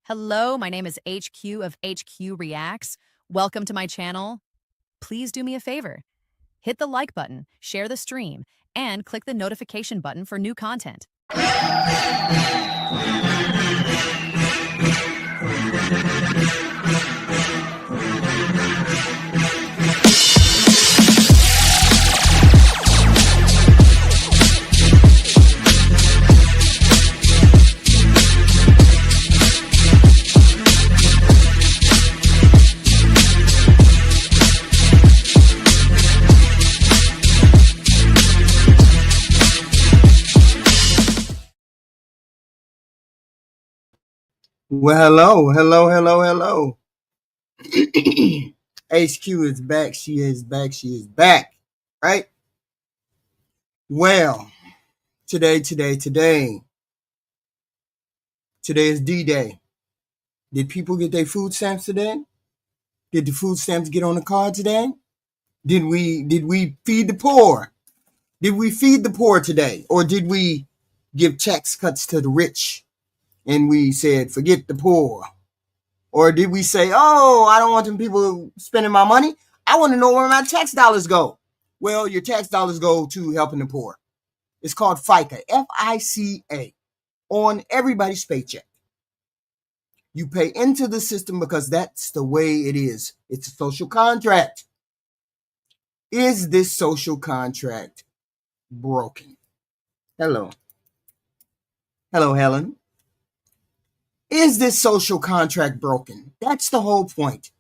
Hello, my name is HQ of HQ Reacts. Welcome to my channel. Please do me a favor. Hit the like button, share the stream, and click the notification button for new content. Well, hello. HQ is back. She is back. Right? Well, today is D-Day. Did people get their food stamps today? Did the food stamps get on the card today? Did we feed the poor? Did we feed the poor today? Or did we give tax cuts to the rich and we said, forget the poor? Or did we say, oh, I don't want them people spending my money. I want to know where my tax dollars go. Well, your tax dollars go to helping the poor. It's called FICA, F-I-C-A, on everybody's paycheck. You pay into the system because that's the way it is. It's a social contract. Is this social contract broken? Hello, Helen. Is this social contract broken? That's the whole point.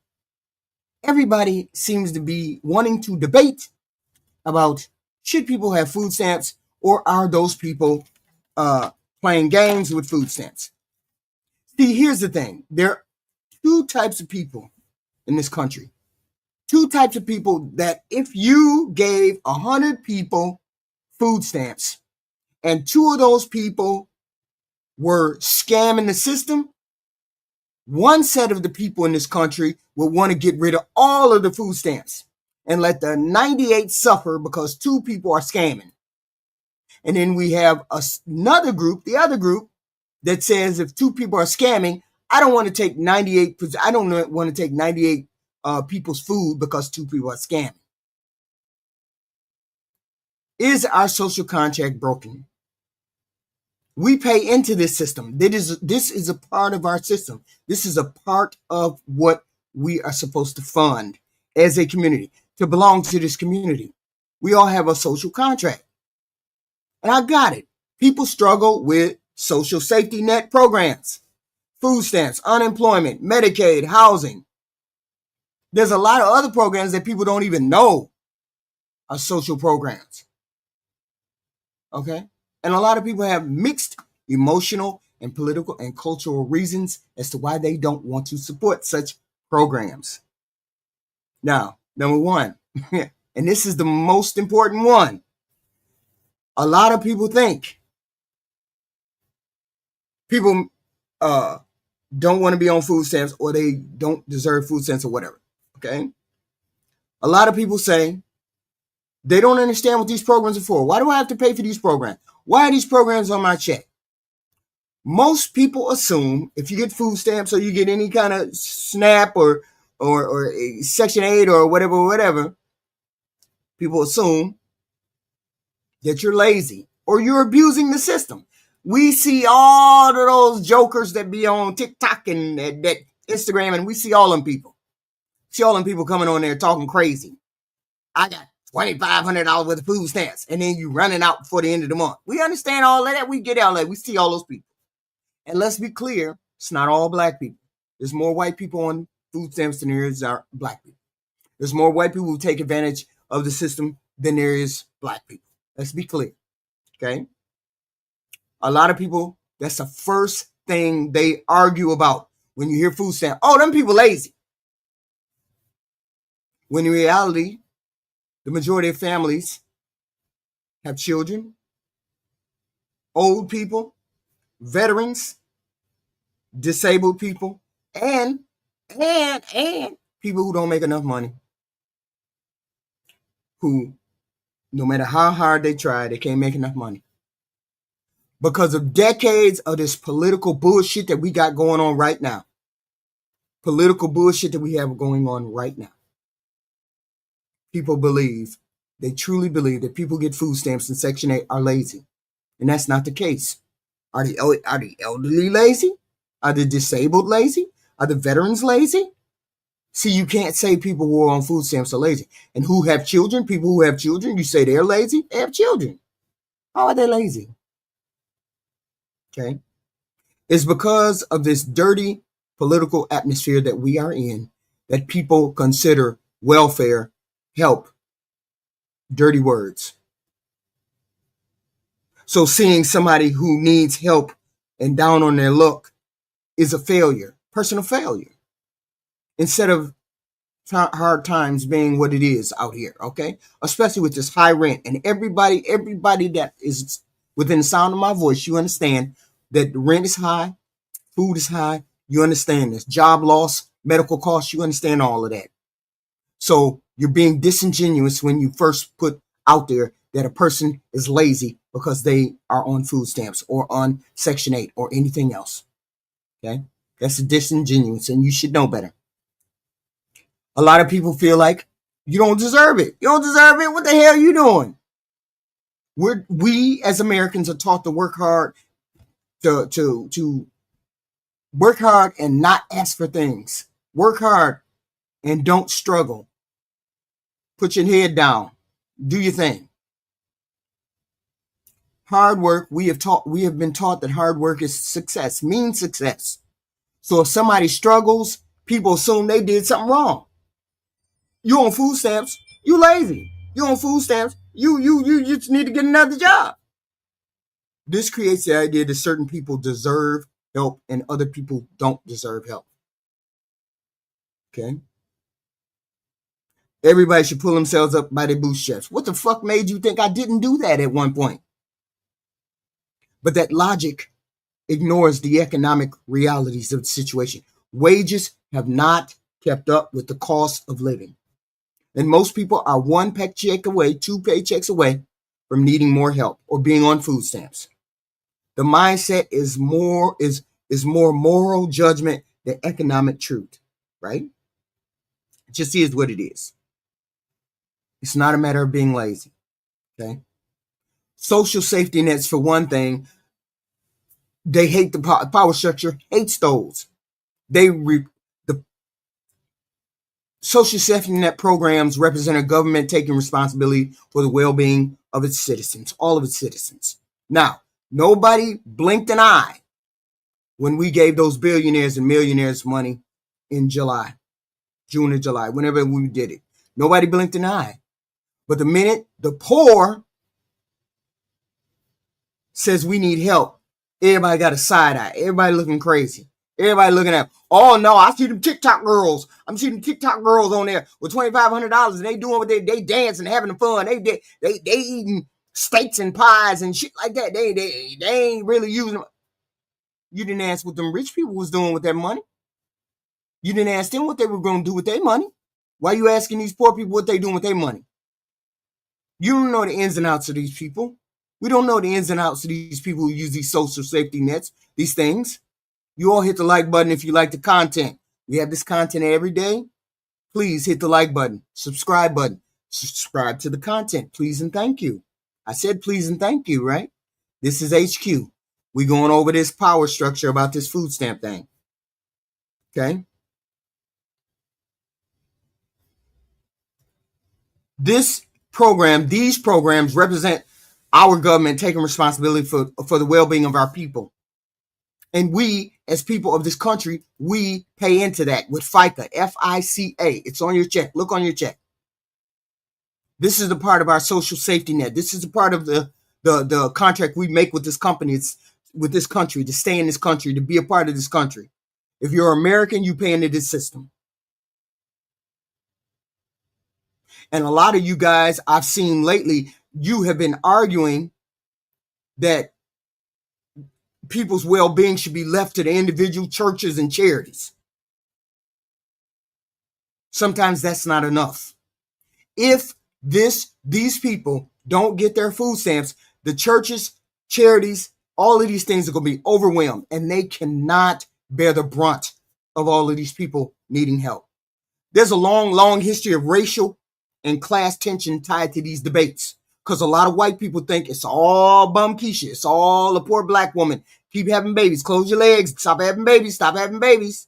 Everybody seems to be wanting to debate about should people have food stamps or are those people playing games with food stamps? See, here's the thing. There are two types of people in this country. Two types of people that if you gave 100 people food stamps and two of those people were scamming the system, one set of the people in this country would want to get rid of all of the food stamps and let the 98 suffer because two people are scamming. And then we have another group, the other group, that says if two people are scamming, I don't want to take 98 people's food because two people are scamming. Is our social contract broken? We pay into this system. This is a part of our system. This is a part of what we are supposed to fund as a community, to belong to this community. We all have a social contract. And I got it. People struggle with social safety net programs, food stamps, unemployment, Medicaid, housing. There's a lot of other programs that people don't even know are social programs. Okay? And a lot of people have mixed emotional and political and cultural reasons as to why they don't want to support such programs. Now, number one, and this is the most important one, a lot of people think people don't want to be on food stamps or they don't deserve food stamps or whatever. Okay? A lot of people say they don't understand what these programs are for. Why do I have to pay for these programs? Why are these programs on my check? Most people assume if you get food stamps or you get any kind of SNAP or Section 8 or whatever, people assume that you're lazy or you're abusing the system. We see all of those jokers that be on TikTok and that Instagram, and we see all them people. See all them people coming on there talking crazy. I got $2,500 worth of food stamps, and then you running out before the end of the month. We understand all of that. We get all that. We see all those people. And let's be clear, it's not all black people. There's more white people on food stamps than there is black people. There's more white people who take advantage of the system than there is black people. Let's be clear. Okay? A lot of people, that's the first thing they argue about when you hear food stamp. Oh, them people lazy. When in reality, the majority of families have children, old people, veterans, disabled people, and people who don't make enough money, who, no matter how hard they try, they can't make enough money. because of decades of this political bullshit that we got going on right now. Political bullshit that we have going on right now. People believe, they truly believe that people get food stamps in Section 8 are lazy. And that's not the case. Are the elderly lazy? Are the disabled lazy? Are the veterans lazy? See, you can't say people who are on food stamps are lazy. And who have children, people who have children, you say they're lazy? They have children. How are they lazy? Okay? It's because of this dirty political atmosphere that we are in that people consider welfare, help, dirty words. So seeing somebody who needs help and down on their luck is a failure, personal failure, instead of hard times being what it is out here, okay? Especially with this high rent. And everybody that is within the sound of my voice, you understand that the rent is high, food is high, you understand this. Job loss, medical costs, you understand all of that. So you're being disingenuous when you first put out there that a person is lazy because they are on food stamps or on Section 8 or anything else. Okay? That's disingenuous, and you should know better. A lot of people feel like you don't deserve it. You don't deserve it. What the hell are you doing? We as Americans are taught to work hard, to work hard and not ask for things. Work hard and don't struggle. Put your head down. Do your thing. Hard work, we have been taught that hard work is success, means success. So if somebody struggles, people assume they did something wrong. You on food stamps, you lazy. You on food stamps, you just need to get another job. This creates the idea that certain people deserve help and other people don't deserve help. Okay? Everybody should pull themselves up by their bootstraps. What the fuck made you think I didn't do that at one point? But that logic ignores the economic realities of the situation. Wages have not kept up with the cost of living. And most people are one paycheck away, 2 paychecks away from needing more help or being on food stamps. The mindset is more moral judgment than economic truth, right? It just is what it is. It's not a matter of being lazy, okay? Social safety nets, for one thing, they hate the power structure, hates those. The social safety net programs represent a government taking responsibility for the well-being of its citizens, all of its citizens. Now, nobody blinked an eye when we gave those billionaires and millionaires money in July, June or July, whenever we did it. Nobody blinked an eye. But the minute the poor says we need help, everybody got a side eye. Everybody looking crazy. Everybody looking at, oh no, I see them TikTok girls. I'm seeing them TikTok girls on there with $2,500 and they doing what they dancing, having fun. They eating steaks and pies and shit like that. They ain't really using them. You didn't ask what them rich people was doing with their money. You didn't ask them what they were going to do with their money. Why are you asking these poor people what they doing with their money? You don't know the ins and outs of these people. We don't know the ins and outs of these people who use these social safety nets, these things. You all hit the like button if you like the content. We have this content every day. Please hit the like button, subscribe button, subscribe to the content. Please and thank you. I said please and thank you, right? This is HQ. We going over this power structure about this food stamp thing. Okay? These programs represent our government taking responsibility for the well-being of our people. And we, as people of this country, we pay into that with FICA, F-I-C-A. It's on your check. Look on your check. This is the part of our social safety net. This is a part of the contract we make with this company, with this country, to stay in this country, to be a part of this country. If you're American, you pay into this system. And a lot of you guys I've seen lately, you have been arguing that people's well-being should be left to the individual churches and charities. Sometimes that's not enough. If these people don't get their food stamps, the churches, charities, All of these things are going to be overwhelmed, and they cannot bear the brunt of all of these people needing help. There's a long, long history of racial and class tension tied to these debates, because a lot of white people think it's all bum Keisha. It's all a poor black woman. Keep having babies. Close your legs. Stop having babies. Stop having babies.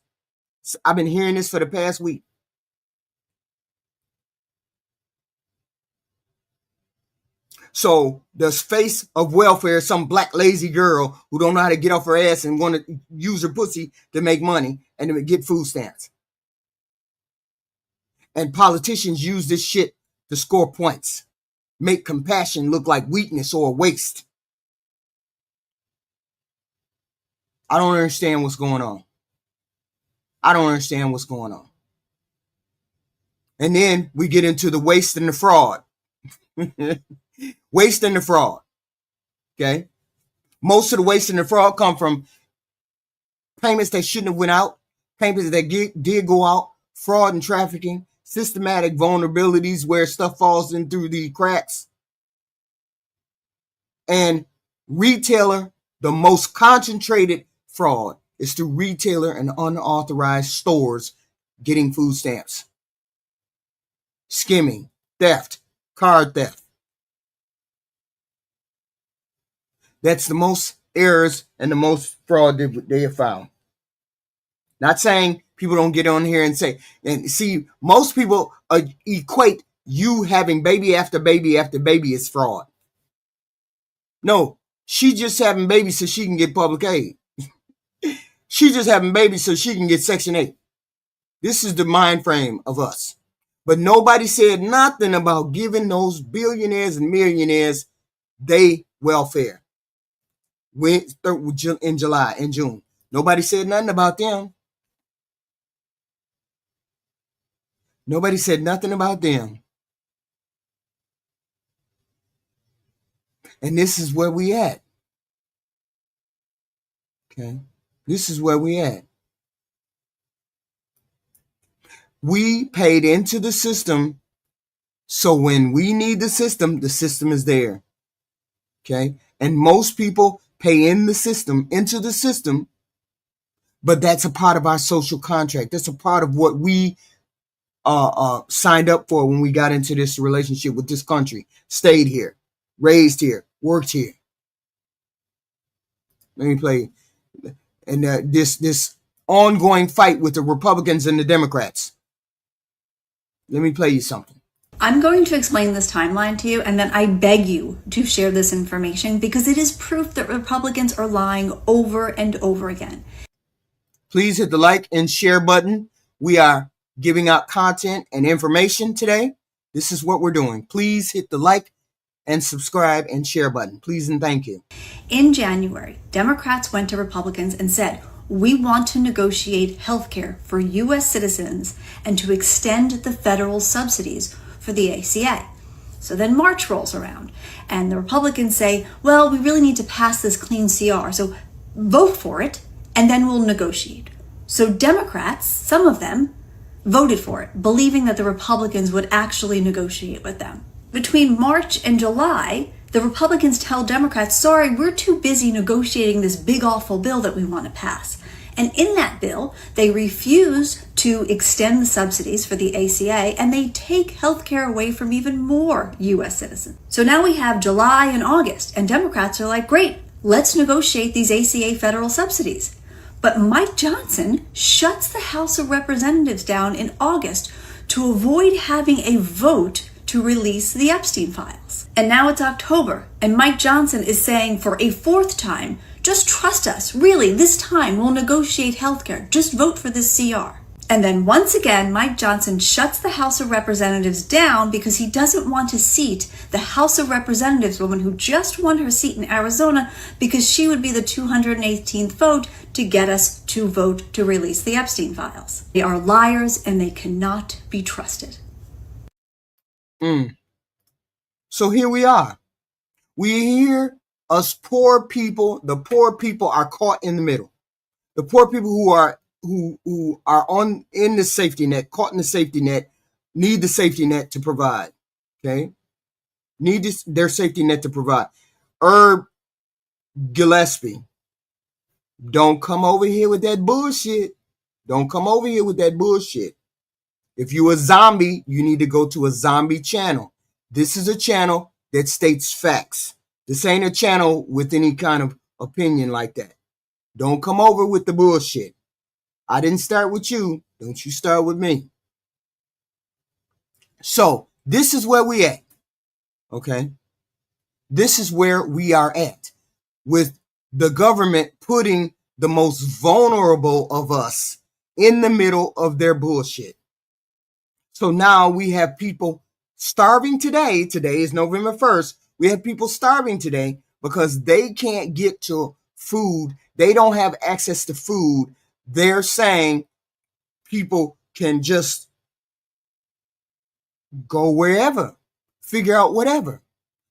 I've been hearing this for the past week. So the face of welfare is some black lazy girl who don't know how to get off her ass and want to use her pussy to make money and to get food stamps. And politicians use this shit to score points, make compassion look like weakness or waste. I don't understand what's going on. I don't understand what's going on. And then we get into the waste and the fraud. Waste and the fraud. Okay. Most of the waste and the fraud come from payments that shouldn't have went out, payments that did go out, fraud and trafficking, systematic vulnerabilities where stuff falls in through the cracks. And retailer, the most concentrated fraud is through retailer and unauthorized stores getting food stamps. Skimming, theft, card theft. That's the most errors and the most fraud that they have found. Not saying people don't get on here and say, and see, most people equate you having baby after baby after baby as fraud. No, she just having babies so she can get public aid. She just having babies so she can get Section 8. This is the mind frame of us. But nobody said nothing about giving those billionaires and millionaires they welfare. In July, in June. Nobody said nothing about them. Nobody said nothing about them. And this is where we at. Okay. This is where we at. We paid into the system. So when we need the system is there. Okay. And most people pay into the system, but that's a part of our social contract. That's a part of what we signed up for when we got into this relationship with this country, stayed here, raised here, worked here. Let me play. And this ongoing fight with the Republicans and the Democrats. Let me play you something. I'm going to explain this timeline to you, and then I beg you to share this information because it is proof that Republicans are lying over and over again. Please hit the like and share button. We are giving out content and information today. This is what we're doing. Please hit the like and subscribe and share button. Please and thank you. In January, Democrats went to Republicans and said, we want to negotiate health care for U.S. citizens and to extend the federal subsidies for the ACA. So then March rolls around and the Republicans say, well, we really need to pass this clean CR, so vote for it and then we'll negotiate. So Democrats, some of them, voted for it, believing that the Republicans would actually negotiate with them. Between March and July, the Republicans tell Democrats, sorry, we're too busy negotiating this big awful bill that we want to pass. And in that bill, they refuse to extend the subsidies for the ACA, and they take healthcare away from even more U.S. citizens. So now we have July and August, and Democrats are like, great, let's negotiate these ACA federal subsidies. But Mike Johnson shuts the House of Representatives down in August to avoid having a vote to release the Epstein files. And now it's October, and Mike Johnson is saying for a fourth time, just trust us. Really, this time we'll negotiate healthcare. Just vote for this CR. And then once again, Mike Johnson shuts the House of Representatives down because he doesn't want to seat the House of Representatives woman who just won her seat in Arizona because she would be the 218th vote to get us to vote to release the Epstein files. They are liars and they cannot be trusted. So here we are. We hear us poor people, the poor people are caught in the middle. The poor people who are in the safety net, caught in the safety net, need the safety net to provide. Okay? Need their safety net to provide. Herb Gillespie, don't come over here with that bullshit. Don't come over here with that bullshit. If you're a zombie, you need to go to a zombie channel. This is a channel that states facts. This ain't a channel with any kind of opinion like that. Don't come over with the bullshit. I didn't start with you. Don't you start with me. So this is where we at. Okay. This is where we are at, with the government putting the most vulnerable of us in the middle of their bullshit. So now we have people starving today. Today is November 1st. We have people starving today because they can't get to food. They don't have access to food. They're saying people can just go wherever, figure out whatever.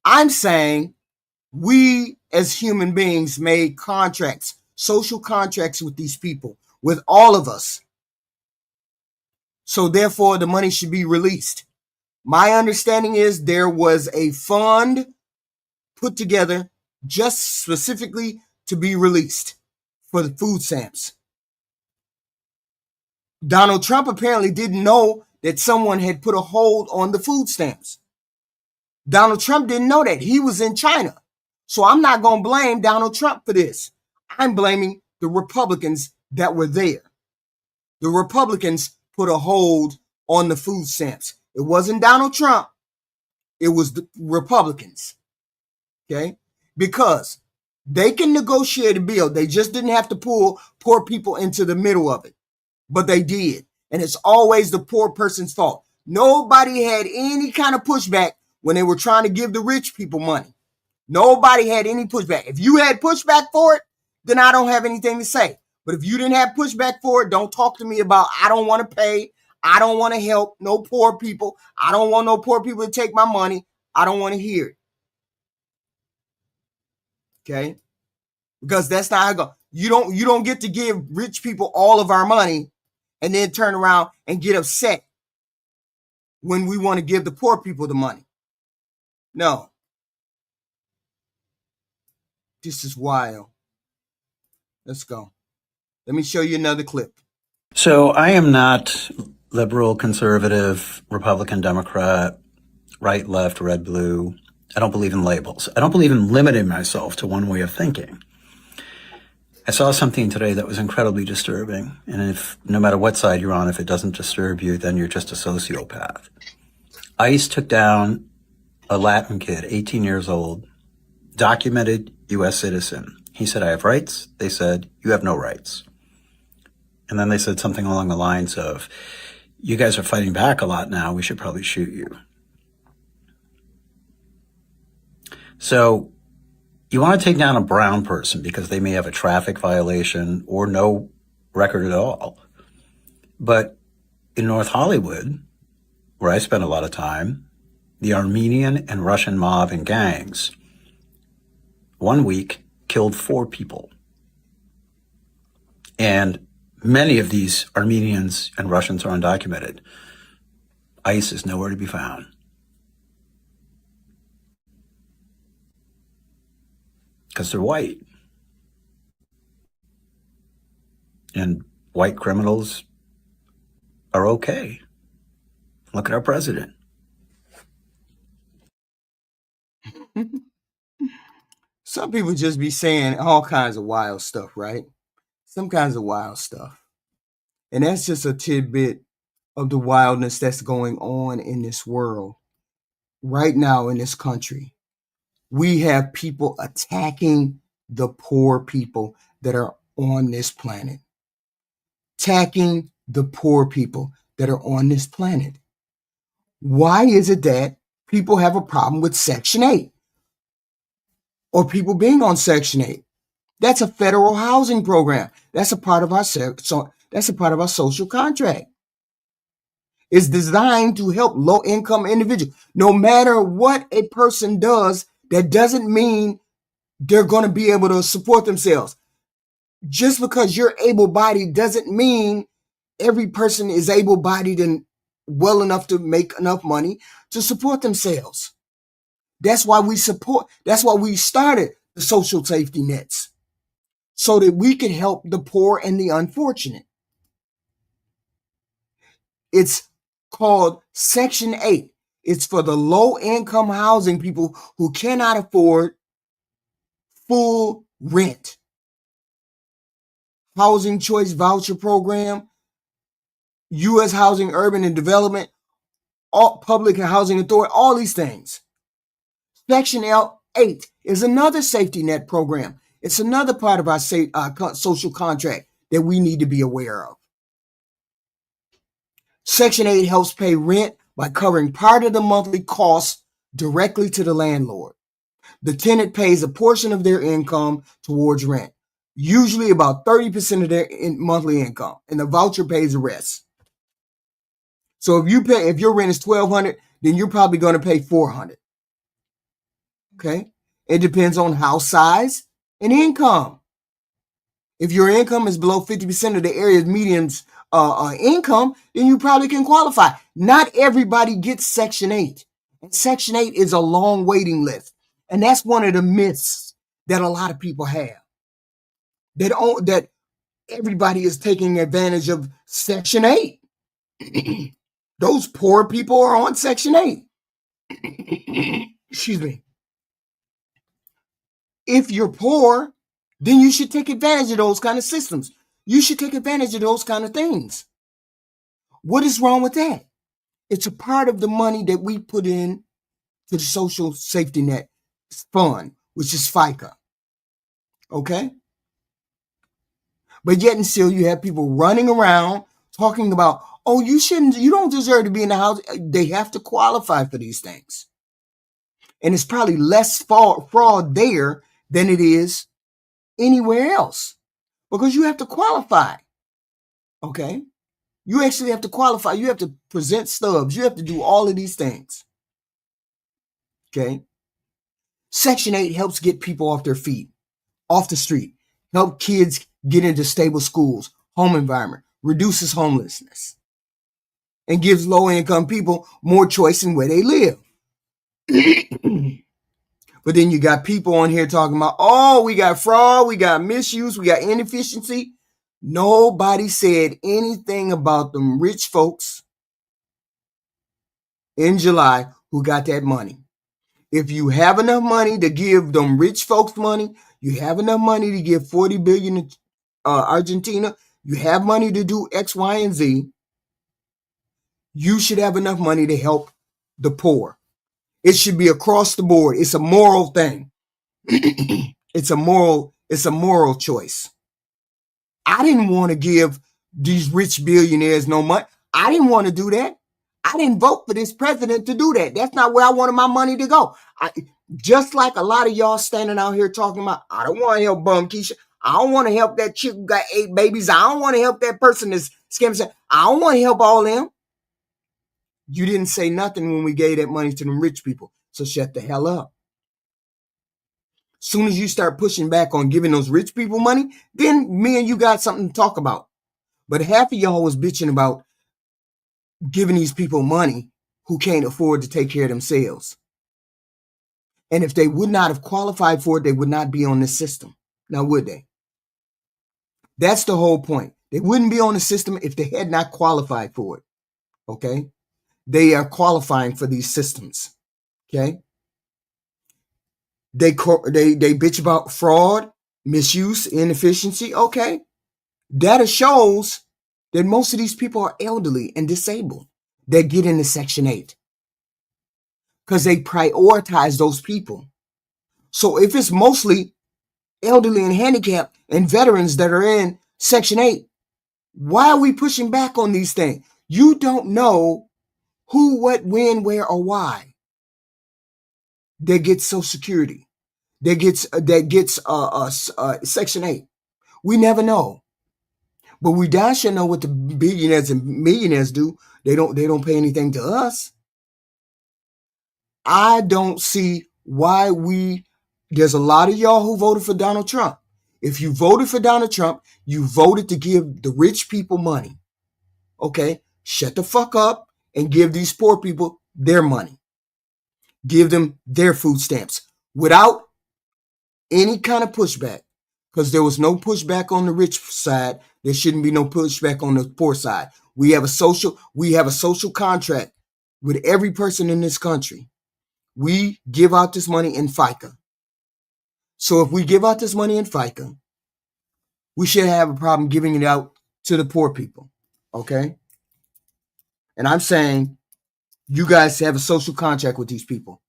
I'm saying we as human beings made contracts, social contracts with these people, with all of us. So therefore, the money should be released. My understanding is there was a fund put together just specifically to be released for the food stamps. Donald Trump apparently didn't know that someone had put a hold on the food stamps. Donald Trump didn't know that. He was in China. So I'm not going to blame Donald Trump for this. I'm blaming the Republicans that were there. The Republicans put a hold on the food stamps. It wasn't Donald Trump. It was the Republicans. Okay? Because they can negotiate a bill. They just didn't have to pull poor people into the middle of it. But they did. And it's always the poor person's fault. Nobody had any kind of pushback when they were trying to give the rich people money. Nobody had any pushback. If you had pushback for it, then I don't have anything to say. But if you didn't have pushback for it, don't talk to me about I don't want to pay. I don't want to help no poor people. I don't want no poor people to take my money. I don't want to hear it. Okay? Because that's not how it goes. You don't get to give rich people all of our money and then turn around and get upset when we want to give the poor people the money. No. This is wild. Let's go. Let me show you another clip. So I am not liberal, conservative, Republican, Democrat, right, left, red, blue. I don't believe in labels. I don't believe in limiting myself to one way of thinking. I saw something today that was incredibly disturbing. And if no matter what side you're on, if it doesn't disturb you, then you're just a sociopath. ICE took down a Latin kid, 18 years old, documented U.S. citizen. He said, I have rights. They said, you have no rights. And then they said something along the lines of, you guys are fighting back a lot now. We should probably shoot you. So you want to take down a brown person because they may have a traffic violation or no record at all. But in North Hollywood, where I spent a lot of time, the Armenian and Russian mob and gangs, 1 week, killed 4 people. And many of these Armenians and Russians are undocumented. ICE is nowhere to be found. Because they're white. And white criminals are okay. Look at our president. Some people just be saying all kinds of wild stuff, right? Some kinds of wild stuff. And that's just a tidbit of the wildness that's going on in this world right now in this country. We have people attacking the poor people that are on this planet. Attacking the poor people that are on this planet. Why is it that people have a problem with Section 8? Or people being on Section 8? That's a federal housing program. That's a part of our social contract. It's designed to help low-income individuals. No matter what a person does, that doesn't mean they're going to be able to support themselves. Just because you're able-bodied doesn't mean every person is able-bodied and well enough to make enough money to support themselves. That's why we started the social safety nets so that we can help the poor and the unfortunate. It's called Section 8. It's for the low-income housing people who cannot afford full rent. Housing Choice Voucher Program, U.S. Housing, Urban and Development, all Public Housing Authority, all these things. Section 8 is another safety net program. It's another part of our social contract that we need to be aware of. Section 8 helps pay rent by covering part of the monthly costs directly to the landlord. The tenant pays a portion of their income towards rent, usually about 30% of their monthly income, and the voucher pays the rest. So if your rent is $1,200, then you're probably going to pay $400. Okay? It depends on house size and income. If your income is below 50% of the area's median's income, then you probably can qualify. Not everybody gets Section 8. And Section 8 is a long waiting list. And that's one of the myths that a lot of people have. That everybody is taking advantage of Section 8. Those poor people are on Section 8. Excuse me. If you're poor, then you should take advantage of those kind of systems. You should take advantage of those kind of things. What is wrong with that? It's a part of the money that we put in to the social safety net fund, which is FICA. Okay? But yet and still you have people running around talking about, oh, you don't deserve to be in the house. They have to qualify for these things. And it's probably less fraud there than it is anywhere else because you have to qualify. Okay? You actually have to qualify. You have to present stubs. You have to do all of these things. Okay? Section 8 helps get people off their feet, off the street, help kids get into stable schools, home environment, reduces homelessness, and gives low-income people more choice in where they live. But then you got people on here talking about, oh, we got fraud, we got misuse, we got inefficiency. Nobody said anything about them rich folks in July who got that money. If you have enough money to give them rich folks money, you have enough money to give 40 billion to Argentina, you have money to do X, Y, and Z, you should have enough money to help the poor. It should be across the board. It's a moral thing. It's a moral choice. I didn't want to give these rich billionaires no money. I didn't want to do that. I didn't vote for this president to do that. That's not where I wanted my money to go. Just like a lot of y'all standing out here talking about, I don't want to help Bum Keisha. I don't want to help that chick who got 8 babies. I don't want to help that person that's scamming. I don't want to help all them. You didn't say nothing when we gave that money to them rich people. So shut the hell up. Soon as you start pushing back on giving those rich people money, then me and you got something to talk about. But half of y'all was bitching about giving these people money who can't afford to take care of themselves. And if they would not have qualified for it, they would not be on this system. Now, would they? That's the whole point. They wouldn't be on the system if they had not qualified for it. Okay? They are qualifying for these systems. Okay? They bitch about fraud, misuse, inefficiency. Okay? Data shows that most of these people are elderly and disabled that get into Section 8 because they prioritize those people. So if it's mostly elderly and handicapped and veterans that are in Section 8, why are we pushing back on these things? You don't know who, what, when, where, or why that gets Social Security, that gets Section 8. We never know. But we damn sure know what the billionaires and millionaires do. They don't pay anything to us. I don't see why there's a lot of y'all who voted for Donald Trump. If you voted for Donald Trump, you voted to give the rich people money. Okay? Shut the fuck up and give these poor people their money. Give them their food stamps without any kind of pushback, because there was no pushback on the rich side. There shouldn't be no pushback on the poor side. We have a social contract with every person in this country. We give out this money in FICA. So if we give out this money in FICA, we should have a problem giving it out to the poor people. Okay? And I'm saying you guys have a social contract with these people.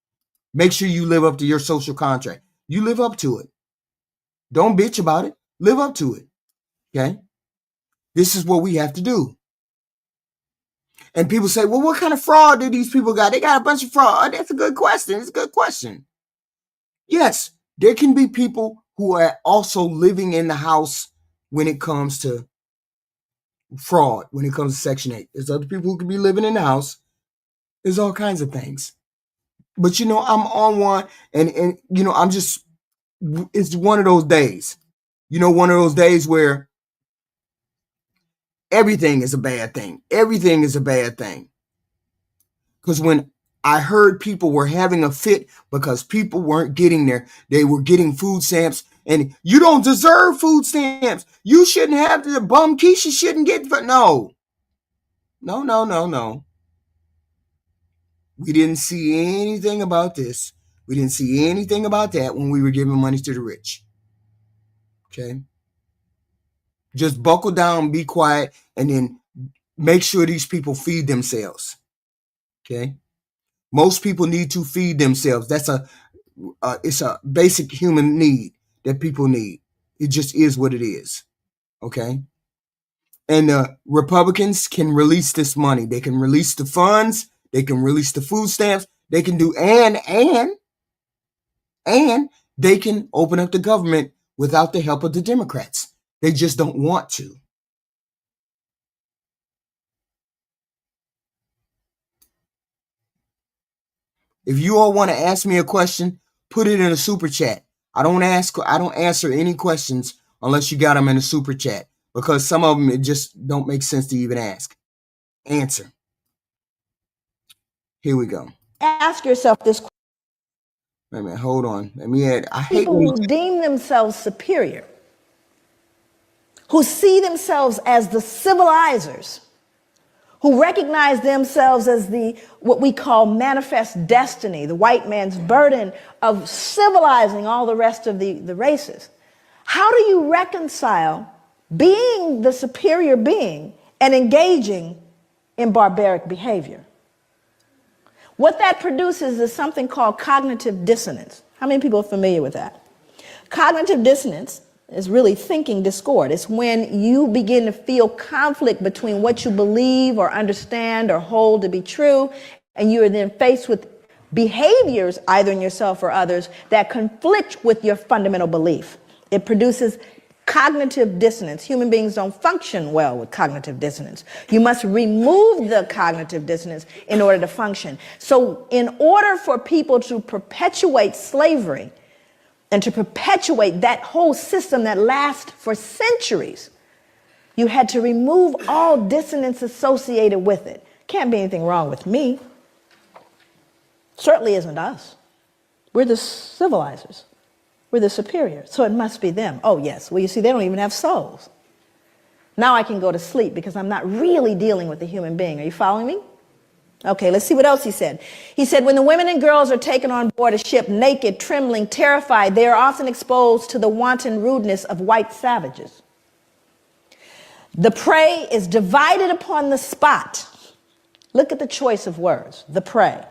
Make sure you live up to your social contract. You live up to it. Don't bitch about it. Live up to it. Okay? This is what we have to do. And people say, well, what kind of fraud do these people got? They got a bunch of fraud. That's a good question. It's a good question. Yes, there can be people who are also living in the house when it comes to fraud, when it comes to Section 8. There's other people who could be living in the house. There's all kinds of things. But, I'm on one, and I'm just, it's one of those days. One of those days where everything is a bad thing. Everything is a bad thing. Because when I heard people were having a fit because people weren't getting there, they were getting food stamps, and you don't deserve food stamps. You shouldn't have the bum Keisha shouldn't get. No. We didn't see anything about this. We didn't see anything about that when we were giving money to the rich. Okay? Just buckle down, be quiet, and then make sure these people feed themselves. Okay? Most people need to feed themselves. It's a basic human need that people need. It just is what it is. Okay? And the Republicans can release this money. They can release the funds. They can release the food stamps. They can do and they can open up the government without the help of the Democrats. They just don't want to. If you all want to ask me a question, put it in a super chat. I don't answer any questions unless you got them in a super chat, because some of them it just don't make sense to even ask. Answer. Here we go. Ask yourself this question. Wait a minute, hold on. Let me add. I hate People who deem themselves superior, who see themselves as the civilizers, who recognize themselves as what we call manifest destiny, the white man's burden of civilizing all the rest of the races. How do you reconcile being the superior being and engaging in barbaric behavior? What that produces is something called cognitive dissonance. How many people are familiar with that? Cognitive dissonance is really thinking discord. It's when you begin to feel conflict between what you believe or understand or hold to be true, and you are then faced with behaviors, either in yourself or others, that conflict with your fundamental belief. It produces cognitive dissonance. Human beings don't function well with cognitive dissonance. You must remove the cognitive dissonance in order to function. So in order for people to perpetuate slavery and to perpetuate that whole system that lasts for centuries, you had to remove all dissonance associated with it. Can't be anything wrong with me. Certainly isn't us. We're the civilizers. We're the superior, so it must be them. Oh, yes. Well, you see, they don't even have souls. Now I can go to sleep because I'm not really dealing with the human being. Are you following me? Okay, let's see what else he said. He said, when the women and girls are taken on board a ship naked, trembling, terrified, they are often exposed to the wanton rudeness of white savages. The prey is divided upon the spot. Look at the choice of words, the prey.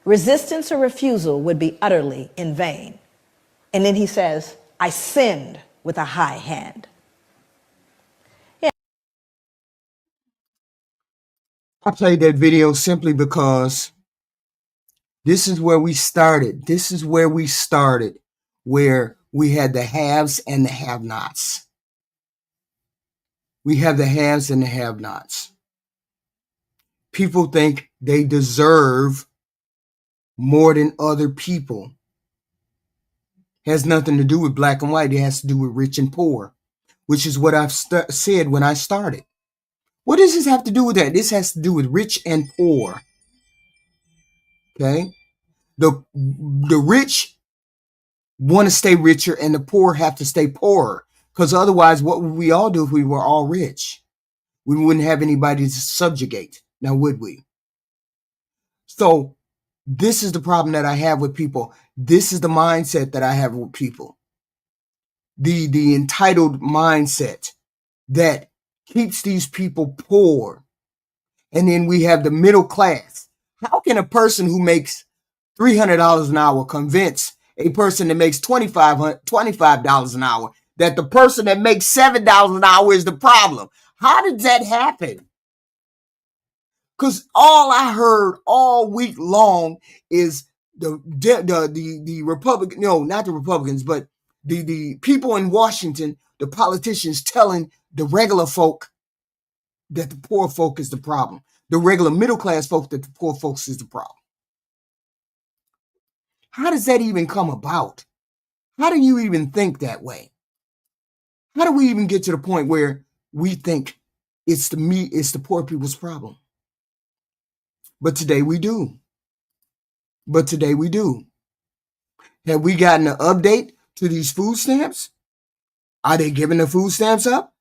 Resistance or refusal would be utterly in vain. And then he says, I sinned with a high hand. Yeah. I played that video simply because this is where we started. This is where we started, where we had the haves and the have-nots. We have the haves and the have-nots. People think they deserve more than other people. Has nothing to do with black and white. It has to do with rich and poor, which is what I've said when I started. What does this have to do with that? This has to do with rich and poor. Okay? The rich want to stay richer and the poor have to stay poorer. Because otherwise, what would we all do if we were all rich? We wouldn't have anybody to subjugate. Now, would we? So this is the problem that I have with people. This is the mindset that I have with people. The entitled mindset that keeps these people poor. And then we have the middle class. How can a person who makes $300 an hour convince a person that makes $25 an hour that the person that makes $7 an hour is the problem? How did that happen? Because all I heard all week long is the Republican, no, not the Republicans, but the people in Washington, the politicians telling the regular folk that the poor folk is the problem. The regular middle class folk that the poor folks is the problem. How does that even come about? How do you even think that way? How do we even get to the point where we think it's the poor people's problem? But today we do. Have we gotten an update to these food stamps? Are they giving the food stamps up?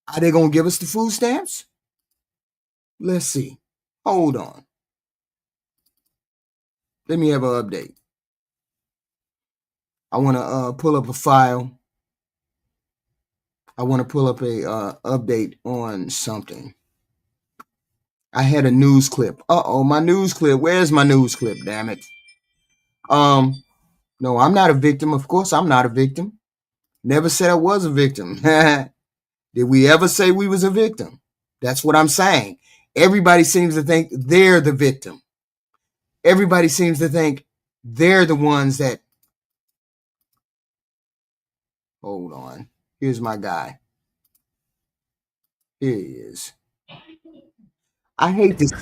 Are they going to give us the food stamps? Let's see. Hold on. Let me have an update. I want to pull up a file. I want to pull up a update on something. I had a news clip. My news clip. Where's my news clip? Damn it. No, I'm not a victim. Of course, I'm not a victim. Never said I was a victim. Did we ever say we was a victim? That's what I'm saying. Everybody seems to think they're the victim. Everybody seems to think they're the ones that. Hold on. Here's my guy. Here he is. I hate this.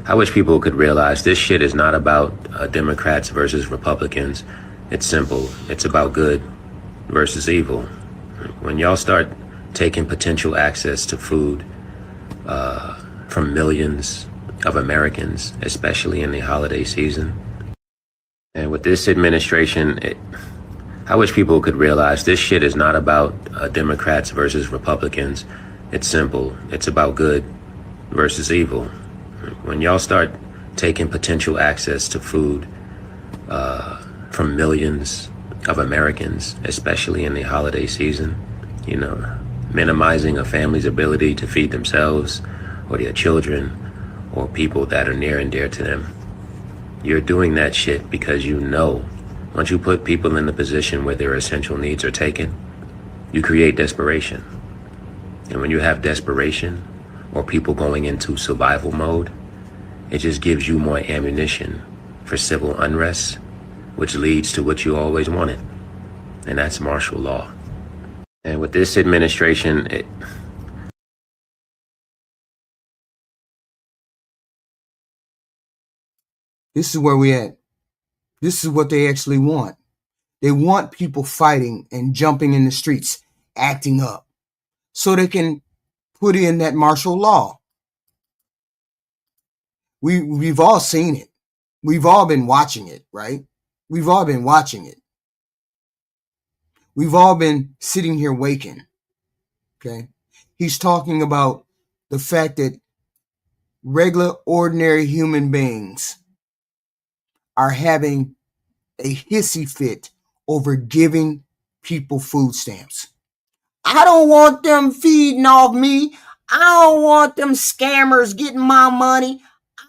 I wish people could realize this shit is not about Democrats versus Republicans. It's simple. It's about good versus evil. When y'all start taking potential access to food from millions of Americans, especially in the holiday season, and with this administration, I wish people could realize this shit is not about Democrats versus Republicans. It's simple. It's about good versus evil. When y'all start taking potential access to food from millions of Americans, especially in the holiday season, minimizing a family's ability to feed themselves or their children or people that are near and dear to them, you're doing that shit because once you put people in the position where their essential needs are taken, you create desperation. And when you have desperation, or people going into survival mode, it just gives you more ammunition for civil unrest, which leads to what you always wanted, and that's martial law. And with this administration, this is where we at. This is what they actually want. They want people fighting and jumping in the streets, acting up, so they can put in that martial law. We've all seen it. We've all been watching it, right? We've all been watching it. We've all been sitting here waking. Okay? He's talking about the fact that regular, ordinary human beings are having a hissy fit over giving people food stamps. I don't want them feeding off me. I don't want them scammers getting my money.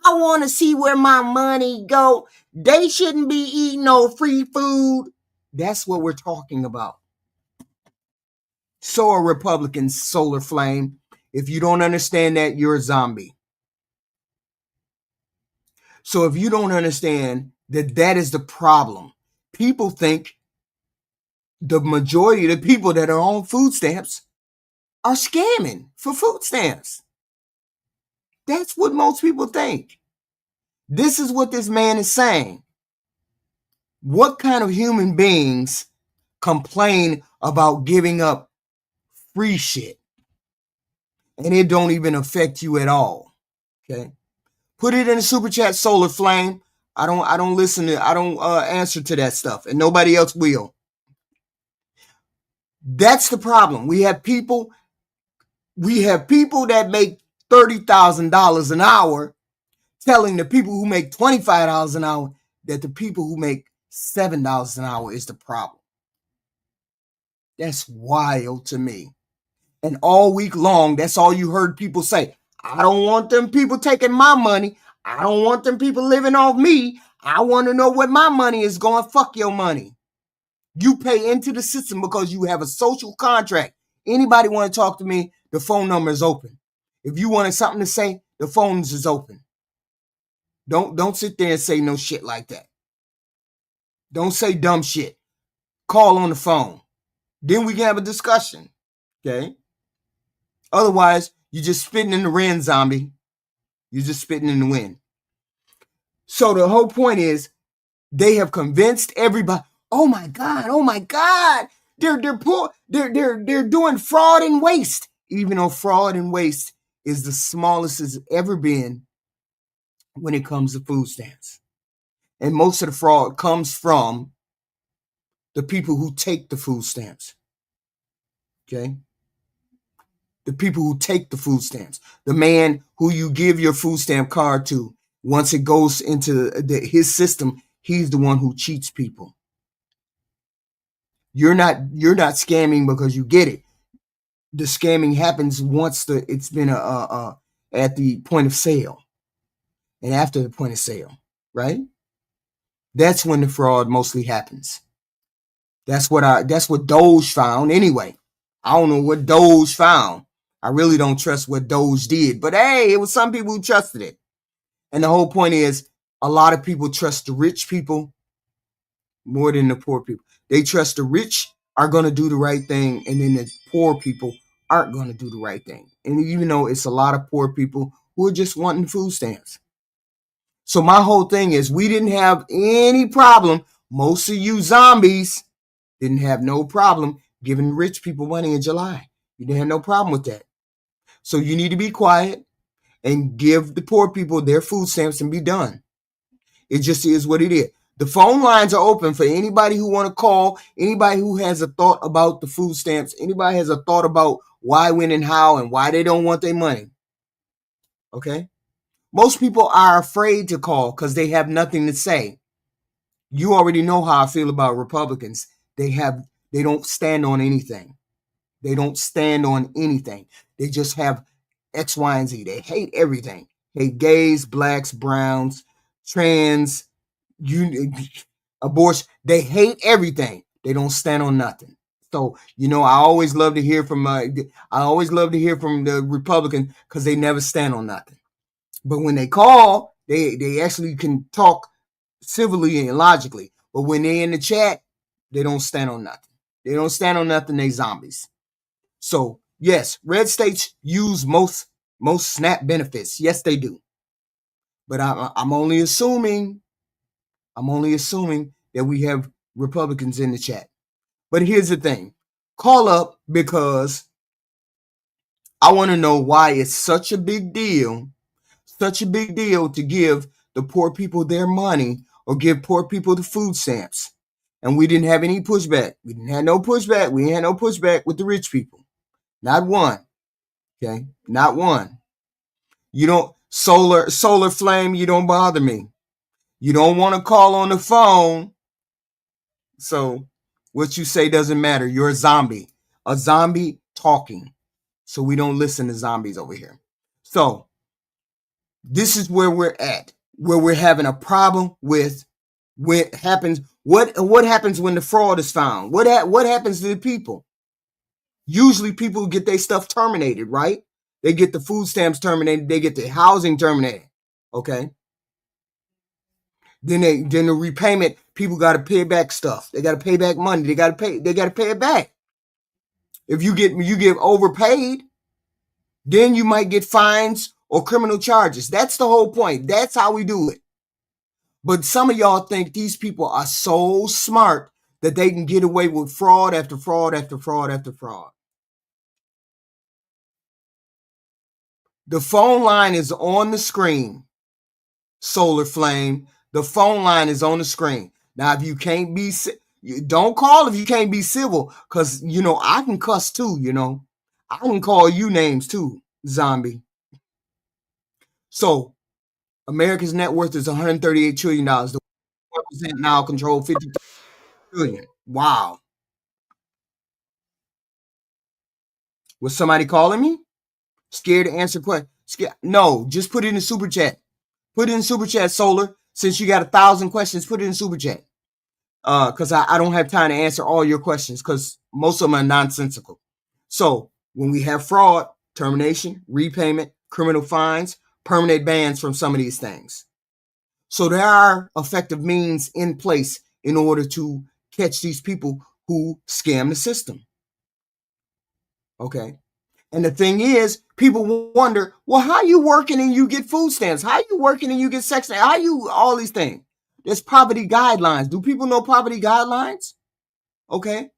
I want to see where my money go. They shouldn't be eating no free food. That's what we're talking about. So are Republicans, Solar Flame. If you don't understand that, you're a zombie. So if you don't understand that is the problem, people think the majority of the people that are on food stamps are scamming for food stamps. That's what most people think. This is what this man is saying. What kind of human beings complain about giving up free shit and it don't even affect you at all? Okay. Put it in the super chat, Solar Flame. I don't answer to that stuff, and nobody else will. That's the problem. We have people that make $30,000 an hour telling the people who make $25 an hour that the people who make $7 an hour is the problem. That's wild to me. And all week long, that's all you heard people say. I don't want them people taking my money. I don't want them people living off me. I want to know where my money is going. Fuck your money. You pay into the system because you have a social contract. Anybody want to talk to me, the phone number is open. If you wanted something to say, the phones is open. Don't sit there and say no shit like that. Don't say dumb shit. Call on the phone. Then we can have a discussion. Okay? Otherwise, you're just spitting in the wind, zombie. You're just spitting in the wind. So the whole point is they have convinced everybody, oh my God, they're poor, they're doing fraud and waste. Even though fraud and waste is the smallest it's ever been when it comes to food stamps. And most of the fraud comes from the people who take the food stamps. Okay? The people who take the food stamps. The man who you give your food stamp card to, once it goes into his system, he's the one who cheats people. You're not scamming because you get it. The scamming happens once it's been at the point of sale and after the point of sale, right? That's when the fraud mostly happens. That's what Doge found anyway. I don't know what Doge found. I really don't trust what Doge did, but hey, it was some people who trusted it. And the whole point is a lot of people trust the rich people more than the poor people. They trust the rich are going to do the right thing, and then the poor people aren't going to do the right thing. And even though it's a lot of poor people who are just wanting food stamps. So my whole thing is we didn't have any problem. Most of you zombies didn't have no problem giving rich people money in July. You didn't have no problem with that. So you need to be quiet and give the poor people their food stamps and be done. It just is what it is. The phone lines are open for anybody who want to call, anybody who has a thought about the food stamps, anybody has a thought about why, when, and how, and why they don't want their money. Okay? Most people are afraid to call because they have nothing to say. You already know how I feel about Republicans. They don't stand on anything. They don't stand on anything. They just have X, Y, and Z. They hate everything. Hate gays, blacks, browns, trans, abortion. They hate everything. They don't stand on nothing. So, I always love to hear from the Republican because they never stand on nothing. But when they call, they actually can talk civilly and logically. But when they're in the chat, they don't stand on nothing. They don't stand on nothing. They zombies. So yes, red states use most SNAP benefits. Yes, they do. But I'm only assuming that we have Republicans in the chat. But here's the thing. Call up because I want to know why it's such a big deal to give the poor people their money or give poor people the food stamps. And we didn't have any pushback. We didn't have no pushback. We had no pushback with the rich people. Not one. Okay? Not one. You don't, solar flame, you don't bother me. You don't want to call on the phone. So what you say doesn't matter. You're a zombie talking. So we don't listen to zombies over here. So this is where we're at, where we're having a problem with what happens. What happens when the fraud is found? What happens to the people? Usually people get their stuff terminated, right? They get the food stamps terminated. They get the housing terminated. Okay. Then the repayment, people got to pay back stuff. They got to pay back money. They got to pay it back. If you get overpaid, then you might get fines or criminal charges. That's the whole point. That's how we do it. But some of y'all think these people are so smart that they can get away with fraud after fraud after fraud after fraud. The phone line is on the screen, Solar Flame. The phone line is on the screen. Now, if you can't be, You don't call if you can't be civil, because I can cuss too. I can call you names too, zombie. So America's net worth is $138 trillion. The 1% now control 50 trillion. Wow. Was somebody calling me? Scared to answer questions? No, just put it in super chat. Put it in super chat, Solar. Since you got 1,000 questions, put it in super chat. Because I don't have time to answer all your questions because most of them are nonsensical. So when we have fraud, termination, repayment, criminal fines, permanent bans from some of these things. So there are effective means in place in order to catch these people who scam the system. Okay. And the thing is, people wonder, well, how you working and you get food stamps? How you working and you get sex? How you all these things? There's poverty guidelines. Do people know poverty guidelines? Okay.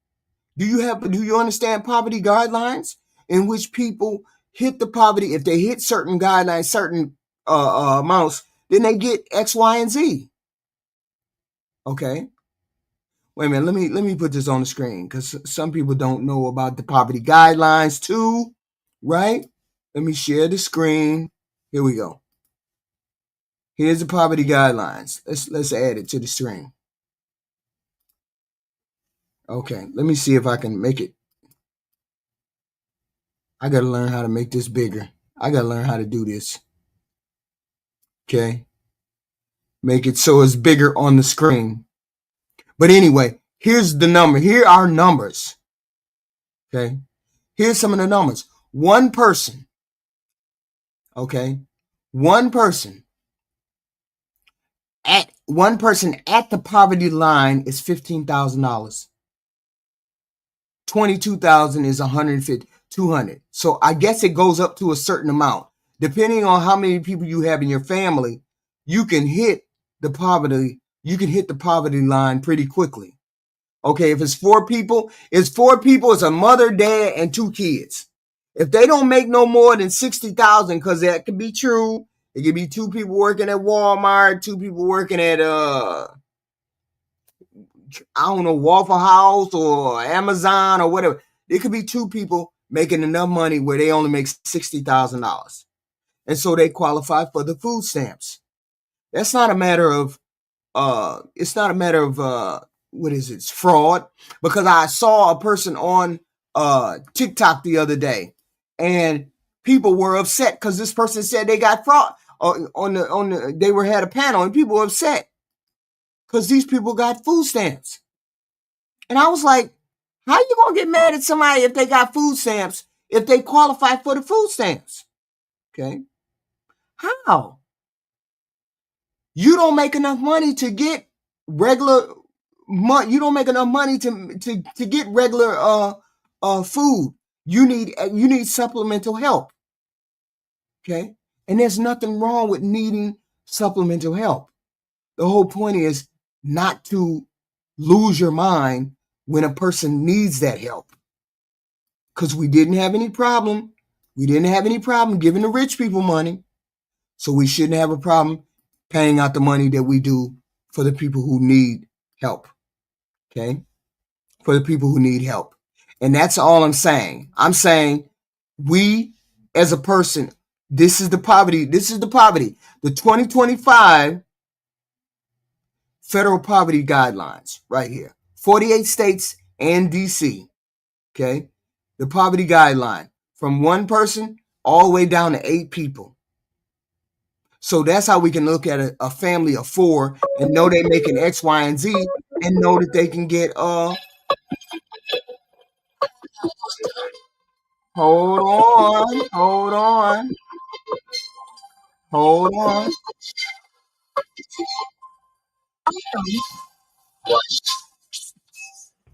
Do you understand poverty guidelines in which people hit the poverty? If they hit certain guidelines, certain amounts, then they get X, Y, and Z. Okay. Wait a minute. Let me put this on the screen because some people don't know about the poverty guidelines too. Right? Let me share the screen. Here we go. Here's the poverty guidelines. Let's add it to the screen. Okay, let me see if I can make it. I gotta learn how to make this bigger. I gotta learn how to do this. Okay. Make it so it's bigger on the screen. But anyway, here's the number. Here are numbers. Okay. Here's some of the numbers. One person. Okay. One person at the poverty line is $15,000. 22,000 is 150, 200. So I guess it goes up to a certain amount. Depending on how many people you have in your family, you can hit the poverty line pretty quickly. Okay, if it's 4 people, it's a mother, dad, and 2 kids. If they don't make no more than 60,000, because that could be true. It could be 2 people working at Walmart, 2 people working at Waffle House or Amazon or whatever. It could be 2 people making enough money where they only make $60,000. And so they qualify for the food stamps. That's not a matter of what is it? It's fraud. Because I saw a person on TikTok the other day and people were upset because this person said they got fraud they had a panel and people were upset because these people got food stamps. And I was like, how you gonna get mad at somebody if they got food stamps if they qualify for the food stamps? Okay. How? You don't make enough money to get regular you don't make enough money to get regular food. You need supplemental help. Okay? And there's nothing wrong with needing supplemental help. The whole point is not to lose your mind when a person needs that help. Because we didn't have any problem. We didn't have any problem giving the rich people money. So we shouldn't have a problem paying out the money that we do for the people who need help. Okay? For the people who need help. And that's all I'm saying. I'm saying we as a person, this is the poverty. The 2025 federal poverty guidelines right here. 48 states and DC. Okay? The poverty guideline from 1 person all the way down to 8 people. So that's how we can look at a family of 4 and know they're making X, Y, and Z and know that they can get hold on.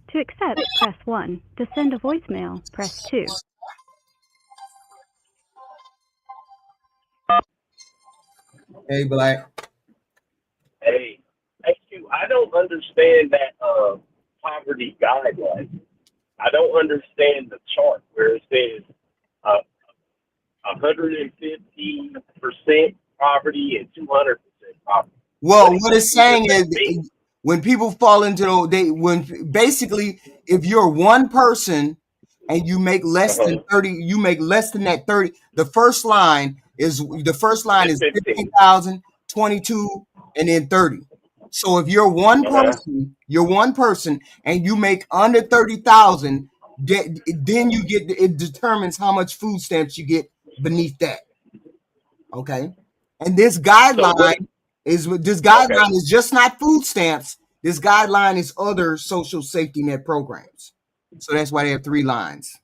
To accept, press 1. To send a voicemail, press 2. Hey, Black. Hey, I don't understand that poverty guideline. I don't understand the chart where it says 150% poverty and 200% poverty. Well, what it's saying is when people fall into when basically if you're one person and you make less than 30, you make less than that 30. The first line is 15. 15,000, 22, and then 30. So if you're one person and you make under 30,000, then you get, it determines how much food stamps you get beneath that. Okay, and this guideline is just not food stamps. This guideline is other social safety net programs. So that's why they have 3 lines.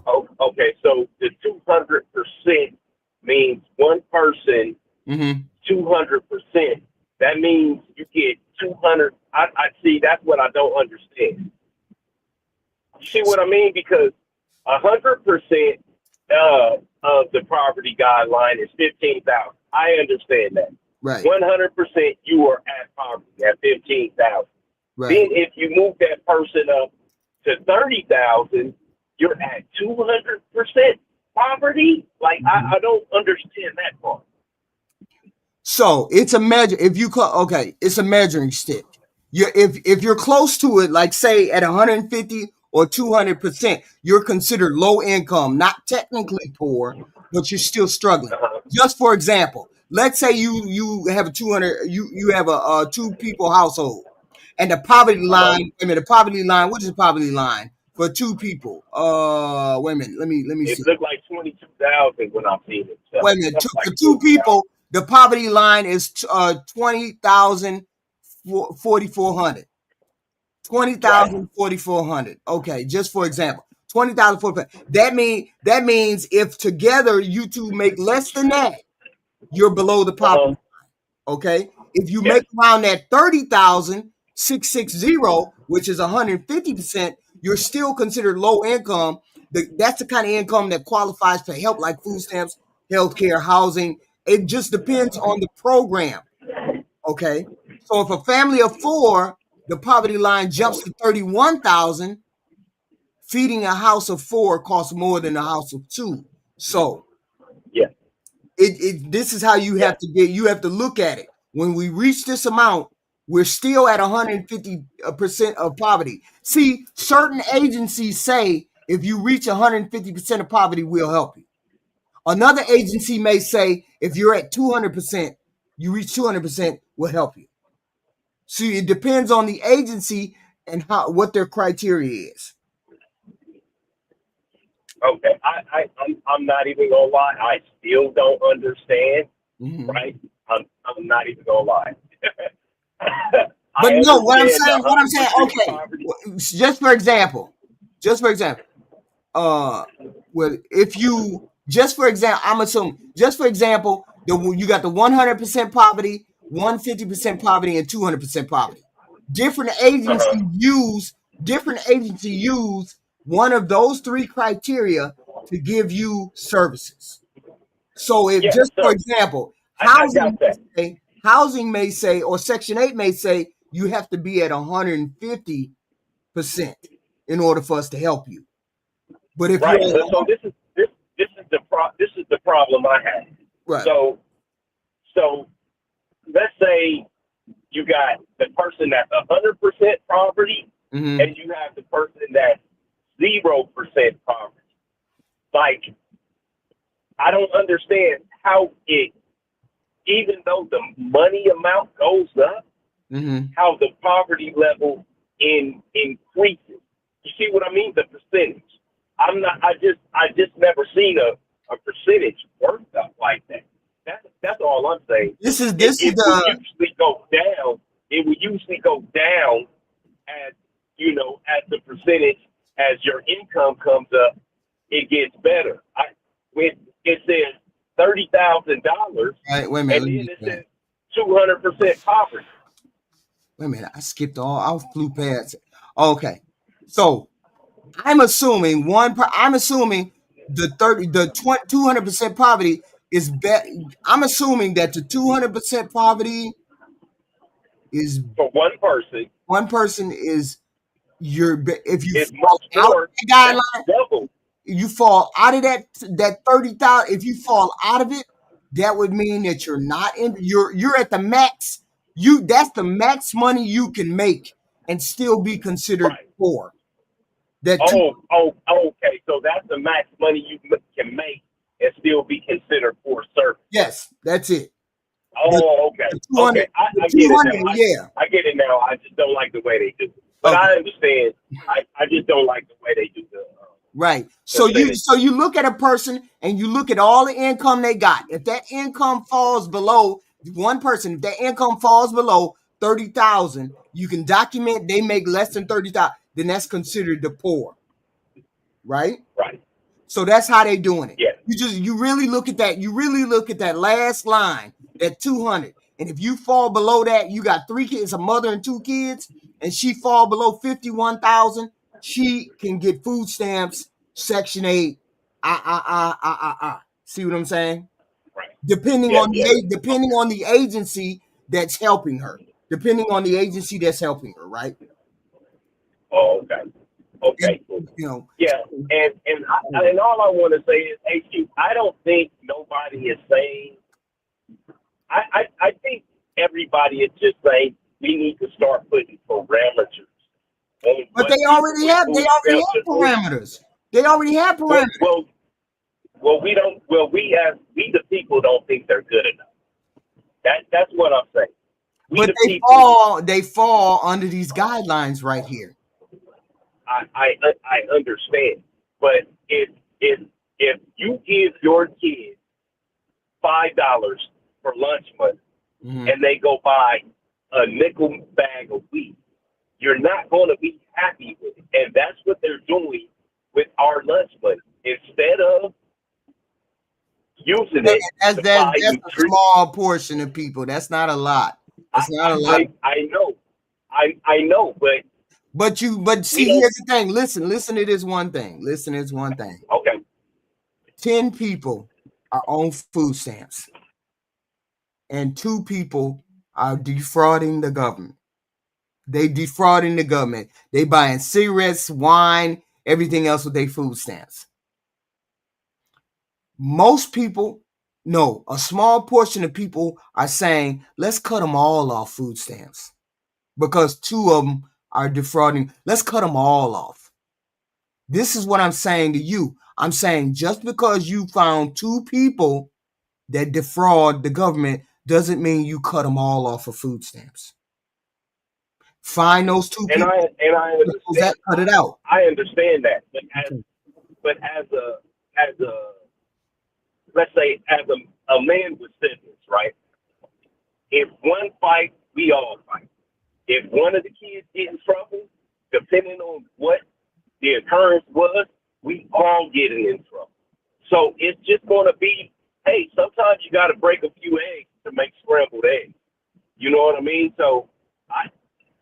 Oh, okay, so the 200% means one person, 200%. That means you get 200. I see. That's what I don't understand. You see what I mean? Because 100% of the poverty guideline is 15,000. I understand that. Right. 100% you are at poverty at 15,000. Right. Then if you move that person up to 30,000, you're at 200% poverty. Like I don't understand that part. So it's a measure. It's a measuring stick. If you're close to it, like say at 150 or 200%, you're considered low income, not technically poor, but you're still struggling. Just for example, let's say you have a 200, you have a 2-people household, and the poverty line. The poverty line. What is the poverty line for 2 people? Wait a minute. Let me see. It looked like 22,000 when I seen it. So wait a minute. For 2 people, the poverty line is 20,000, 4,400. 20,000, 4,400. Okay, just for example, 20,000, 4,400. That means if together you two make less than that, you're below the poverty line. Okay, if you make around that 30,660, which is 150%, you're still considered low income. That's the kind of income that qualifies for help, like food stamps, healthcare, housing. It just depends on the program. Okay, so if a family of 4, the poverty line jumps to 31,000. Feeding a house of 4 costs more than a house of 2. So, this is how you have to get. You have to look at it. When we reach this amount, we're still at 150% of poverty. See, certain agencies say if you reach 150% of poverty, we'll help you. Another agency may say if you're at 200%, you reach 200%, we'll help you. See, it depends on the agency and what their criteria is. Okay, I'm not even gonna lie. I still don't understand. Right? I'm not even gonna lie. But no, what I'm saying. Okay, just for example, well, if you I'm assuming, just for example, you got the 100% poverty, 150% poverty, and 200% poverty. Different agencies use one of those 3 criteria to give you services. So for example, housing may say, or Section 8 may say, you have to be at 150% in order for us to help you. But if this is the problem I have. Right. So let's say you got the person that's 100% poverty, and you have the person that's 0% poverty. Like, I don't understand how even though the money amount goes up, how the poverty level increases. You see what I mean? The percentage. I just never seen a percentage worked up like that. That's all I'm saying. It would usually go down. It would usually go down as the percentage as your income comes up. It gets better. When it says $30,000, right? Wait a minute. And then it says 200% poverty. Wait a minute. I skipped I flew past it. Okay, so I'm assuming the 200% poverty is better. I'm assuming that the 200% poverty is for one person. One person is if you it's fall out of the guideline, double. You fall out of that 30,000. If you fall out of it, that would mean that you're not in. You're at the max That's the max money you can make and still be considered poor. Okay. So that's the max money you can make and still be considered poor service. Yes, that's it. Okay. Okay. I get it now. I get it now. I just don't like the way they do it. But I understand. I just don't like the way they do the right. So you look at a person and you look at all the income they got. If that income falls below one person, if that income falls below 30,000, you can document they make less than 30,000. Then that's considered the poor. Right. Right. So that's how they doing it. Yeah. You really look at that. You really look at that last line, that 200. And if you fall below that, you got 3 kids, a mother and 2 kids, and she fall below 51,000, she can get food stamps, Section 8. See what I'm saying? Right. Depending on the agency that's helping her. Depending on the agency that's helping her, right? Oh, okay. Okay. Yeah, and all I want to say is, HQ, I don't think nobody is saying. I think everybody is just saying we need to start putting parameters. But they already have parameters. They already have parameters. Well, we don't. Well, we the people don't think they're good enough. That's what I'm saying. But they fall under these guidelines right here. I understand, but if you give your kid $5 for lunch money and they go buy a nickel bag of wheat, you're not going to be happy with it, and that's what they're doing with our lunch money. Instead of using it, that's a small portion of people. That's not a lot. That's not a lot. I know, but. But see, here's the thing. Listen to this one thing. Okay. 10 people are on food stamps, and 2 people are defrauding the government. They defrauding the government. They buying cigarettes, wine, everything else with their food stamps. Most people, no, a small portion of people are saying, let's cut them all off food stamps because 2 of them are defrauding. Let's cut them all off. This is what I'm saying to you. I'm saying just because you found 2 people that defraud the government doesn't mean you cut them all off of food stamps. Find those 2 people. And I understand. Cut it out. I understand that, but as a let's say as a man with siblings, right? If one fight, we all fight. If one of the kids get in trouble, depending on what the occurrence was, we all get in trouble. So it's just going to be, hey, sometimes you got to break a few eggs to make scrambled eggs. You know what I mean? So,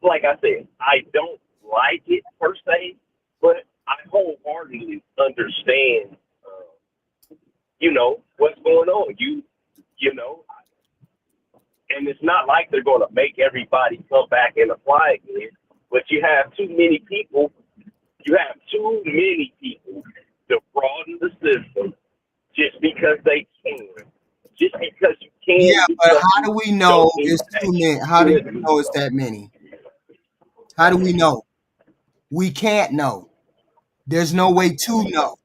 like I said, I don't like it per se, but I wholeheartedly understand, what's going on. You know, and it's not like they're going to make everybody come back and apply again, but you have too many people. You have too many people defrauding the system just because they can. Just because you can. Yeah, but how do we know it's too many? How do you know it's that many? How do we know? We can't know. There's no way to know.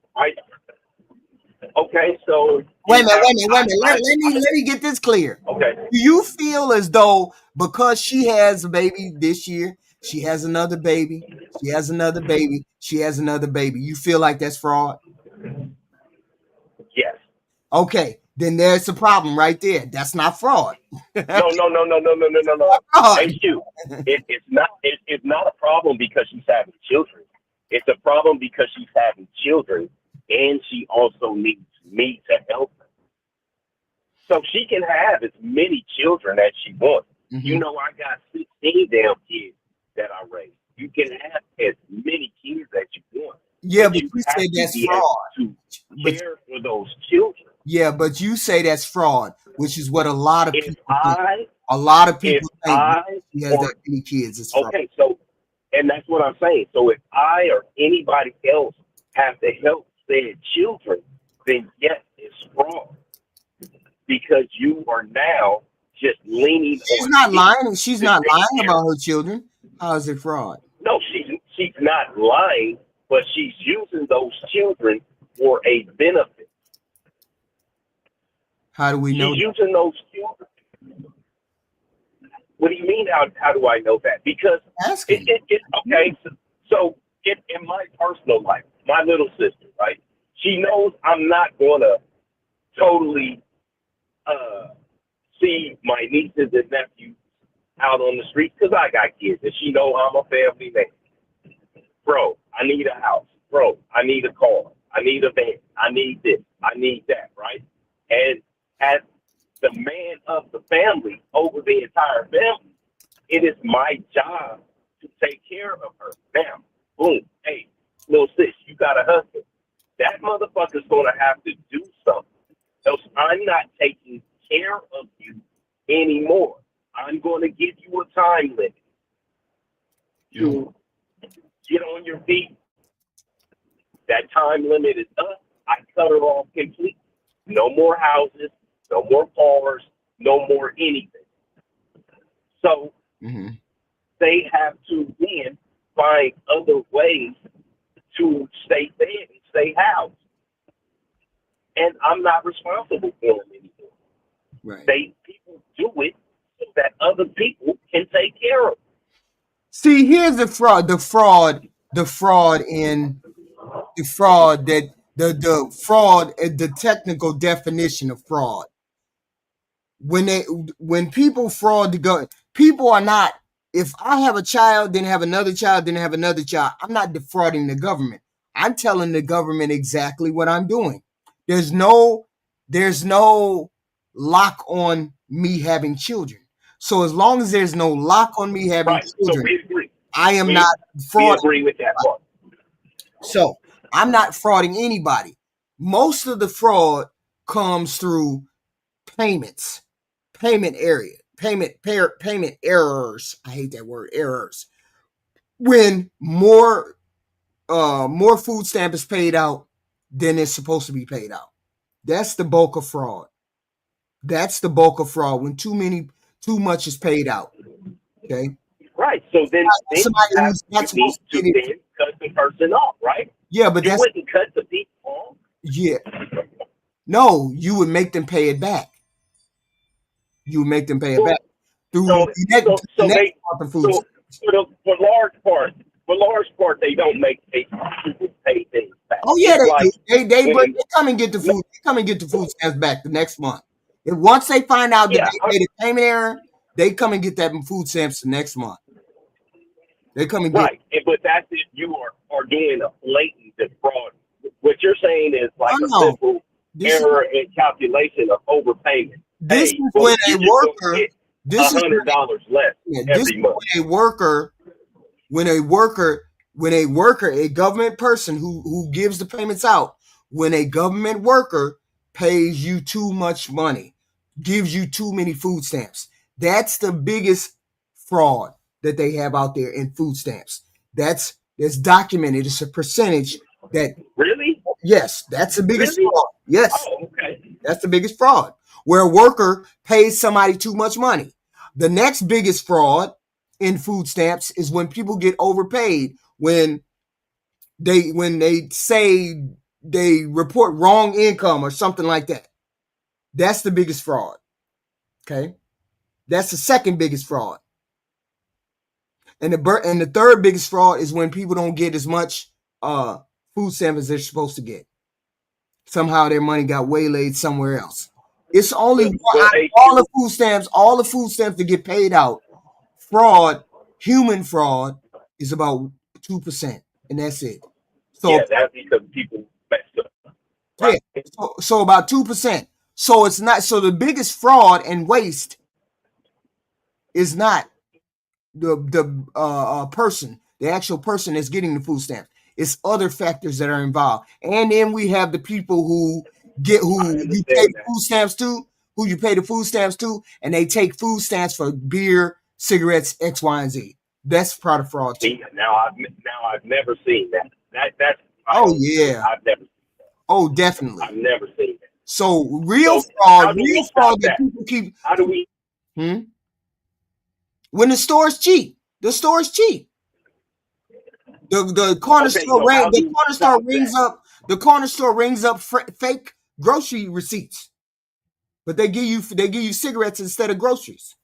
Okay, so wait a minute. Let me get this clear. Okay. Do you feel as though because she has a baby this year, she has another baby, she has another baby, she has another baby, you feel like that's fraud? Yes. Okay, then there's a problem right there. That's not fraud. No. Thank you. It's not a problem because she's having children. It's a problem because she's having children, and she also needs me to help her. So she can have as many children as she wants. Mm-hmm. I got 16 damn kids that I raised. You can have as many kids as you want. Yeah, but you say that's fraud. To care for those children. Yeah, but you say that's fraud, which is what a lot of people think. A lot of people think she has that many kids. It's fraud. Okay, so, and that's what I'm saying. So if I or anybody else have to help said children, then yes, it's fraud. Because you are now just leaning She's on not me lying. She's to not take lying care. about her children. How is it fraud? No, she's not lying, but she's using those children for a benefit. How do we know She's that? using those children. What do you mean? How do I know that? Because Asking. okay. So in my personal life, my little sister, right? She knows I'm not gonna totally see my nieces and nephews out on the street because I got kids, and she know I'm a family man. Bro, I need a house. Bro, I need a car. I need a van. I need this. I need that, right? And as the man of the family over the entire family, it is my job to take care of her. Now, boom, hey, little sis, you got a husband. That motherfucker's going to have to do something. Else I'm not taking care of you anymore. I'm going to give you a time limit to get on your feet. That time limit is up. I cut her off completely. No more houses, no more cars, no more anything. So they have to then find other ways to stay fed and stay housed. And I'm not responsible for them anymore. Right. People do it so that other people can take care of them. See, here's the fraud the technical definition of fraud. When people fraud the government, people are not, if I have a child, then have another child, then have another child, I'm not defrauding the government. I'm telling the government exactly what I'm doing. There's no lock on me having children. So as long as there's no lock on me having children, I am not frauding. We agree with that part. So I'm not frauding anybody. Most of the fraud comes through payments, payment errors. I hate that word, errors. When more food stamp is paid out than it's supposed to be paid out. That's the bulk of fraud. When too much is paid out. Okay. Right. So then you need to then cut the person off, right? Yeah, but you wouldn't cut the people off. Yeah. No, you would make them pay it back. For large part, they don't make people pay things back. Oh yeah, they come and get the food. They come and get the food stamps back the next month. And once they find out that they made a payment error, they come and get that food stamps the next month. They come and get but that's if you are doing a blatant defraud. What you're saying is like a simple error in calculation of overpayment. This is when a worker. This is $100 less every month. When a worker, a government person who gives the payments out, when a government worker pays you too much money, gives you too many food stamps, that's the biggest fraud that they have out there in food stamps. That's documented. It's a percentage that. Really? Yes, that's the biggest fraud. Yes. Oh, okay. That's the biggest fraud, where a worker pays somebody too much money. The next biggest fraud in food stamps is when people get overpaid, when they say they report wrong income or something like that. That's the biggest fraud. Okay? That's the second biggest fraud. And the third biggest fraud is when people don't get as much food stamps as they're supposed to get. Somehow their money got waylaid somewhere else. It's only all the food stamps that get paid out. Fraud, human fraud, is about 2%, and that's it. So that's because people messed up. Right? Yeah. So about 2%. So it's not. So the biggest fraud and waste is not the person, the actual person that's getting the food stamps. It's other factors that are involved, and then we have the people who you pay the food stamps to, and they take food stamps for beer, cigarettes, X, Y, and Z. That's part of fraud too. Now I've never seen that. That's yeah. I've never seen that. Oh, definitely. I've never seen that. So real fraud that people keep. How do we When the store's cheap, the store's cheap. The corner store rings up fake grocery receipts, but they give you cigarettes instead of groceries.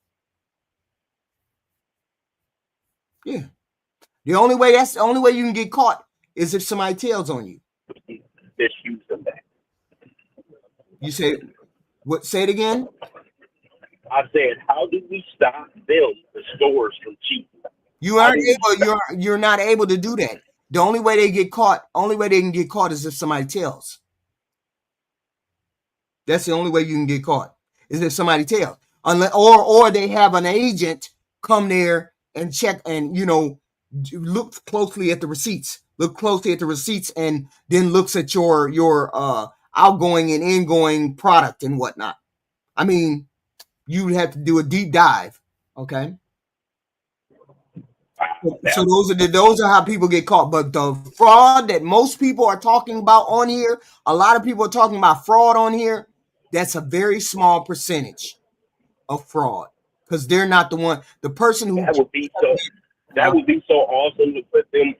Yeah, that's the only way you can get caught is if somebody tells on you. Misuse of that. You say what? Say it again. I said, how do we stop them, the stores, from cheating? You aren't able. You're not able to do that. The only way they can get caught is if somebody tells. That's the only way you can get caught is if somebody tells. Or they have an agent come there and check and look closely at the receipts. Look closely at the receipts and then looks at your outgoing and ingoing product and whatnot. I mean, you would have to do a deep dive. Okay. So those are how people get caught. But the fraud that most people are talking about on here, a lot of people are talking about fraud on here. That's a very small percentage of fraud because they're not the one. The person who that would be so awesome to put them.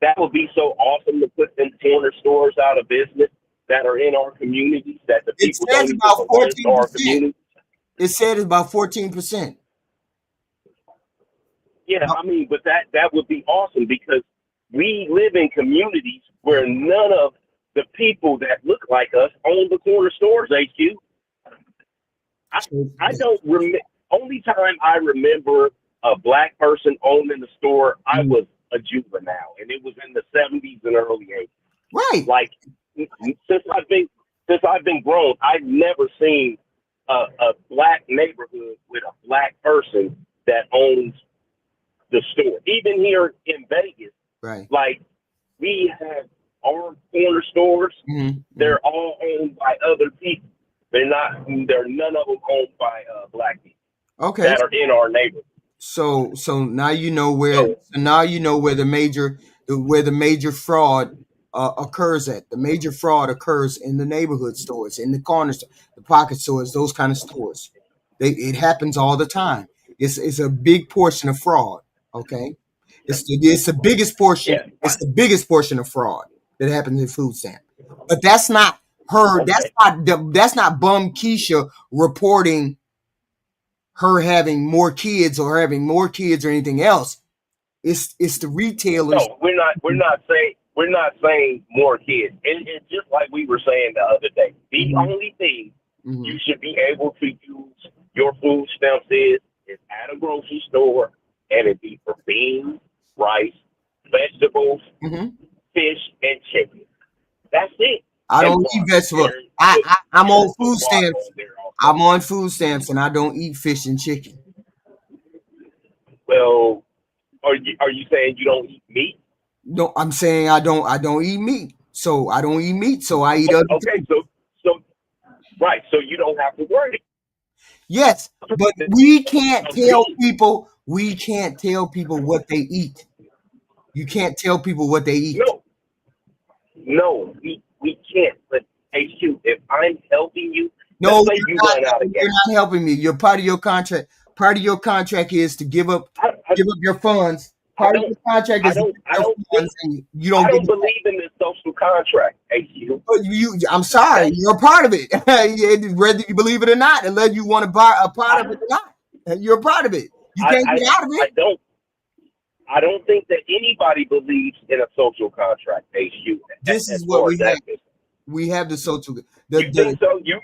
That would be so awesome to put them corner stores out of business that are in our communities. That the people don't even belong to our communities. It said it's about 14%. Yeah, I mean, but that would be awesome because we live in communities where none of the people that look like us own the corner stores, HQ. I don't remember. Only time I remember a black person owning the store, I was a juvenile, and it was in the 70s and early 80s. Right. Like since I've been grown, I've never seen a black neighborhood with a black person that owns the store. Even here in Vegas, right? Like we have our corner stores. Mm-hmm. They're all owned by other people. They're none of them owned by black people. Okay. That are in our neighborhood. So now you know where. So now you know where the major fraud occurs at. The major fraud occurs in the neighborhood stores, in the corner store, the pocket stores, those kind of stores. It happens all the time. It's a big portion of fraud. Okay, it's the biggest portion. Yeah. It's the biggest portion of fraud that happens in food stamp. But that's not her. Okay. That's not Bum Keisha reporting her having more kids or anything else. It's the retailers. No, we're not saying more kids. It's just like we were saying the other day. The only thing you should be able to use your food stamps is at a grocery store, and it be for beans, rice, vegetables, fish, and chicken. That's it. I don't eat vegetables. I'm on food stamps. I'm on food stamps, and I don't eat fish and chicken. Well, are you saying you don't eat meat? No, I'm saying I don't eat meat. So I don't eat meat. So I eat other things. So right. So you don't have to worry. Yes, but we can't tell people. We can't tell people what they eat. You can't tell people what they eat. No, we can't. But HQ, if I'm helping you, no, you're not helping me. You're part of your contract. Part of your contract is to give up your funds. Part of your contract is I don't believe in this social contract, HQ. I'm sorry, you're a part of it. Whether you believe it or not, unless you want to buy a part of it or not, you're a part of it. You can't get out of it. I don't think that anybody believes in a social contract, HQ. This is what we have. We have the social. You think so? What you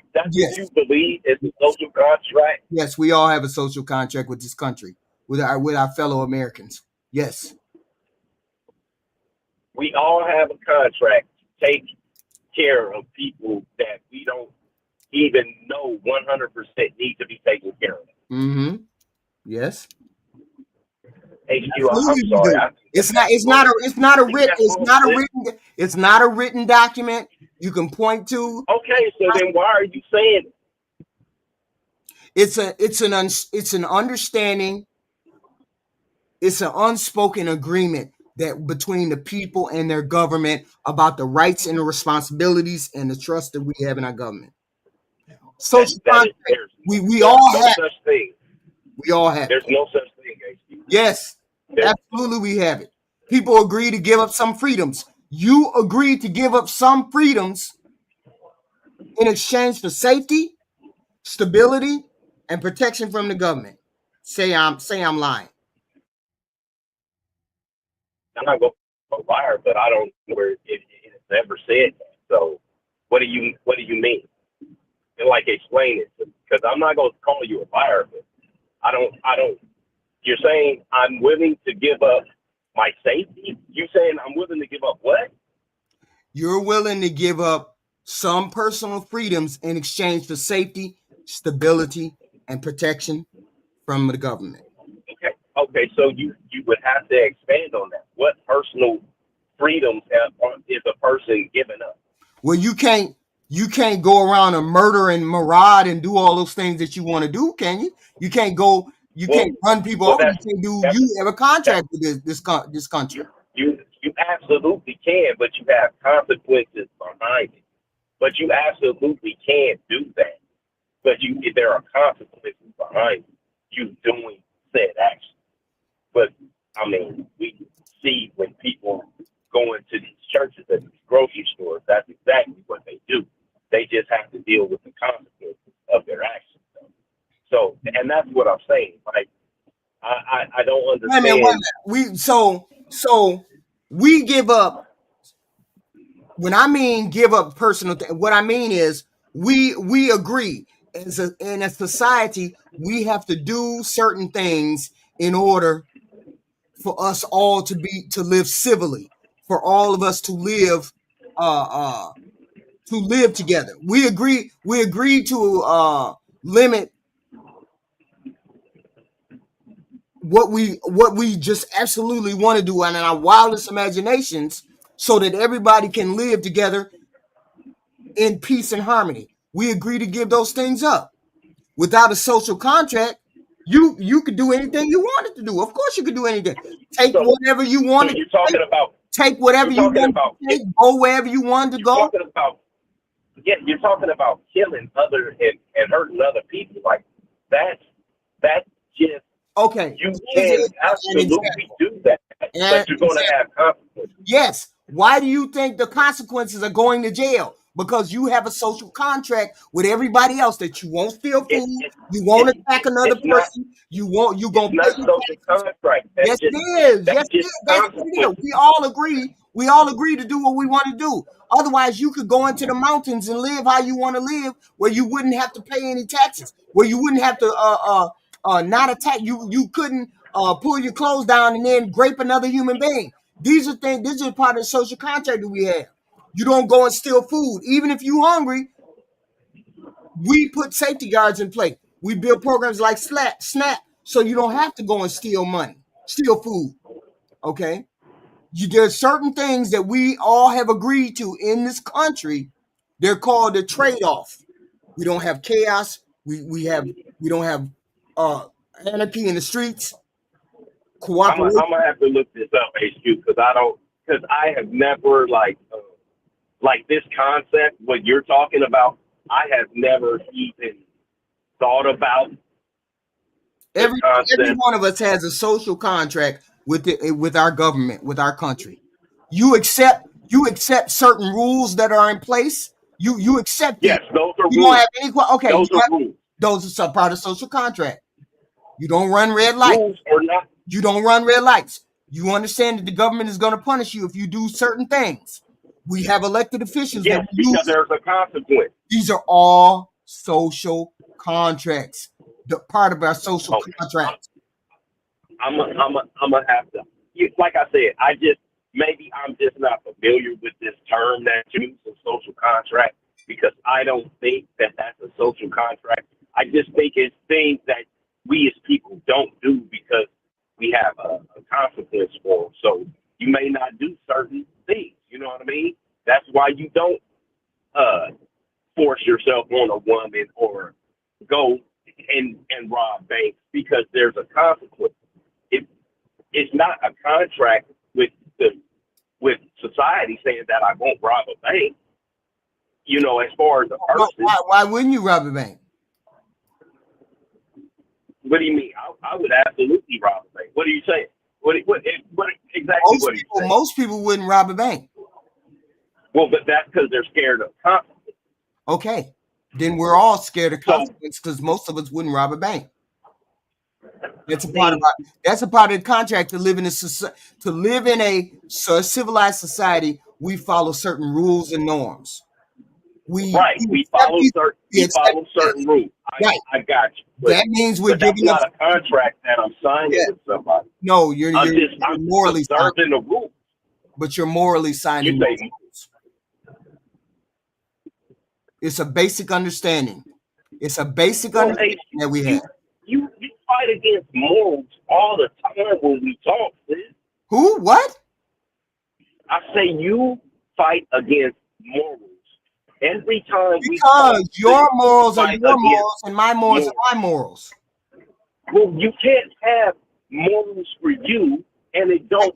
believe is a social contract? Yes, we all have a social contract with this country, with our fellow Americans. Yes. We all have a contract to take care of people that we don't even know 100% need to be taken care of. Mm-hmm. Yes. HQ, I'm sorry. It's not a written document you can point to. Okay, so then why are you saying it? It's an understanding. It's an unspoken agreement that between the people and their government about the rights and the responsibilities and the trust that we have in our government. Social contract. We all have such thing. We all have There's it. no such thing, HQ. Yes, absolutely we have it. People agree to give up some freedoms. You agree to give up some freedoms in exchange for safety, stability, and protection from the government. Say I'm lying. I'm not going to fire, but I don't know where it's ever said that. So what do you mean? And like explain it, because I'm not going to call you a liar, but I don't. You're saying I'm willing to give up my safety? You saying I'm willing to give up what? You're willing to give up some personal freedoms in exchange for safety, stability, and protection from the government. Okay. So you would have to expand on that. What personal freedoms is a person giving up? Well, you can't go around and murder and maraud and do all those things that you want to do, can you? You can't go. You can't run people off. You have a contract with this country. You absolutely can, but you have consequences behind it. But you absolutely can do that. But there are consequences behind you doing said action. But I mean, we see when people go into these churches and these grocery stores, that's exactly what they do. They just have to deal with the consequences of their actions. So, and that's what I'm saying. Like, I don't understand. So we give up. When I mean give up personal, what I mean is we agree in a society we have to do certain things in order for us all to live civilly, for all of us to live together. We agree to limit what we just absolutely want to do in our wildest imaginations, so that everybody can live together in peace and harmony. We agree to give those things up. Without a social contract, you could do anything you wanted to do. Of course, you could do anything. Take whatever you wanted. So you're talking about. Take whatever you wanted to take. Go wherever you wanted to go. You're talking about killing other and hurting other people. Like that's just okay. You can absolutely do that, but you're going to have consequences. Yes. Why do you think the consequences are going to jail? Because you have a social contract with everybody else that you won't steal food, you won't attack another person, you're gonna pay social contract. Yes, it is. Yes, it is. That's what it is. We all agree to do what we want to do. Otherwise, you could go into the mountains and live how you want to live, where you wouldn't have to pay any taxes, where you wouldn't have to not attack you. You couldn't pull your clothes down and then grape another human being. These are things. This is part of the social contract that we have. You don't go and steal food, even if you're hungry. We put safety guards in place. We build programs like SNAP, so you don't have to go and steal food. Okay, there's certain things that we all have agreed to in this country. They're called the trade-off. We don't have chaos. We don't have anarchy in the streets. I'm gonna have to look this up, HQ, because I have never like this concept. What you're talking about, I have never even thought about. Every one of us has a social contract with our government, with our country. You accept certain rules that are in place. You accept. Yes, those are rules. You don't have any. Okay, those are rules. Those are part of social contract. You don't run red lights. Rules or not. You don't run red lights. You understand that the government is going to punish you if you do certain things. We have elected officials. Yes, because there's a consequence. These are all social contracts. The part of our social contract. I'm gonna have to. Like I said, maybe I'm just not familiar with this term that you use, a social contract, because I don't think that that's a social contract. I just think it's things that we as people don't do because we have a consequence for them. So you may not do certain things. You know what I mean? That's why you don't force yourself on a woman or go and rob banks, because there's a consequence. It's not a contract with society saying that I won't rob a bank. You know, as far as a person. Why wouldn't you rob a bank? What do you mean? I would absolutely rob a bank. What are you saying? What exactly? What are you saying? Most people wouldn't rob a bank. Well, but that's because they're scared of consequences. Okay, then we're all scared of consequences because most of us wouldn't rob a bank. That's a part of the contract to live in a civilized society. We follow certain rules and norms. We follow certain rules. I got you. But, that means we're giving up. That's not a contract that I'm signing with somebody. No, you're morally observing the rules. But you're morally signing the rules. It's a basic understanding. It's a basic understanding that we have. You fight against morals all the time when we talk, sis. Who? What? I say you fight against morals every time we talk. Because your sis, morals are your morals and my morals are my morals. Well, you can't have morals for you and it don't.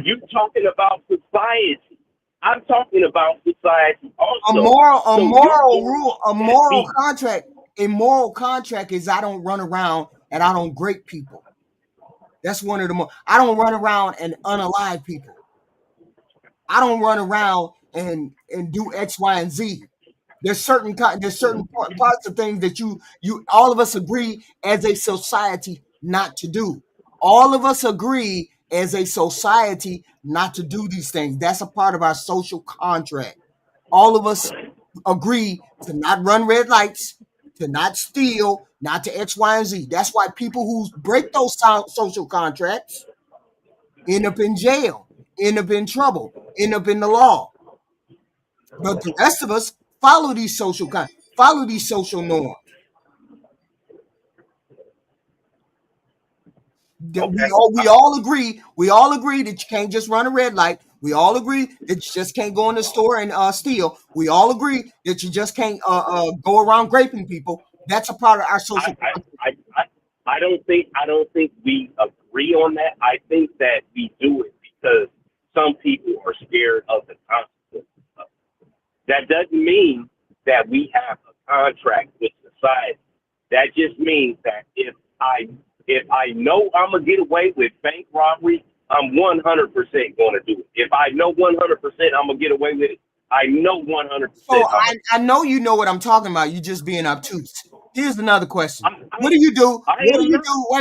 You're talking about society. I'm talking about society also. A moral contract. A moral contract is I don't run around and I don't grape people. That's one of the I don't run around and unalive people. I don't run around and do X, Y, and Z. There's certain parts of things that you all of us agree as a society not to do. All of us agree as a society not to do these things. That's a part of our social contract. All of us agree to not run red lights, to not steal, not to X, Y, and Z. That's why people who break those social contracts end up in jail, end up in trouble, end up in the law. But the rest of us follow these social norms. Okay. We all agree that you can't just run a red light. We all agree that you just can't go in the store and steal. We all agree that you just can't go around graping people. That's a part of our social. I don't think we agree on that. I think that we do it because some people are scared of the consequences. That doesn't mean that we have a contract with society. That just means that if I know I'm gonna get away with bank robbery, I'm 100% going to do it. If I know 100% I'm gonna get away with it, I know 100%. So I know you know what I'm talking about. You just being obtuse. Here's another question. What do you do? Wait a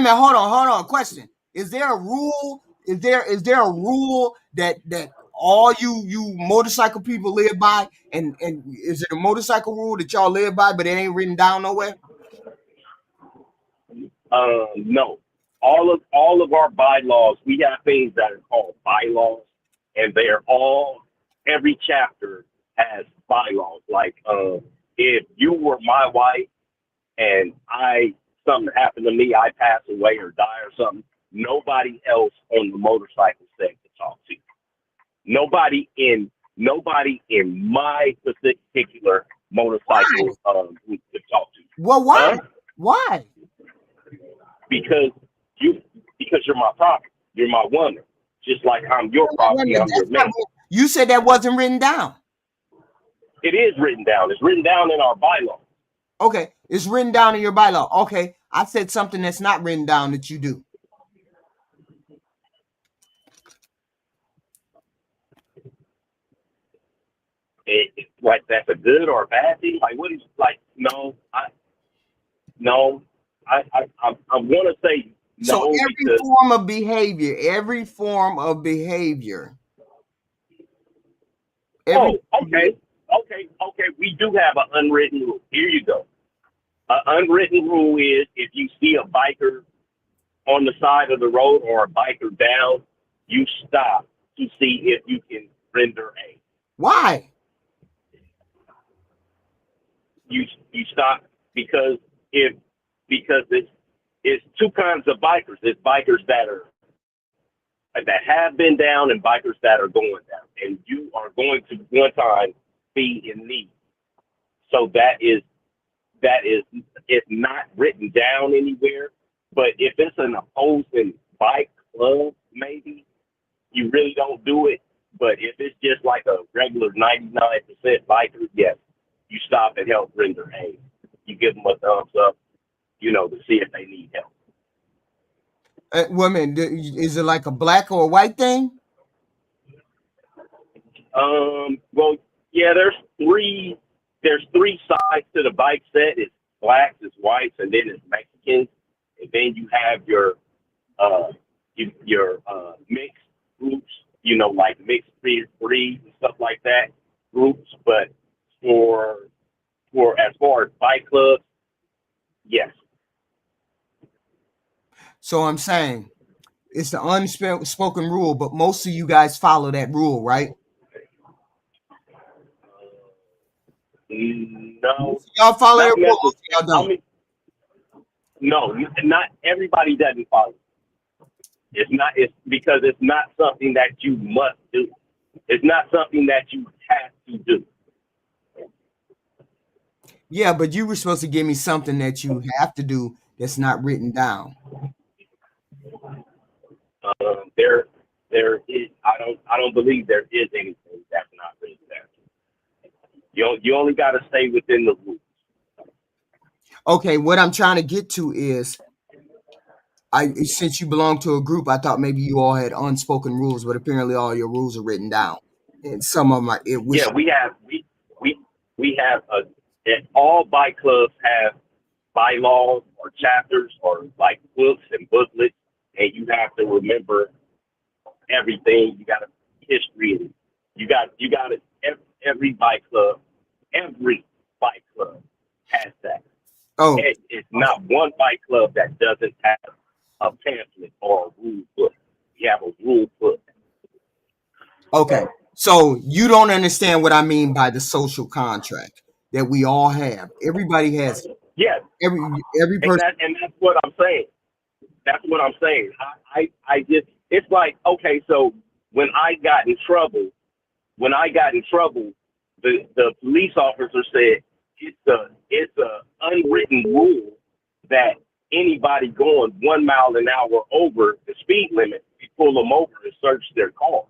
minute. Hold on. Question. Is there a rule? Is there a rule that all you motorcycle people live by? And is it a motorcycle rule that y'all live by, but it ain't written down nowhere? No. All of our bylaws, we have things that are called bylaws, and every chapter has bylaws. Like if you were my wife and something happened to me, I pass away or die or something, nobody else on the motorcycle set to talk to. Nobody in my particular motorcycle group to talk to. Well, why? Why? Because you're my property. You're my woman. Just like I'm your property, I'm your man. You said that wasn't written down. It is written down. It's written down in our bylaw. Okay, it's written down in your bylaw. Okay, I said something that's not written down that you do. Like that's a good or a bad thing? Like what is like? No, I want to say no. So every form of behavior. Okay. We do have an unwritten rule. Here you go. An unwritten rule is if you see a biker on the side of the road or a biker down, you stop to see if you can render aid. Why? You stop because it's two kinds of bikers. There's bikers that have been down and bikers that are going down, and you are going to one time be in need. So it's not written down anywhere. But if it's an opposing bike club, maybe you really don't do it. But if it's just like a regular 99% biker, yes, you stop and help render aid. You give them a thumbs up, to see if they need help. Women, is it like a black or a white thing? Well, yeah, there's three sides to the bike set. It's blacks, it's whites, and then it's Mexicans. And then you have your mixed groups, like mixed breeds and stuff like that, groups. But for as far as bike clubs, yes. So I'm saying it's the unspoken rule, but most of you guys follow that rule, right? No. Y'all follow Not that rule, most of y'all necessarily. don't. I mean, no, not everybody doesn't follow. It's because it's not something that you must do. It's not something that you have to do. Yeah, but you were supposed to give me something that you have to do that's not written down. There is. I don't believe there is anything that's not written down. You only got to stay within the rules. Okay, what I'm trying to get to is, since you belong to a group, I thought maybe you all had unspoken rules, but apparently all your rules are written down, and some of them are. Yeah, we have all bike clubs have bylaws or chapters or like books and booklets, and you have to remember everything. You got a history. You got it. Every bike club has that. Oh, It's not one bike club that doesn't have a pamphlet or a rule book. We have a rule book. okay. So you don't understand what I mean by the social contract that we all have. Everybody has it. Yes. Every person. And that's what I'm saying. That's what I'm saying. I just, it's like, okay, so when I got in trouble, the police officer said it's a unwritten rule that anybody going 1 mile an hour over the speed limit, we pull them over and search their car.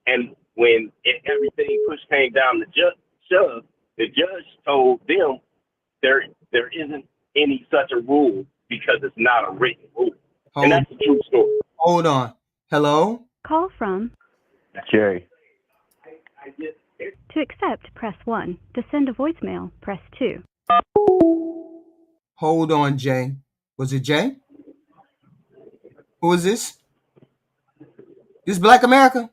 And when everything came down to shove, the judge told them there isn't any such a rule because it's not a written rule. And that's a true story. Hold on. Hello? Call from Jerry. To accept, press 1. To send a voicemail, press 2. Hold on, Jay. Was it Jay? Who is this? This Black America?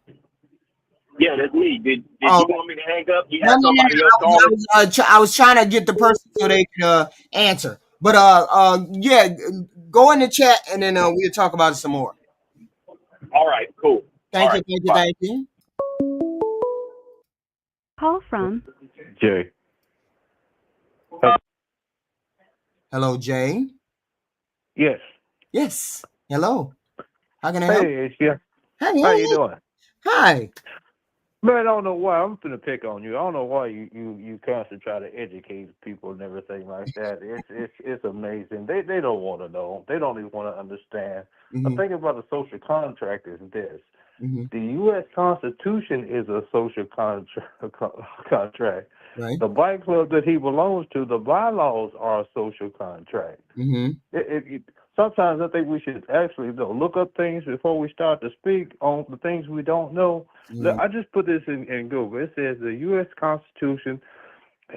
Yeah, that's me. Did you want me to hang up? You No, had somebody else calling? I was trying to get the person so they could answer. But yeah, go in the chat and then we'll talk about it some more. All right, cool. Thank you. Call from Jerry. Hello, Jay. Yes. Yes. Hello. How can I help? Hey, it's you. Hey, How you doing? Hi. Man, I don't know why. I'm gonna pick on you. I don't know why you constantly try to educate people and everything like that. It's amazing. They don't want to know. They don't even want to understand. Mm-hmm. The thing about the social contract is this. Mm-hmm. The U.S. Constitution is a social contract. Right. The bike club that he belongs to, the bylaws are a social contract. Mm-hmm. Sometimes I think we should actually look up things before we start to speak on the things we don't know. Mm-hmm. I just put this in Google. It says the U.S. Constitution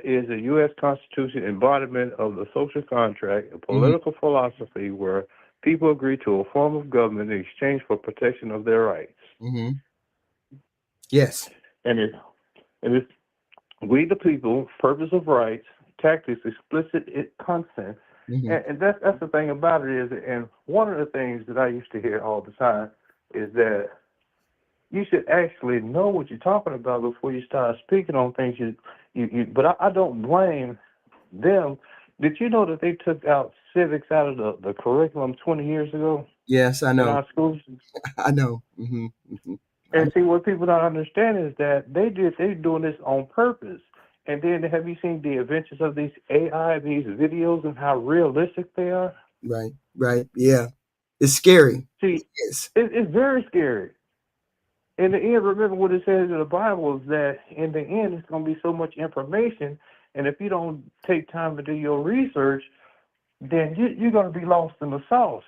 is a U.S. Constitution embodiment of the social contract, a political philosophy where people agree to a form of government in exchange for protection of their rights. Mm-hmm. Yes. And it's we the people, purpose of rights, tactics, explicit consent. Mm-hmm. And that's the thing about it is, and one of the things that I used to hear all the time is that you should actually know what you're talking about before you start speaking on things. But I don't blame them. Did you know that they took out civics out of the curriculum 20 years ago? Yes, I know. In our schools? I know. Mm-hmm. Mm-hmm. And see, what people don't understand is that they're doing this on purpose. And then have you seen the adventures of these AI, these videos, and how realistic they are? Right. Yeah. It's scary. See, it's very scary. In the end, remember what it says in the Bible is that in the end, it's going to be so much information. And if you don't take time to do your research, then you're going to be lost in the sauce.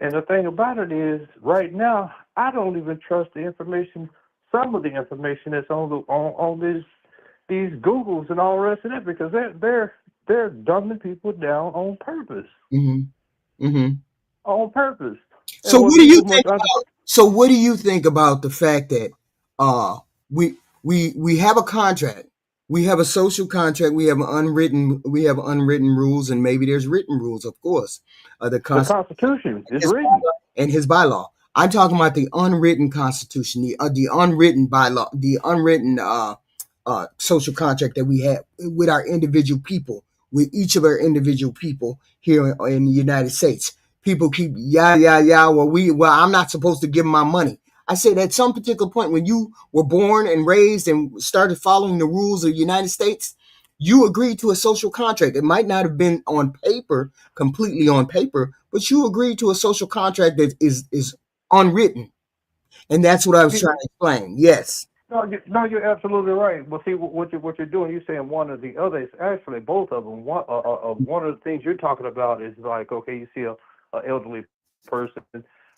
And the thing about it is, right now, I don't even trust the information. Some of the information that's on these Googles and all the rest of that, because they're dumbing people down on purpose. Mm-hmm. Mm-hmm. On purpose. So what do you think about? So what do you think about the fact that we have a contract, we have a social contract, we have unwritten rules, and maybe there's written rules, of course. The Constitution is written, and his bylaw. I'm talking about the unwritten Constitution, the unwritten bylaw, the unwritten social contract that we have with our individual people, with each of our individual people here in the United States. People keep well, I'm not supposed to give them my money. I said at some particular point when you were born and raised and started following the rules of the United States, you agreed to a social contract. It might not have been on paper, completely on paper, but you agreed to a social contract that is unwritten. And that's what I was trying to explain. Yes. No, you're absolutely right. But see, what you're doing, you're saying one or the other. It's actually both of them. One of the things you're talking about is like, okay, you see a elderly person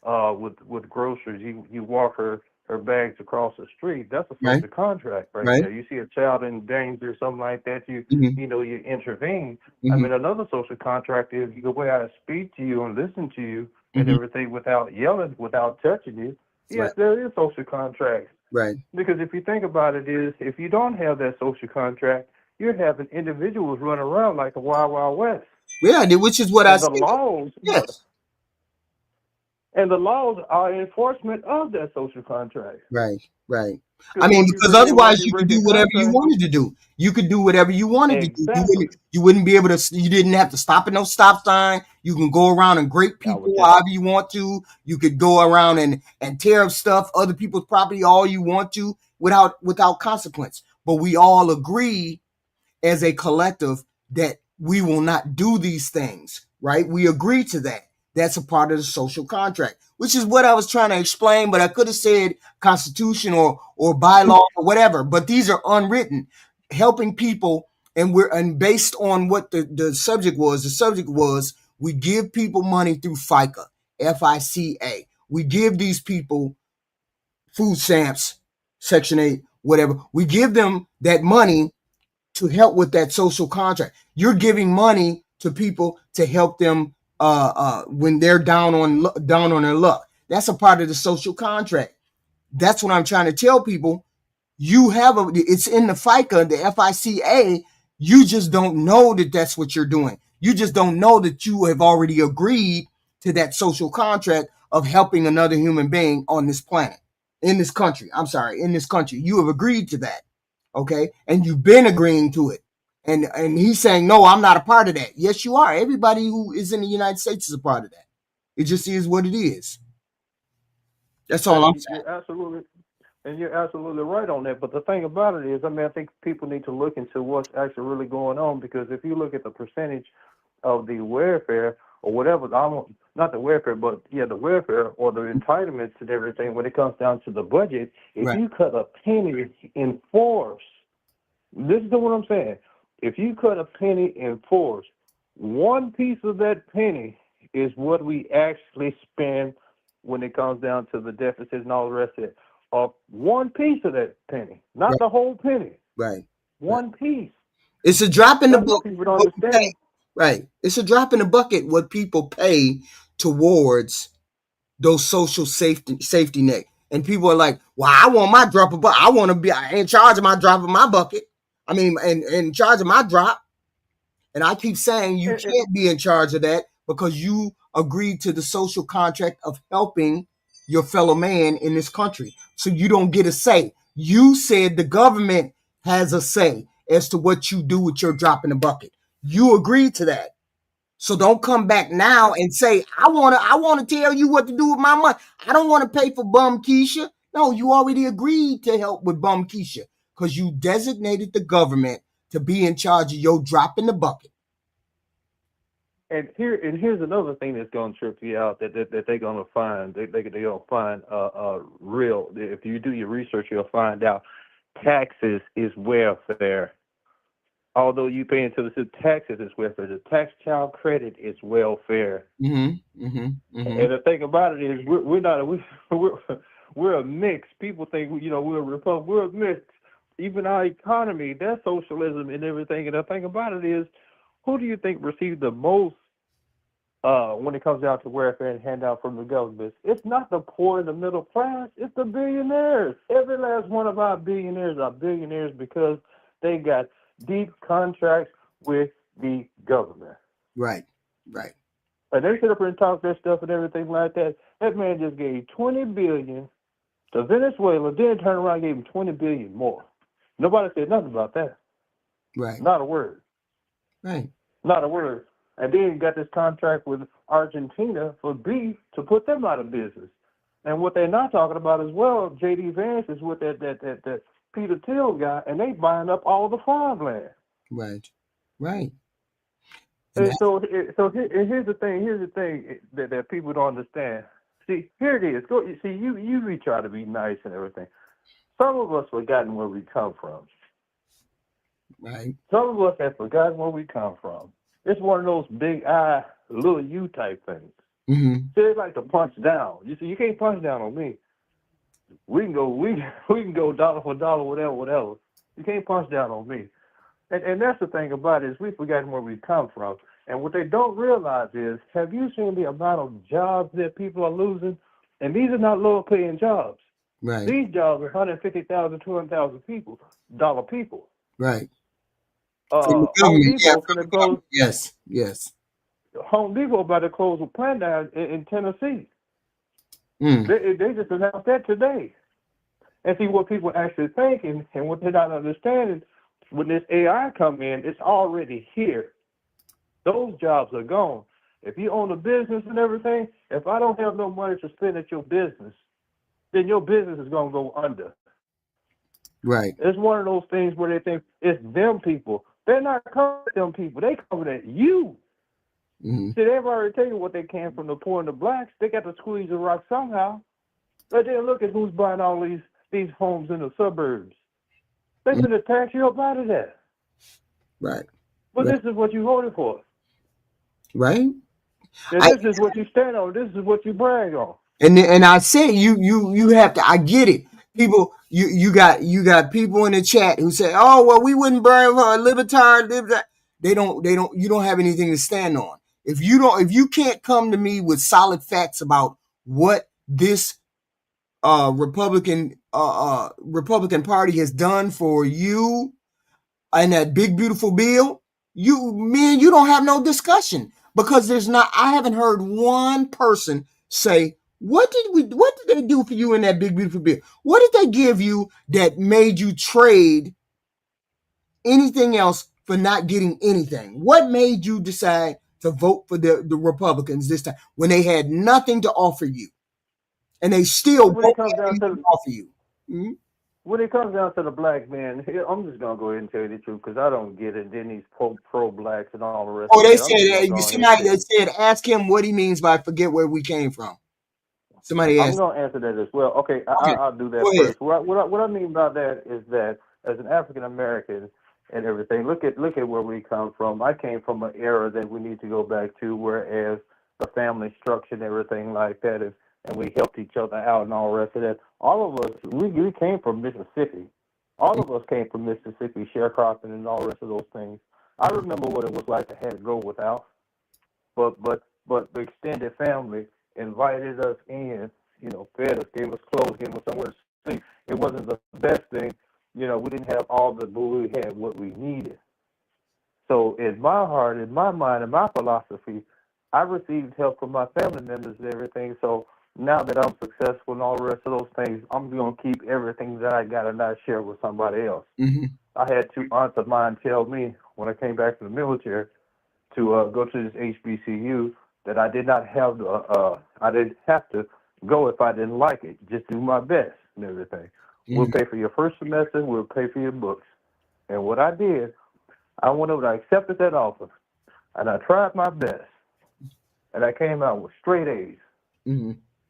with groceries. You walk her bags across the street. That's a social contract right there. You see a child in danger or something like that, you intervene. I mean, another social contract is the way I speak to you and listen to you and everything without yelling, without touching you. Yes, there is social contracts. Right. Because if you think about it, if you don't have that social contract, you're having individuals run around like a Wild Wild West. Yeah, which is what I said. Laws. Yes. And the laws are enforcement of that social contract. Right. I mean, because otherwise you could do whatever you wanted to do. You could do whatever you wanted to do. You wouldn't be able to. You didn't have to stop at no stop sign. You can go around and grape people however you want to. You could go around and tear up stuff, other people's property, all you want to, without consequence. But we all agree as a collective that we will not do these things. Right? We agree to that. That's a part of the social contract, which is what I was trying to explain, but I could have said constitution or bylaw or whatever, but these are unwritten, helping people. And based on what the subject was we give people money through FICA, FICA. We give these people food stamps, Section 8, whatever. We give them that money to help with that social contract. You're giving money to people to help them when they're down on their luck. That's a part of the social contract. That's what I'm trying to tell people. It's in the FICA, the FICA. You just don't know that that's what you're doing. You just don't know that you have already agreed to that social contract of helping another human being on this planet, in this country. You have agreed to that. Okay. And you've been agreeing to it. And he's saying, no, I'm not a part of that. Yes, you are. Everybody who is in the United States is a part of that. It just is what it is. That's all I'm saying. You're absolutely right on that. But the thing about it is, I think people need to look into what's actually really going on, because if you look at the percentage of the welfare or whatever, not the welfare, but the welfare or the entitlements and everything, when it comes down to the budget, if you cut a penny in force, listen to what I'm saying. If you cut a penny in force, one piece of that penny is what we actually spend when it comes down to the deficits and all the rest of it. One piece of that penny, not the whole penny. Right. One piece. It's a drop in the bucket. People don't understand. Right. It's a drop in the bucket what people pay towards those social safety net. And people are like, well, I want my drop of bucket. I want to be in charge of my drop of my bucket. I mean, in charge of my drop. And I keep saying you can't be in charge of that because you agreed to the social contract of helping your fellow man in this country. So you don't get a say. You said the government has a say as to what you do with your drop in the bucket. You agreed to that. So don't come back now and say, I want to tell you what to do with my money. I don't want to pay for Bum Keisha. No, you already agreed to help with Bum Keisha because you designated the government to be in charge of your drop in the bucket. And here's another thing that's going to trip you out that they're going to find. They're going to find real. If you do your research, you'll find out taxes is welfare. although you pay into the taxes, it's welfare. The tax child credit is welfare. And the thing about it is, we're a mix. People think we're a republic. We're a mix. Even our economy, that's socialism and everything. And the thing about it is, who do you think received the most when it comes down to welfare and handout from the government? It's not the poor and the middle class. It's the billionaires. Every last one of our billionaires are billionaires because they got deep contracts with the government. Right. And they sit up and talk their stuff and everything like that. That man just gave $20 billion to Venezuela, then turned around and gave him $20 billion more. Nobody said nothing about that. Right. Not a word. Right. Not a word. And then you got this contract with Argentina for beef to put them out of business. And what they're not talking about as well, J.D. Vance is with that Peter Thiel guy, and they buying up all the farmland. Right. And here's the thing that people don't understand. See, here it is. You try to be nice and everything. Some of us forgotten where we come from. Right. Some of us have forgotten where we come from. It's one of those big I, little you type things. See, they like to punch down. You see, you can't punch down on me. We can go dollar for dollar, whatever. You can't punch down on me. And that's the thing about it, is we've forgotten where we come from. And what they don't realize is, have you seen the amount of jobs that people are losing? And these are not low-paying jobs. Right. These jobs are 150,000, 200,000 people. Right. Home Depot finna close. Yes. Home Depot about to close a plant down in Tennessee. They just announced that today. And see what people are actually thinking and what they're not understanding, when this AI come in, it's already here. Those jobs are gone. If you own a business and everything, if I don't have no money to spend at your business, then your business is going to go under. Right. It's one of those things where they think it's them people. They're not coming at them people. They coming at you. See, they've already taken what they can from the poor and the blacks. They got to squeeze the rock somehow. But then look at who's buying all these homes in the suburbs. They're going to tax you up out of that. Right. But this is what you voted for. Right. And this is what you stand on. This is what you brag on. And I say you have to. I get it. People, you got people in the chat who say, "Oh, well, we wouldn't burn for a libertarian." They don't. You don't have anything to stand on. If you can't come to me with solid facts about what this Republican Party has done for you and that big beautiful bill, me and you don't have no discussion, because I haven't heard one person say, what did they do for you in that big beautiful bill? What did they give you that made you trade anything else for not getting anything? What made you decide to vote for the Republicans this time when they had nothing to offer you? And they still won't have anything to offer you. When it comes down to the black man, I'm just going to go ahead and tell you the truth, because I don't get it. Then these pro-blacks and all the rest of they said, somebody that said, ask him what he means by forget where we came from. Somebody asked. I'm going to answer that as well. Okay. I'll do that first. What I mean by that is that as an African-American and everything, look at where we come from. I came from an era that we need to go back to, whereas the family structure and everything like that, and we helped each other out and all the rest of that. All of us, we came from Mississippi. All of us came from Mississippi, sharecropping and all the rest of those things. I remember what it was like to have to go without, but the extended family invited us in, fed us, gave us clothes, gave us somewhere to sleep. It wasn't the best thing. We didn't have all the, but we had what we needed. So in my heart, in my mind, in my philosophy, I received help from my family members and everything. So now that I'm successful and all the rest of those things, I'm going to keep everything that I got and not share with somebody else. I had 2 aunts of mine tell me when I came back from the military to go to this HBCU that I did not have I didn't have to go if I didn't like it. Just do my best and everything. We'll pay for your first semester. We'll pay for your books. And what I did, I went over, I accepted that offer, and I tried my best. And I came out with straight A's.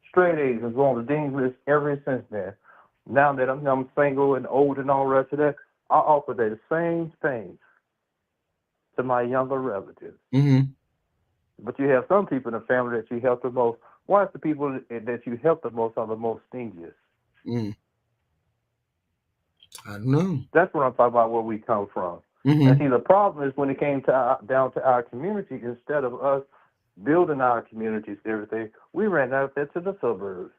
Straight A's and was on the dean's list ever since then. Now that I'm single and old and all the rest of that, I offer the same thing to my younger relatives. Mm-hmm. But you have some people in the family that you help the most. Why is the people that you help the most are the most stingiest? I don't know. That's what I'm talking about, where we come from. Mm-hmm. And see, the problem is when it came to down to our community, instead of us building our communities, everything, we ran out there to the suburbs.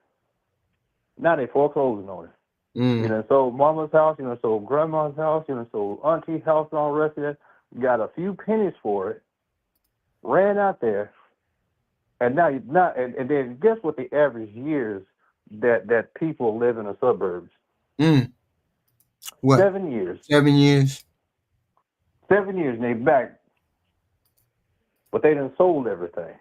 Now they foreclosing on it. You know, sold mama's house, you know, sold grandma's house, you know, sold auntie's house and all the rest of it. Got a few pennies for it, ran out there, and now and then guess what the average years that people live in the suburbs? What? 7 years. 7 years. 7 years, and they back, but they done sold everything.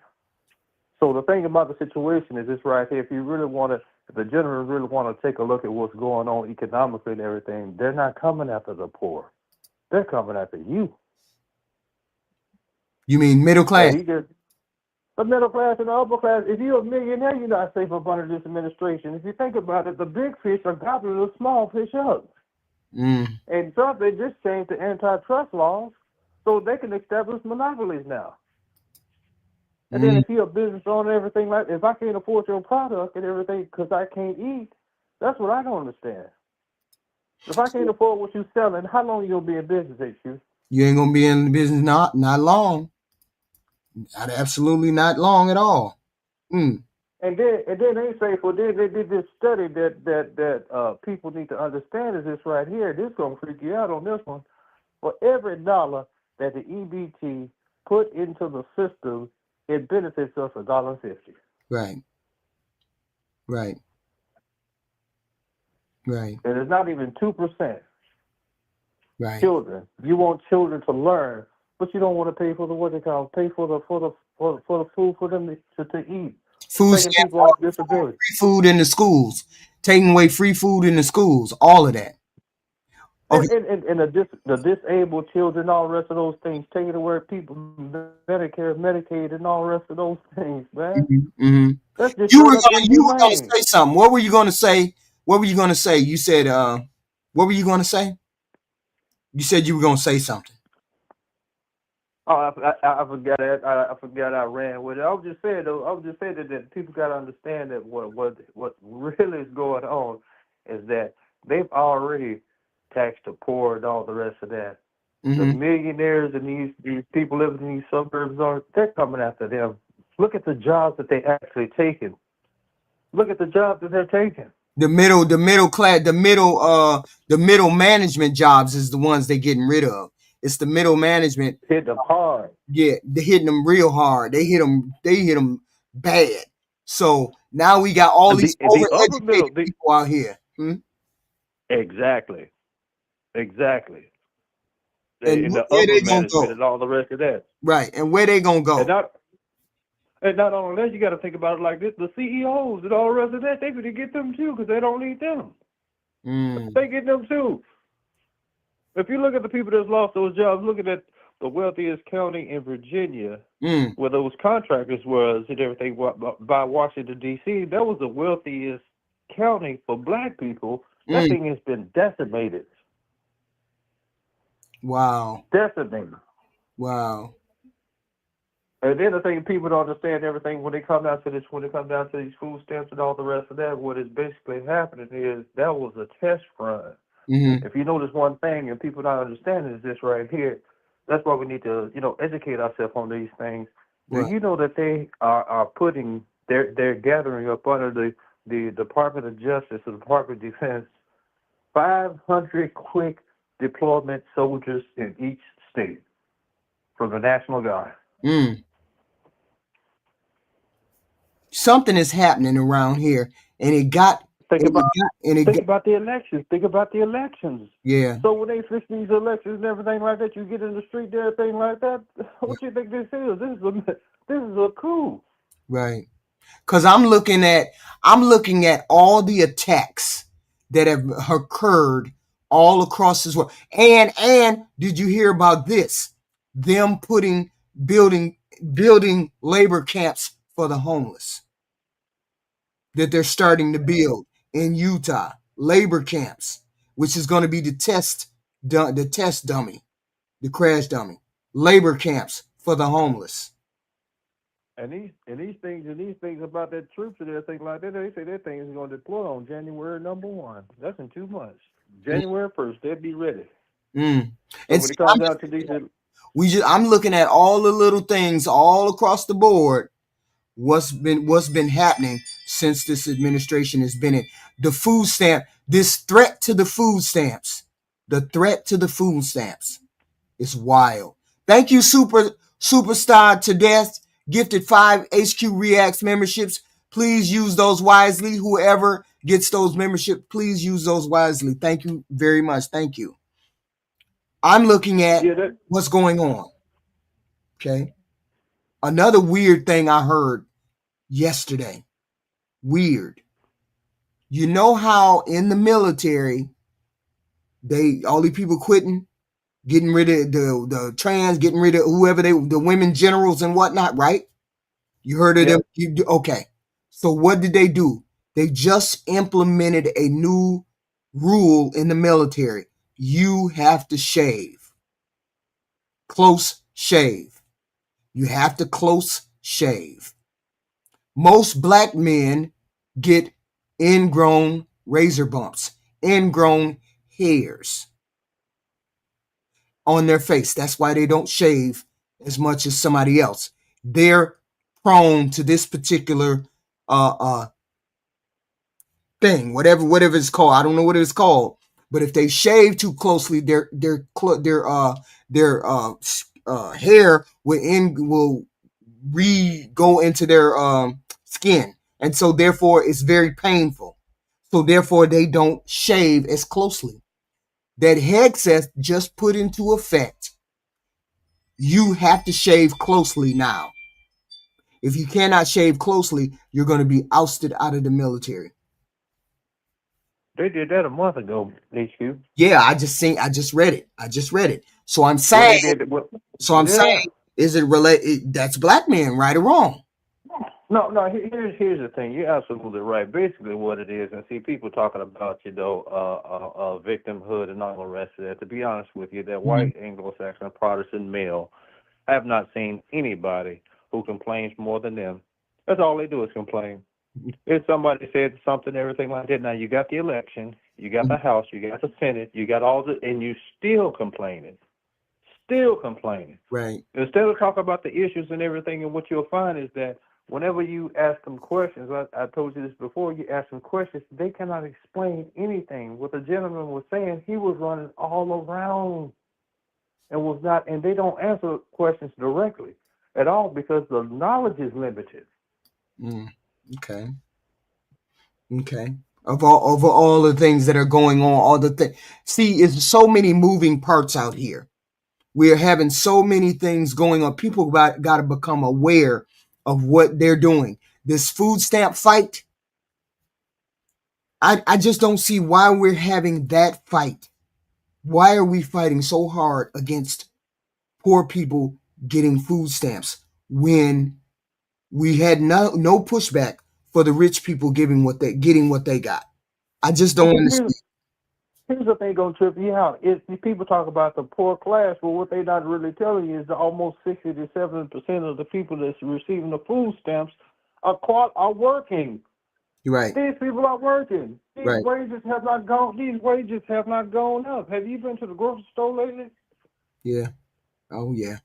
So the thing about the situation is this right here. If you really want to, if the generals really want to take a look at what's going on economically and everything, they're not coming after the poor. They're coming after you. You mean middle class? The middle class and the upper class. If you're a millionaire, you're not safe up under this administration. If you think about it, the big fish are gobbling the small fish up. And Trump, they just changed the antitrust laws so they can establish monopolies now. And then if you're a business owner and everything like that, if I can't afford your product and everything because I can't eat, that's what I don't understand. If I can't afford what you're selling, how long are you going to be in business, HQ? You ain't going to be in the business not long. Absolutely not long at all. And then they say, well, they did this study that people need to understand is this right here. This is going to freak you out on this one. For every dollar that the EBT put into the system, it benefits us $1.50. Right. And it's not even 2%. Right. Children. You want children to learn, but you don't want to pay for pay for the food for them to eat. Food stamps, free food in the schools, taking away free food in the schools, all of that. Okay. And the disabled children, all the rest of those things, taking away people, Medicare, Medicaid, and all the rest of those things, man. That's just you were going to say something. What were you going to say? You said, what were you going to say? You said you were going to say something. Oh, I forgot that. I forgot I ran with it. I was just saying that people got to understand that what really is going on is that they've already taxed the poor and all the rest of that. The millionaires and these people living in these suburbs they're coming after them. Look at the jobs that they actually taking. Look at the jobs that they're taking. The middle class, the middle management jobs is the ones they're getting rid of. It's the middle management. Hit them hard. Yeah, they're hitting them real hard. They hit them bad. So now we got all these overeducated people out here. Exactly. And the where upper they gonna management go? and all the rest of that. Right, and where they gonna go? And not only that, you got to think about it like this: the CEOs and all the rest of that, they gonna get them too because they don't need them. They get them too. If you look at the people that's lost those jobs, looking at the wealthiest county in Virginia, where those contractors was and everything by Washington, D.C., that was the wealthiest county for black people. That thing has been decimated. Wow. Decimated. Wow. And then the thing people don't understand everything when they come down to these food stamps and all the rest of that, what is basically happening is that was a test run. If you notice one thing and people not understanding is this right here, that's why we need to, educate ourselves on these things. Right. You know that they are putting, they're gathering up under the Department of Justice, the Department of Defense, 500 quick deployment soldiers in each state from the National Guard. Something is happening around here, and it got. Think about the elections. Think about the elections. Yeah. So when they fix these elections and everything like that, you get in the street and everything like that. What you think this is? This is a coup. Right. Because I'm looking at all the attacks that have occurred all across this world. And did you hear about this? Them building labor camps for the homeless that they're starting to build in Utah, labor camps, which is going to be the test dummy, the crash dummy. labor camps for the homeless. And these things about that troops and everything like that, they say that thing is going to deploy on January 1. That's in 2 months. January 1st, they'll be ready. So And when see, it comes down to these, I'm looking at all the little things all across the board. What's been happening since this administration has been in the food stamp? This threat to the food stamps, is wild. Thank you, Superstar to Death, gifted 5 HQ Reacts memberships. Please use those wisely. Whoever gets those memberships, please use those wisely. Thank you very much. Thank you. I'm looking at what's going on. Okay. Another weird thing I heard yesterday. Weird. You know how in the military, all these people quitting, getting rid of the trans, getting rid of whoever the women generals and whatnot, right? You heard of them? Okay. So what did they do? They just implemented a new rule in the military. You have to shave. Close shave. You have to close shave. Most black men get ingrown razor bumps, ingrown hairs on their face. That's why they don't shave as much as somebody else. They're prone to this particular thing, whatever it's called. I don't know what it's called, but if they shave too closely, their hair will go into their skin, and so therefore it's very painful. So therefore they don't shave as closely. That Hegseth just put into effect. You have to shave closely now. If you cannot shave closely, you're going to be ousted out of the military. They did that a month ago, HQ. Yeah, I just read it. So I'm saying, is it related? That's black men, right or wrong? No. Here's the thing. You're absolutely right. Basically, what it is, and see people talking about victimhood and all the rest of that. To be honest with you, that white Anglo-Saxon Protestant male, I have not seen anybody who complains more than them. That's all they do is complain. If somebody said something, everything like that. Now you got the election, you got the House, you got the Senate, you got and you still complaining. Right. Instead of talking about the issues and everything, and what you'll find is that whenever you ask them questions, I told you this before, you ask them questions, they cannot explain anything. What the gentleman was saying, he was running all around and they don't answer questions directly at all because the knowledge is limited. Okay. Of all the things that are going on, all the things. See, it's so many moving parts out here. We're having so many things going on. People got to become aware of what they're doing. This food stamp fight, I just don't see why we're having that fight. Why are we fighting so hard against poor people getting food stamps when we had no pushback for the rich people getting what they got? I just don't understand. Here's the thing going to trip you out. If people talk about the poor class, well, what they're not really telling you is that almost 60 to 70% of the people that's receiving the food stamps are working. Right. These people are working. These Right. wages have not gone up. Have you been to the grocery store lately? Yeah. Oh yeah.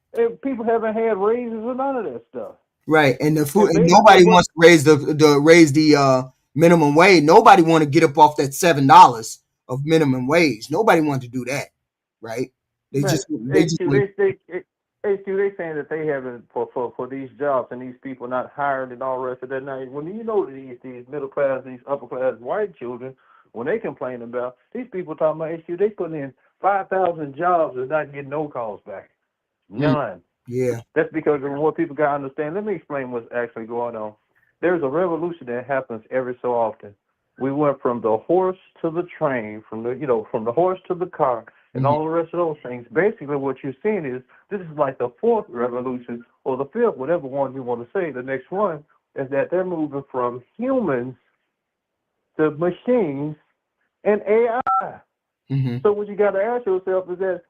People haven't had raises or none of that stuff. Right. And the food, and nobody wants to raise the minimum wage. Nobody want to get up off that $7 of minimum wage. Nobody want to do that, right? They saying that they haven't for these jobs and these people not hired and all the rest of that. Now, when you know these middle class, these upper class white children, when they complain about these people talking about HQ, they putting in 5,000 jobs and not getting no calls back, none. Yeah, that's because of what people got to understand. Let me explain what's actually going on. There's a revolution that happens every so often. We went from the horse to the train, from the horse to the car, and all the rest of those things. Basically, what you're seeing is this is like the fourth revolution or the fifth, whatever one you want to say. The next one is that they're moving from humans to machines and AI. So what you got to ask yourself is that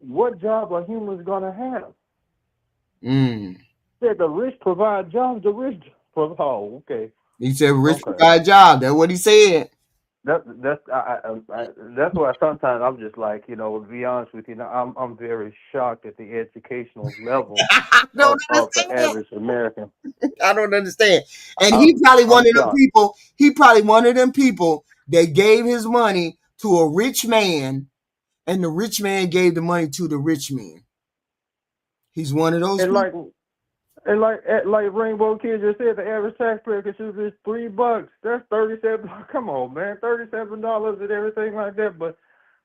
what job are humans going to have? Mm. Said the rich provide jobs. The rich provide. Oh, okay. He said, "Rich Okay. provide job." That's what he said. That's why sometimes I'm just like, to be honest with you, I'm very shocked at the educational level I don't of the understand. average American. I don't understand. And I'm he probably one I'm of them shocked. people. He probably one of them people that gave his money to a rich man, and the rich man gave the money to the rich man. He's one of those And people. like Rainbow Kid just said, the average taxpayer contributes $3. That's $37. Come on, man, $37 and everything like that. But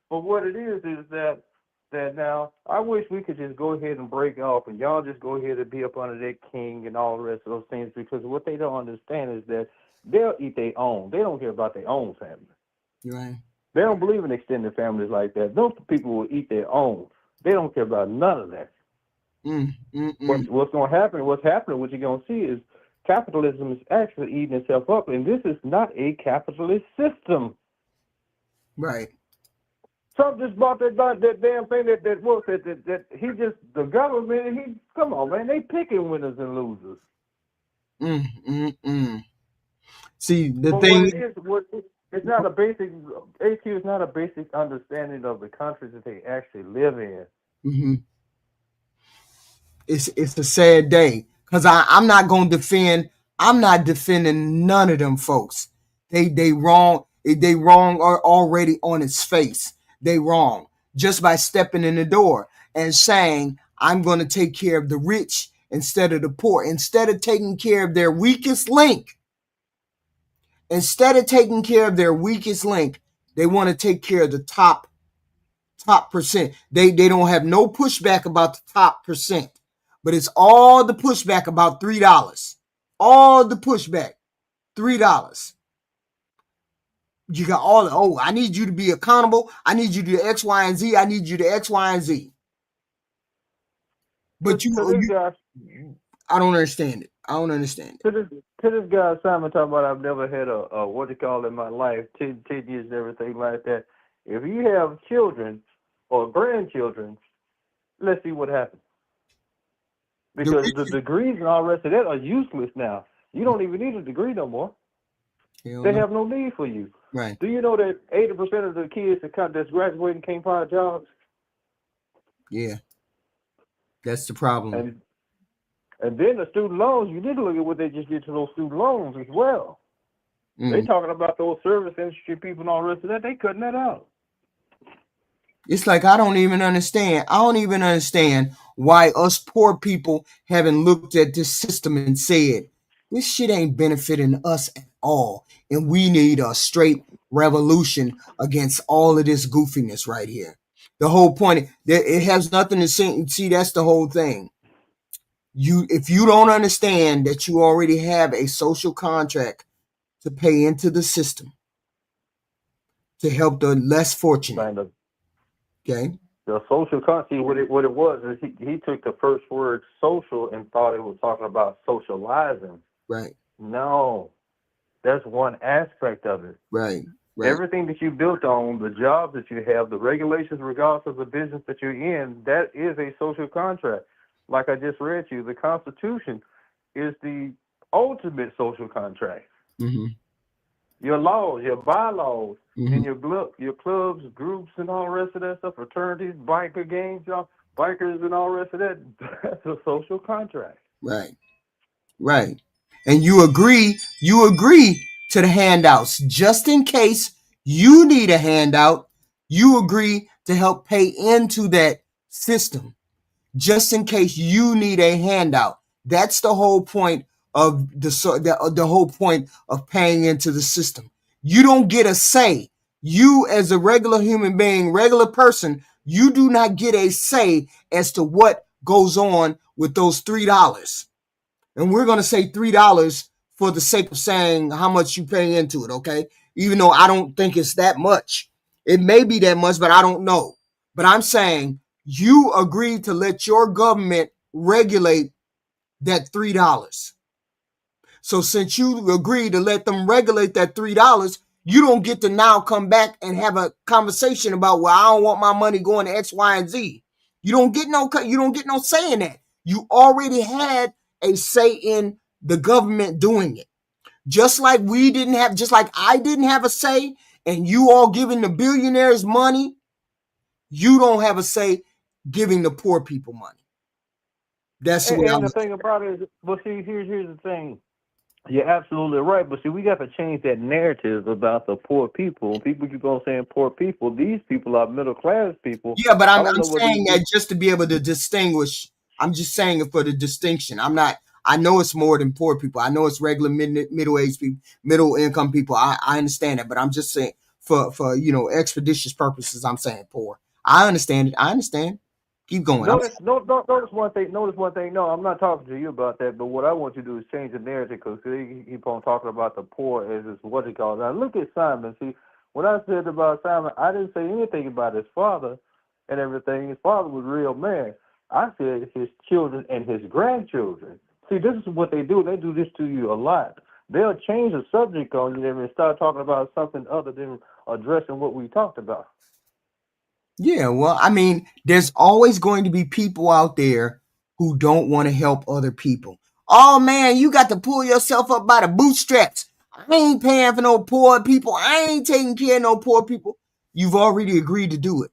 what it is that now I wish we could just go ahead and break off, and y'all just go ahead and be up under that king and all the rest of those things, because what they don't understand is that they'll eat their own. They don't care about their own family. Right. They don't believe in extended families like that. Those people will eat their own. They don't care about none of that. What's going to happen? What's happening? What you're going to see is capitalism is actually eating itself up, and this is not a capitalist system. Right. Trump just bought that damn thing that he just, the government. Come on, man, they picking winners and losers. See, the but thing. It's not a basic. AQ is not a basic understanding of the countries that they actually live in. Mm-hmm. It's a sad day, because I'm not going to defend. I'm not defending none of them folks. They wrong. They wrong are already on its face. They wrong just by stepping in the door and saying, I'm going to take care of the rich instead of the poor. Instead of taking care of their weakest link. Instead of taking care of their weakest link, they want to take care of the top percent. They don't have no pushback about the top percent. But it's all the pushback about $3. All the pushback, $3. You got all I need you to be accountable. I need you to do X, Y, and Z. I need you to X, Y, and Z. But I don't understand it. I don't understand it. To this guy, Simon, talking about I've never had a what do you call it in my life, 10 years and everything like that. If you have children or grandchildren, let's see what happens. Because the degrees and all the rest of that are useless now. You don't even need a degree no more. They have no need for you. Right. Do you know that 80% of the kids that's graduating can't find jobs? Yeah. That's the problem. And then the student loans, you need to look at what they just did to those student loans as well. They talking about those service industry people and all the rest of that. They cutting that out. It's like I don't even understand. I don't even understand why us poor people haven't looked at this system and said, this shit ain't benefiting us at all. And we need a straight revolution against all of this goofiness right here. The whole point, it has nothing to see, that's the whole thing. If you don't understand that you already have a social contract to pay into the system to help the less fortunate. Okay. The social contract, what it was is he took the first word social and thought it was talking about socializing. Right. No, that's one aspect of it. Right. Everything that you built on, the jobs that you have, the regulations regardless of the business that you're in, that is a social contract. Like I just read to you, the Constitution is the ultimate social contract. Mm-hmm. Your laws, your bylaws, and your clubs, groups, and all the rest of that stuff, fraternities, biker gangs, bikers, and all the rest of that, that's a social contract. Right. Right. And you agree to the handouts. Just in case you need a handout, you agree to help pay into that system. Just in case you need a handout. That's the whole point of the whole point of paying into the system. You don't get a say. You, as a regular human being, regular person, you do not get a say as to what goes on with those $3. And we're going to say $3 for the sake of saying how much you pay into it, okay? Even though I don't think it's that much. It may be that much, but I don't know. But I'm saying you agreed to let your government regulate that $3. So since you agreed to let them regulate that $3, you don't get to now come back and have a conversation about, well, I don't want my money going to X, Y, and Z. You don't get no say in that. You already had a say in the government doing it. Just like I didn't have a say, and you all giving the billionaires money, you don't have a say giving the poor people money. That's the way And the thing about it is, well, see, here's the thing. You're absolutely right, but see, we got to change that narrative about the poor people. People keep on saying poor people. These people are middle class people. Yeah, but I'm know saying that just to be able to distinguish. I'm just saying it for the distinction. I'm not. I know it's more than poor people. I know it's regular middle-aged people, middle-income people. I understand that, but I'm just saying for expeditious purposes, I'm saying poor. I understand it. I understand. Keep going. Notice one thing. No, I'm not talking to you about that. But what I want you to do is change the narrative, because they keep on talking about the poor as is what they call it. Now look at Simon. See, when I said about Simon, I didn't say anything about his father and everything. His father was a real man. I said his children and his grandchildren. See, this is what they do. They do this to you a lot. They'll change the subject on you and start talking about something other than addressing what we talked about. Yeah, well, I mean, there's always going to be people out there who don't want to help other people. Oh man, you got to pull yourself up by the bootstraps. I ain't paying for no poor people. I ain't taking care of no poor people. You've already agreed to do it.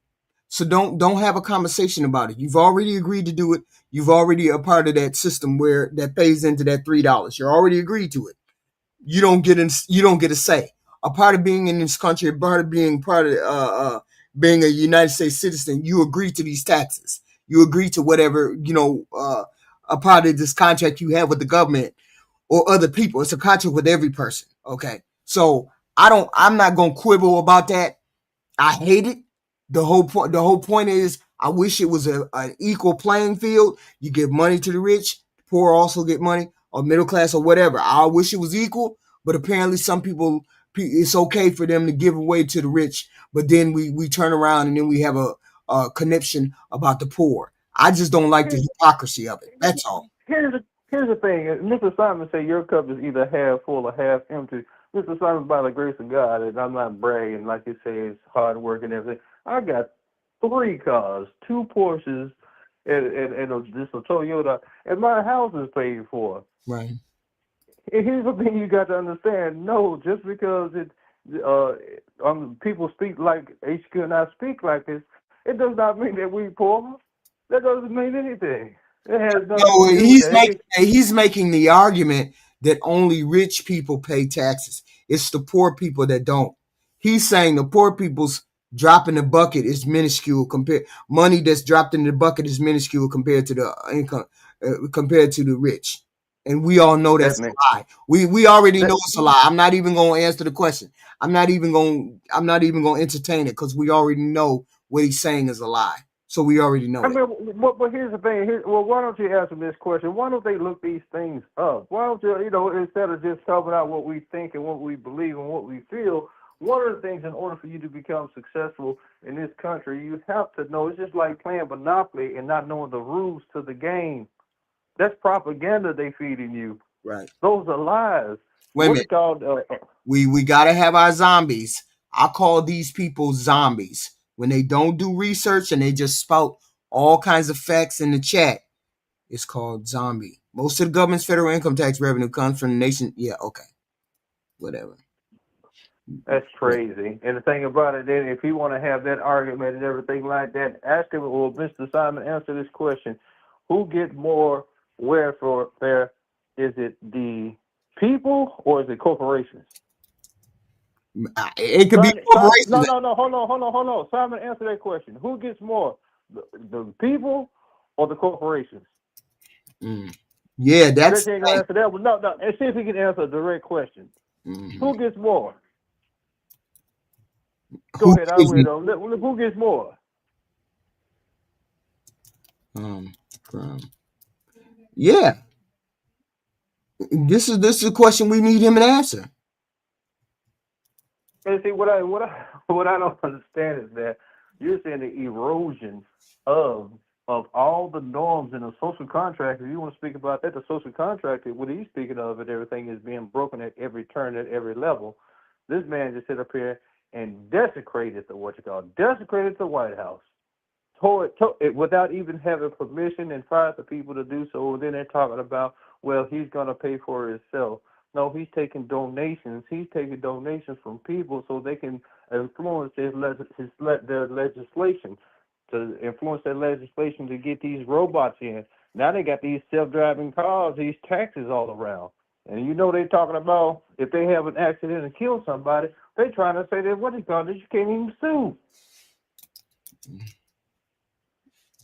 So don't have a conversation about it. You've already agreed to do it. You've already a part of that system where that pays into that $3. You're already agreed to it. You don't get a say. A part of being in this country, a part of being being a United States citizen, you agree to these taxes. You agree to whatever, a part of this contract you have with the government or other people. It's a contract with every person. Okay. So I'm not going to quibble about that. I hate it. The whole point is, I wish it was an equal playing field. You give money to the rich, the poor also get money, or middle class or whatever. I wish it was equal, but apparently some people, it's okay for them to give away to the rich, but then we turn around and then we have a conniption about the poor. I just don't like the hypocrisy of it. That's all. Here's the thing. Mr. Simon said your cup is either half full or half empty. Mr. Simon, by the grace of God, and I'm not bragging, like you say, it's hard work and everything. I got 3 cars, 2 Porsches, and just a Toyota, and my house is paid for. Right. And here's the thing you got to understand. No, just because people speak like HQ and I speak like this, it does not mean that we poor. That doesn't mean anything. It has nothing to do with that. He's making the argument that only rich people pay taxes. It's the poor people that don't. He's saying the poor people's drop in the bucket is minuscule money that's dropped in the bucket is minuscule compared to the income, compared to the rich. And we all know that's a lie. We already know it's a lie. I'm not even going to answer the question. I'm not even going to entertain it, because we already know what he's saying is a lie. So we already know. But here's the thing. Why don't you answer this question? Why don't they look these things up? Why don't you, instead of just talking about what we think and what we believe and what we feel, one of the things, in order for you to become successful in this country, you have to know. It's just like playing Monopoly and not knowing the rules to the game. That's propaganda they feeding you. Right. Those are lies. Wait a minute. We got to have our zombies. I call these people zombies. When they don't do research and they just spout all kinds of facts in the chat, it's called zombie. Most of the government's federal income tax revenue comes from the nation. Yeah, okay. Whatever. That's crazy. And the thing about it, then, if you want to have that argument and everything like that, ask him, or Mr. Simon, answer this question. Who gets more welfare? Is it the people or is it corporations? It could be corporations. No. Hold on. Simon, answer that question. Who gets more, the people or the corporations? Yeah, that's. Ain't gonna answer that one. No. And see if he can answer a direct question. Mm-hmm. Who gets more? Go ahead. I'll read on. Who gets more? Yeah. This is a question we need him to answer. And see, what I don't understand is that you're saying the erosion of all the norms in a social contract. If you want to speak about that, the social contract, what he's speaking of, and everything is being broken at every turn, at every level. This man just sit up here and desecrated the White House, without even having permission and fired the people to do so. Then they're talking about, well, he's going to pay for it himself. No, he's taking donations. He's taking donations from people so they can influence their legislation, to influence their legislation to get these robots in. Now they got these self-driving cars, these taxis all around. And you know they're talking about if they have an accident and kill somebody, they're trying to say that what is called that you can't even sue.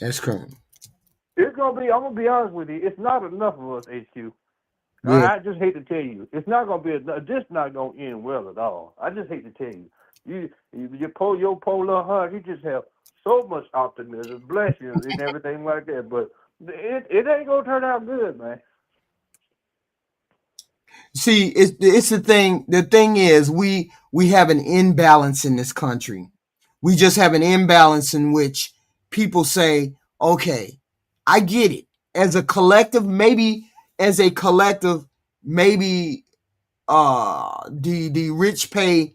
That's correct. It's gonna be. I'm gonna be honest with you. It's not enough of us, HQ. Yeah. I just hate to tell you, it's not gonna be. This not gonna end well at all. I just hate to tell you. Your polar heart. You just have so much optimism, bless you, and everything like that. But it ain't gonna turn out good, man. See, it's the thing. The thing is, we have an imbalance in this country. We just have an imbalance in which people say, okay, I get it. As a collective, maybe the rich pay,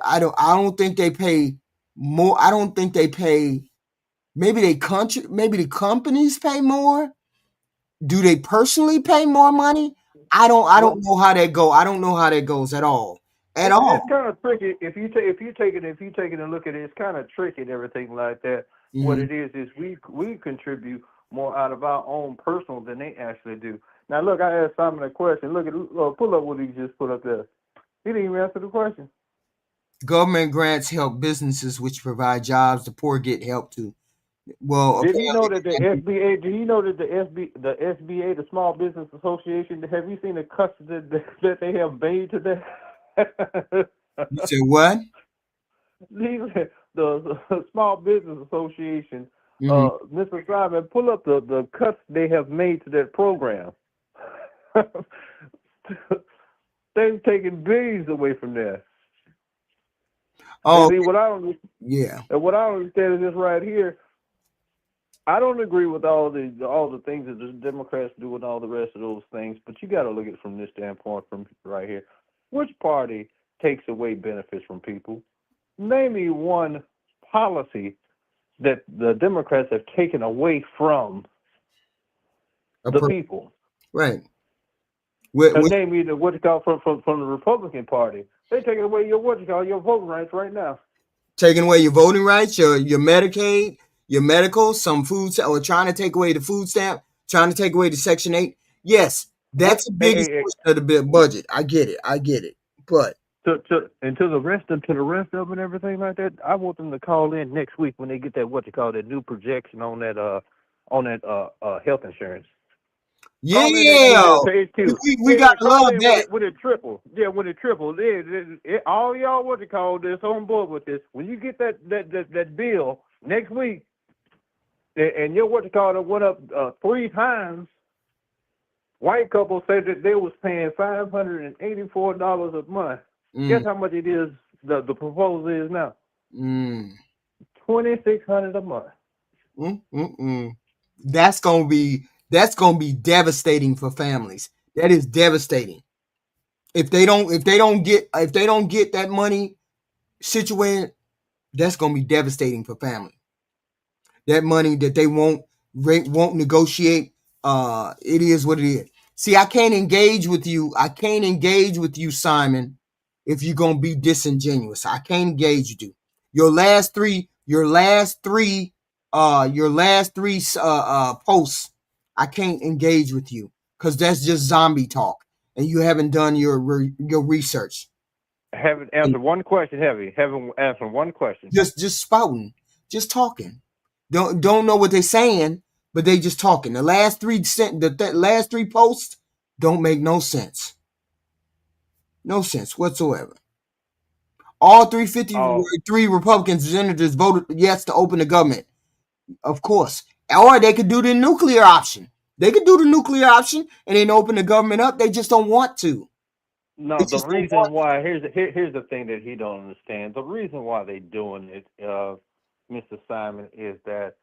I don't think they pay more. I don't think they pay, maybe the companies pay more. Do they personally pay more money? I don't know how that go. I don't know how that goes at all. At all. It's kind of tricky if you take it and look at it. It's kind of tricky and everything like that. Mm-hmm. What it is we contribute more out of our own personal than they actually do. Now look, I asked Simon a question. Look at pull up what he just put up there. He didn't even answer the question. Government grants help businesses which provide jobs. The poor get help too. Well, did you know that the SBA? Do you know that the SBA, the Small Business Association, have you seen the cuts that they have made to that? You said what? The Small Business Association, Mr. Simon, pull up the cuts they have made to that program. They've taken billions away from there. Oh, see, what I don't understand is this right here. I don't agree with all the things that the Democrats do and all the rest of those things, but you got to look at it from this standpoint, from right here. Which party takes away benefits from people? Name me one policy that the Democrats have taken away from the people. Right. Name me what you call from the Republican Party. They're taking away your voting rights right now. Taking away your voting rights, your Medicaid, your medical, some food, or trying to take away the food stamp, trying to take away the Section 8. Yes, that's the biggest portion of the budget. I get it. But to the rest of them and everything like that, I want them to call in next week when they get that that new projection on that health insurance. Yeah, we got to love that. When it triple, all y'all this on board with this. When you get that bill next week, and your went up 3 times. White couple said that they was paying $584 a month. Guess how much it is? The proposal is now $2,600 a month. That's gonna be devastating for families. That is devastating. If they don't get that money situated, that's gonna be devastating for family. That money that they won't negotiate, it is what it is. See, I can't engage with you, Simon, if you're gonna be disingenuous. I can't engage with you. Your last three posts, I can't engage with you because that's just zombie talk, and you haven't done your research. Haven't answered one question, haven't answered one question. Just spouting, just talking. Don't know what they're saying, but they just talking. The last 3 posts don't make no sense. No sense whatsoever. All 353 Republican senators voted yes to open the government. Of course. Or they could do the nuclear option. They could do the nuclear option and then open the government up. They just don't want to. No, the reason why, here's the thing that he don't understand. The reason why they're doing it, Mr. Simon, is that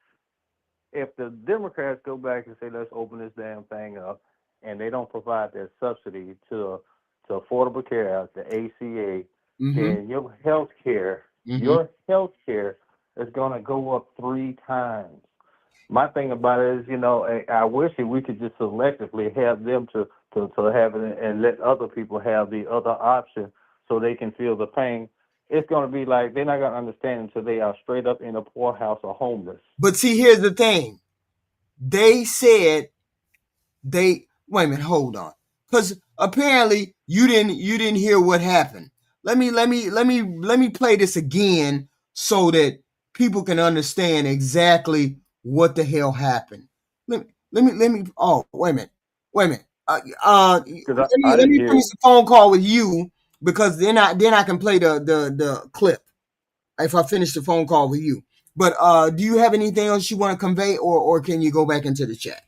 if the Democrats go back and say, let's open this damn thing up, and they don't provide that subsidy to Affordable Care Act, the ACA, then your health care is going to go up 3 times. My thing about it is, I wish that we could just selectively have them to have it and let other people have the other option so they can feel the pain. It's going to be like they're not going to understand until they are straight up in a poorhouse or homeless. But see, here's the thing. They said wait a minute, hold on. Because apparently you didn't hear what happened. Let me play this again so that people can understand exactly what the hell happened. Let me oh, wait a minute. Let me finish the phone call with you, because then I can play the clip if I finish the phone call with you. But do you have anything else you want to convey, or can you go back into the chat?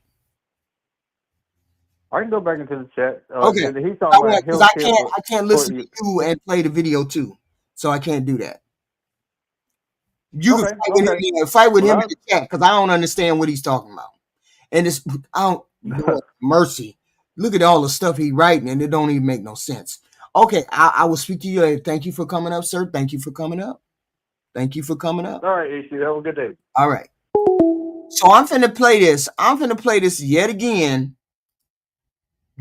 I can go back into the chat. Okay. He's talking about because I can't listen to you and play the video too, so I can't do that. You can fight with him in the chat, because I don't understand what he's talking about, and it's Lord mercy. Look at all the stuff he's writing, and it don't even make no sense. Okay, I will speak to you later. Thank you for coming up, sir. Thank you for coming up. Thank you for coming up. All right, Ishi. Have a good day. All right. So I'm finna play this. I'm finna play this yet again.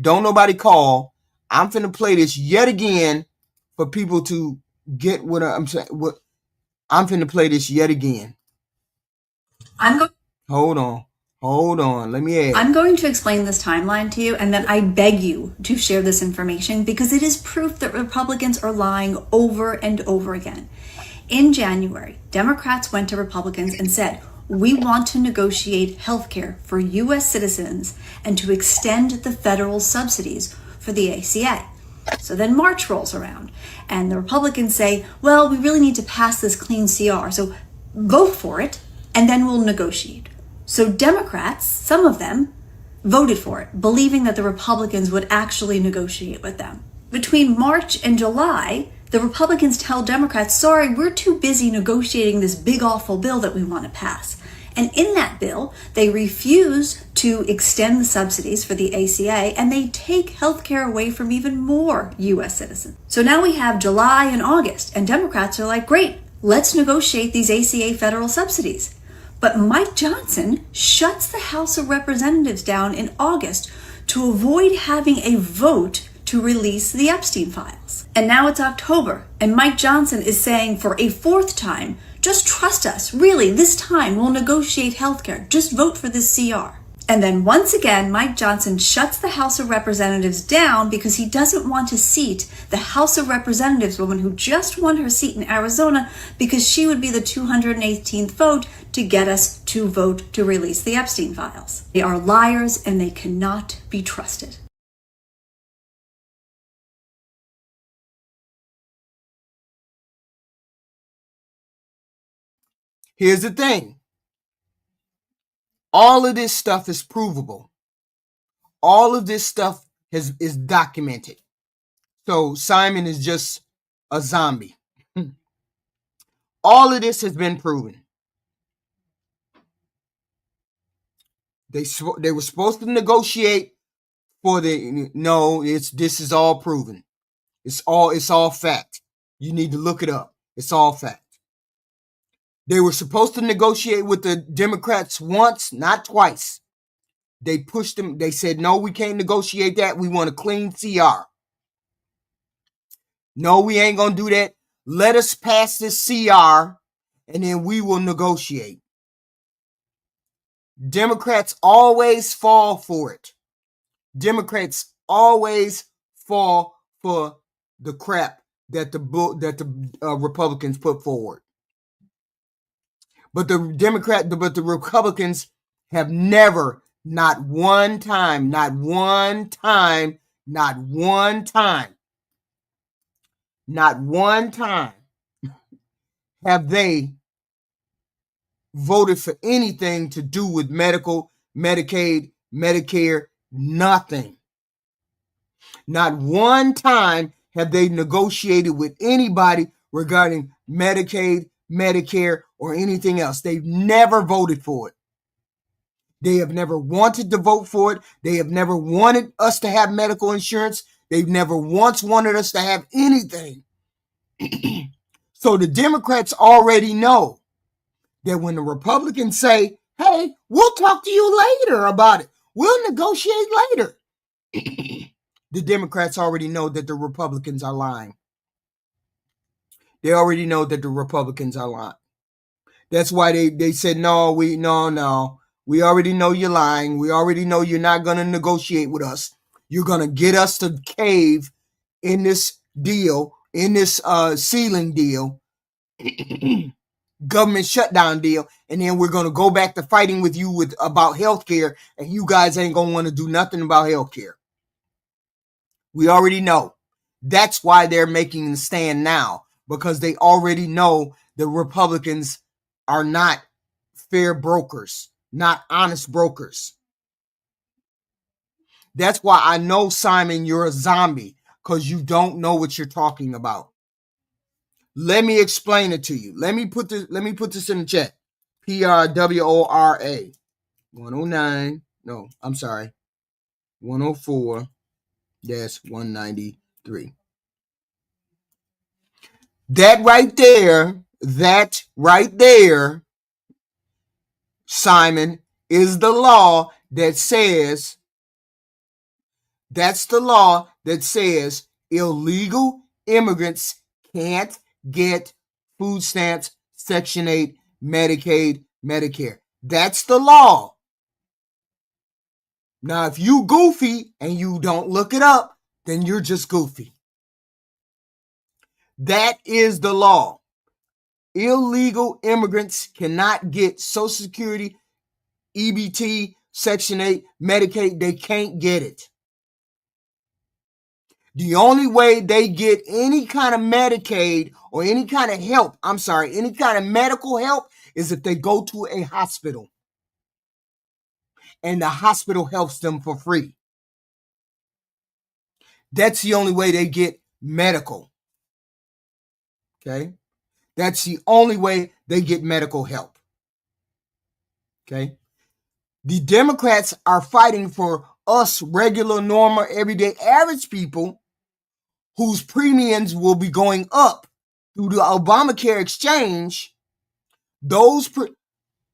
Don't nobody call. I'm finna play this yet again for people to get what I'm saying. I'm finna play this yet again. Hold on. Let me add. I'm going to explain this timeline to you, and then I beg you to share this information because it is proof that Republicans are lying over and over again. In January, Democrats went to Republicans and said, we want to negotiate health care for U.S. citizens and to extend the federal subsidies for the ACA. So then March rolls around, and the Republicans say, well, we really need to pass this clean CR, so vote for it, and then we'll negotiate. So Democrats, some of them, voted for it, believing that the Republicans would actually negotiate with them. Between March and July, the Republicans tell Democrats, sorry, we're too busy negotiating this big awful bill that we want to pass. And in that bill, they refuse to extend the subsidies for the ACA, and they take health care away from even more U.S. citizens. So now we have July and August, and Democrats are like, great, let's negotiate these ACA federal subsidies. But Mike Johnson shuts the House of Representatives down in August to avoid having a vote to release the Epstein files. And now it's October, and Mike Johnson is saying for a 4th time, just trust us, really, this time we'll negotiate healthcare, just vote for this CR. And then once again, Mike Johnson shuts the House of Representatives down because he doesn't want to seat the House of Representatives woman who just won her seat in Arizona because she would be the 218th vote to get us to vote to release the Epstein files. They are liars and they cannot be trusted. Here's the thing. All of this stuff is provable. All of this stuff is documented. So Simon is just a zombie. All of this has been proven. They were supposed to negotiate for this is all proven. It's all fact. You need to look it up. It's all fact. They were supposed to negotiate with the Democrats once, not twice. They pushed them. They said, no, we can't negotiate that. We want a clean CR. No, we ain't going to do that. Let us pass this CR and then we will negotiate. Democrats always fall for it. Democrats always fall for the crap that the Republicans put forward. But the Republicans have never, not one time, have they voted for anything to do with medical, Medicaid, Medicare, nothing. Not one time have they negotiated with anybody regarding Medicaid, Medicare, or anything else. They've never voted for it. They have never wanted to vote for it. They have never wanted us to have medical insurance. They've never once wanted us to have anything. So the Democrats already know that when the Republicans say, hey, we'll talk to you later about it, we'll negotiate later, the Democrats already know that the Republicans are lying. They already know that the Republicans are lying. That's why they said, no. We already know you're lying. We already know you're not going to negotiate with us. You're going to get us to cave in this deal, in this ceiling deal, government shutdown deal, and then we're going to go back to fighting with you about healthcare, and you guys ain't going to want to do nothing about healthcare. We already know. That's why they're making the stand now, because they already know the Republicans are not fair brokers, not honest brokers. That's why I know, Simon, you're a zombie, because you don't know what you're talking about. Let me explain it to you. Let me put this in the chat. PRWORA 109. No, I'm sorry. 104-193. That right there, Simon, is the law that says, that's the law that says illegal immigrants can't get food stamps, Section 8, Medicaid, Medicare. That's the law. Now, if you goofy and you don't look it up, then you're just goofy. That is the law. Illegal immigrants cannot get Social Security, EBT, Section 8, Medicaid. They can't get it. The only way they get any kind of Medicaid or any kind of help, any kind of medical help, is if they go to a hospital. And the hospital helps them for free. That's the only way they get medical. Okay? That's the only way they get medical help. Okay? The Democrats are fighting for us regular, normal, everyday, average people whose premiums will be going up through the Obamacare exchange. Those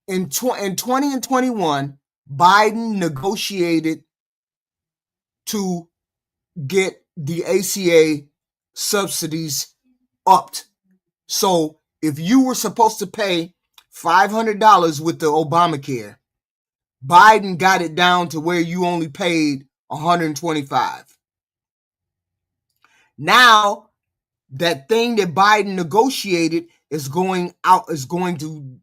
in 20 and 21, Biden negotiated to get the ACA subsidies upped. So if you were supposed to pay $500 with the Obamacare, Biden got it down to where you only paid $125. Now, that thing that Biden negotiated is going to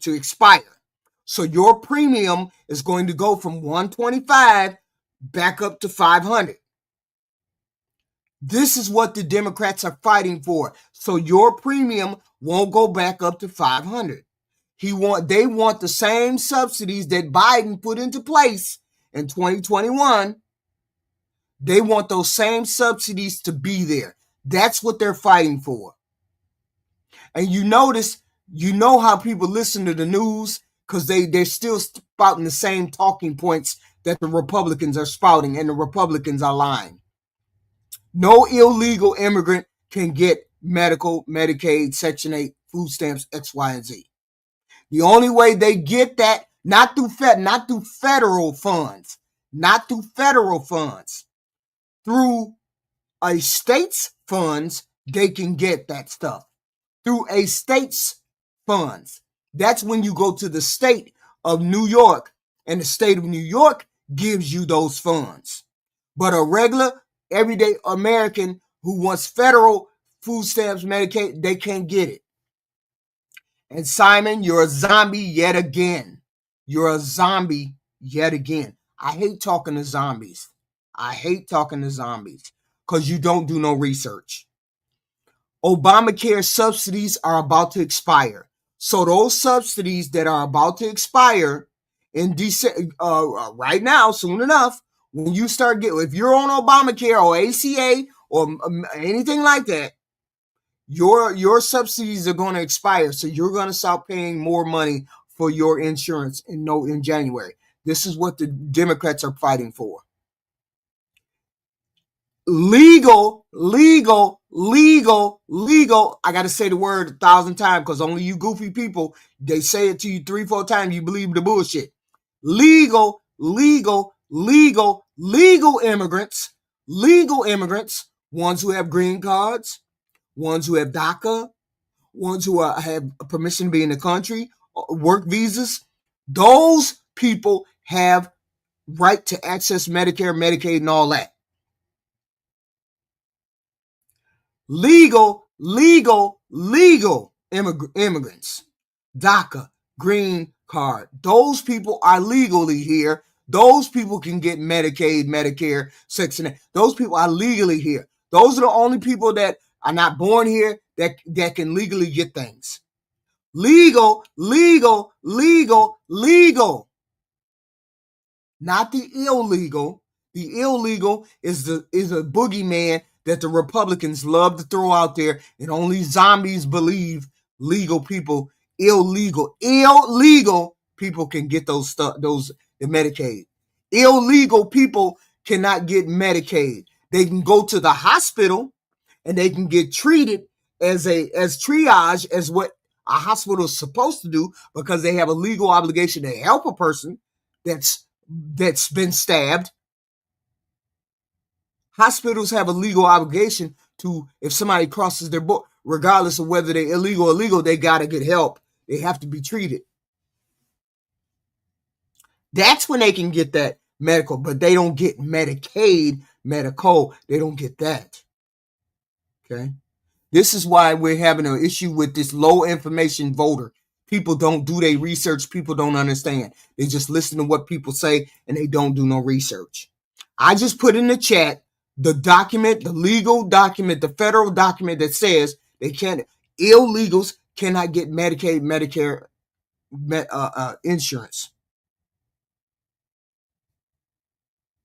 expire. So your premium is going to go from $125 back up to $500. This is what the Democrats are fighting for. So your premium won't go back up to $500. They want the same subsidies that Biden put into place in 2021. They want those same subsidies to be there. That's what they're fighting for. And you notice, how people listen to the news, because they're still spouting the same talking points that the Republicans are spouting, and the Republicans are lying. No illegal immigrant can get medical, Medicaid, Section 8, food stamps, X, Y, and Z. The only way they get that, not through federal funds, through a state's funds, they can get that stuff. Through a state's funds. That's when you go to the state of New York, and the state of New York gives you those funds. But a regular, everyday American who wants federal food stamps, Medicaid, they can't get it. And Simon, you're a zombie yet again. You're a zombie yet again. I hate talking to zombies. Because you don't do no research. Obamacare subsidies are about to expire. So those subsidies that are about to expire in December, right now, soon enough, when you start if you're on Obamacare or ACA or anything like that, your subsidies are going to expire. So you're going to start paying more money for your insurance in January. This is what the Democrats are fighting for. legal. I got to say the word 1,000 times because only you goofy people, they say it to you 3-4 times. You believe the bullshit. Legal immigrants, ones who have green cards, ones who have DACA, ones who have permission to be in the country, work visas. Those people have right to access Medicare, Medicaid, and all that. Legal immigrants, DACA, green card. Those people are legally here. Those people can get Medicaid, Medicare, Section 8. Those people are legally here. Those are the only people that are not born here that can legally get things. Legal. Not the illegal. The illegal is a boogeyman that the Republicans love to throw out there, and only zombies believe legal people, illegal people can get the Medicaid. Illegal people cannot get Medicaid. They can go to the hospital and they can get treated as triage, as what a hospital is supposed to do, because they have a legal obligation to help a person that's been stabbed. Hospitals have a legal obligation to, if somebody crosses their border, regardless of whether they're illegal or legal, they got to get help. They have to be treated. That's when they can get that medical, but they don't get Medicaid, medical. They don't get that. Okay. This is why we're having an issue with this low information voter. People don't do their research. People don't understand. They just listen to what people say and they don't do no research. I just put in the chat the document, the legal document, the federal document that says illegals cannot get Medicaid, Medicare, insurance.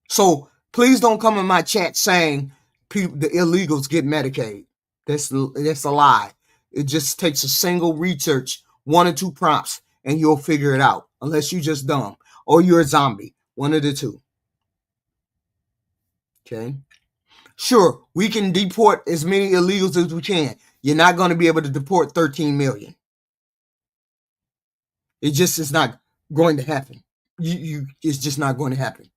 So please don't come in my chat saying the illegals get Medicaid. That's a lie. It just takes a single research, 1 or 2 prompts, and you'll figure it out. Unless you're just dumb or you're a zombie, one of the two. Okay. Sure, we can deport as many illegals as we can. You're not going to be able to deport 13 million. It just is not going to happen. It's just not going to happen.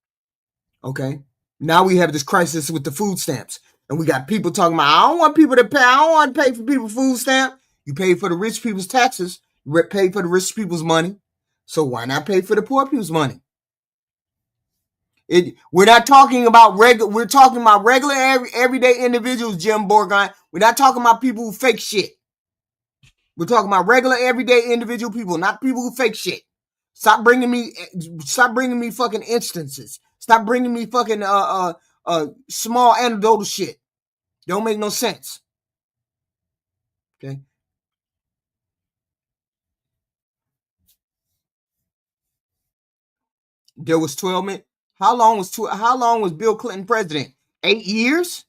Okay. Now we have this crisis with the food stamps. And we got people talking about, I don't want people to pay. I don't want to pay for people's food stamp. You pay for the rich people's taxes. You pay for the rich people's money. So why not pay for the poor people's money? We're not talking about we're talking about regular everyday individuals, Jim Borgine. We're not talking about people who fake shit. We're talking about regular everyday individual people, not people who fake shit. Stop bringing me fucking instances. Stop bringing me fucking small anecdotal shit. Don't make no sense. Okay. There was 12 minutes. How long was Bill Clinton president? 8 years?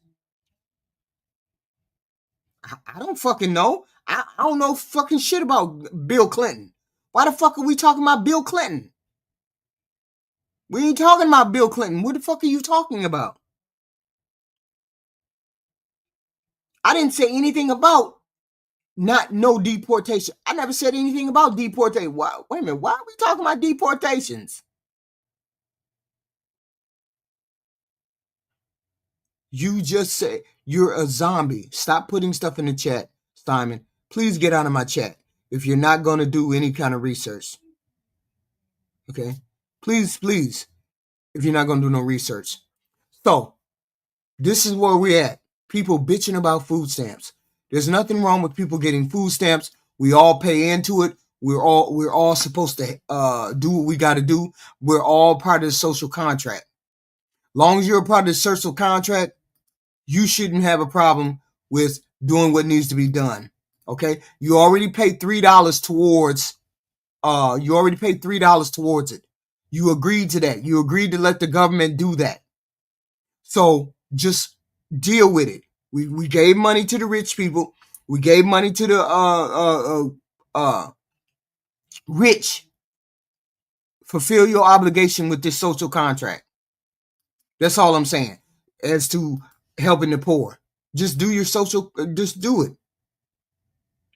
I don't fucking know. I don't know fucking shit about Bill Clinton. Why the fuck are we talking about Bill Clinton? We ain't talking about Bill Clinton. What the fuck are you talking about? I didn't say anything about no deportation. I never said anything about deportation. Wait a minute. Why are we talking about deportations? You just say you're a zombie. Stop putting stuff in the chat, Simon. Please get out of my chat if you're not going to do any kind of research. Okay? Please, if you're not going to do no research. So, this is where we're at. People bitching about food stamps. There's nothing wrong with people getting food stamps. We all pay into it. We're all supposed to do what we got to do. We're all part of the social contract. Long as you're a part of the social contract, you shouldn't have a problem with doing what needs to be done. Okay? You already paid $3 towards it. You agreed to that. You agreed to let the government do that. So just deal with it. We gave money to the rich people. We gave money to the rich. Fulfill your obligation with this social contract. That's all I'm saying. As to helping the poor. Just do your social, just do it.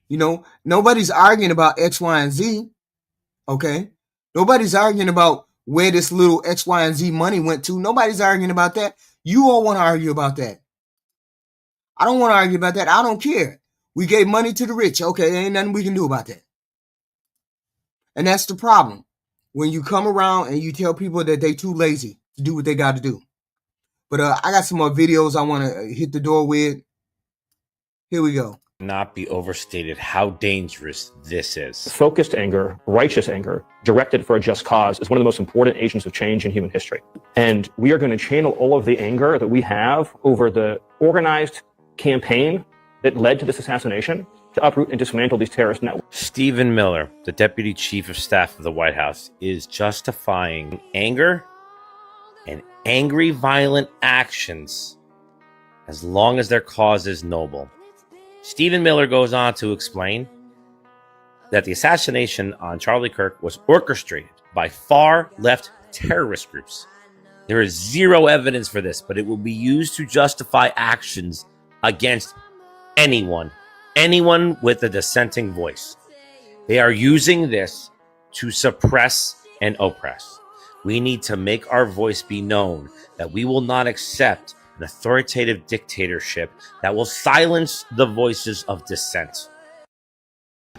You know, nobody's arguing about X, Y, and Z. Okay. Nobody's arguing about where this little X, Y, and Z money went to. Nobody's arguing about that. You all want to argue about that. I don't want to argue about that. I don't care. We gave money to the rich. Okay, ain't nothing we can do about that. And that's the problem. When you come around and you tell people that they too lazy to do what they got to do. But I got some more videos I want to hit the door with. Here we go. Not be overstated how dangerous this is. Focused anger, righteous anger, directed for a just cause is one of the most important agents of change in human history. And we are going to channel all of the anger that we have over the organized campaign that led to this assassination to uproot and dismantle these terrorist networks. Stephen Miller, the Deputy Chief of Staff of the White House, is justifying anger and angry, violent actions as long as their cause is noble. Stephen Miller goes on to explain that the assassination on Charlie Kirk was orchestrated by far-left terrorist groups. There is zero evidence for this, but it will be used to justify actions against anyone with a dissenting voice. They are using this to suppress and oppress. We need to make our voice be known that we will not accept an authoritative dictatorship that will silence the voices of dissent.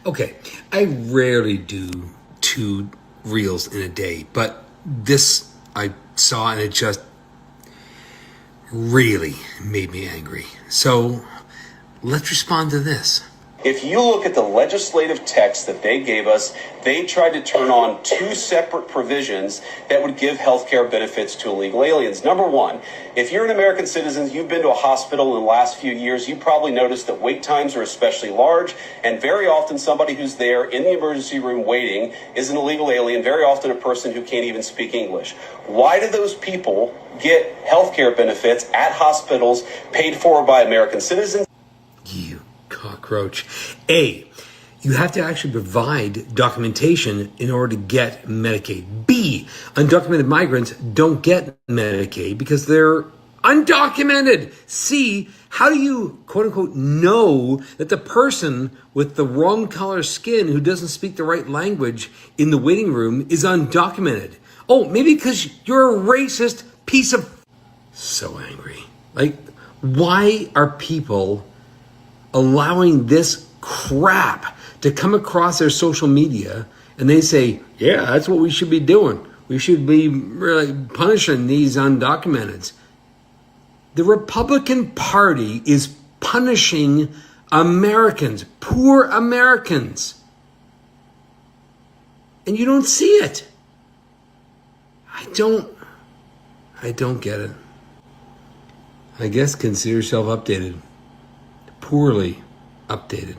Okay, I rarely do 2 reels in a day, but this I saw and it just really made me angry. So let's respond to this. If you look at the legislative text that they gave us, they tried to turn on 2 separate provisions that would give health care benefits to illegal aliens. Number one, if you're an American citizen, you've been to a hospital in the last few years, you probably noticed that wait times are especially large, and very often somebody who's there in the emergency room waiting is an illegal alien, very often a person who can't even speak English. Why do those people get health care benefits at hospitals paid for by American citizens? You cockroach. A, you have to actually provide documentation in order to get Medicaid. B, undocumented migrants don't get Medicaid because they're undocumented. C, how do you, quote unquote, know that the person with the wrong color skin who doesn't speak the right language in the waiting room is undocumented? Oh, maybe because you're a racist piece of... So angry. Like, why are people allowing this crap to come across their social media and they say, yeah, that's what we should be doing. We should be really punishing these undocumenteds. The Republican Party is punishing Americans, poor Americans. And you don't see it. I don't get it. I guess consider yourself updated. Poorly updated.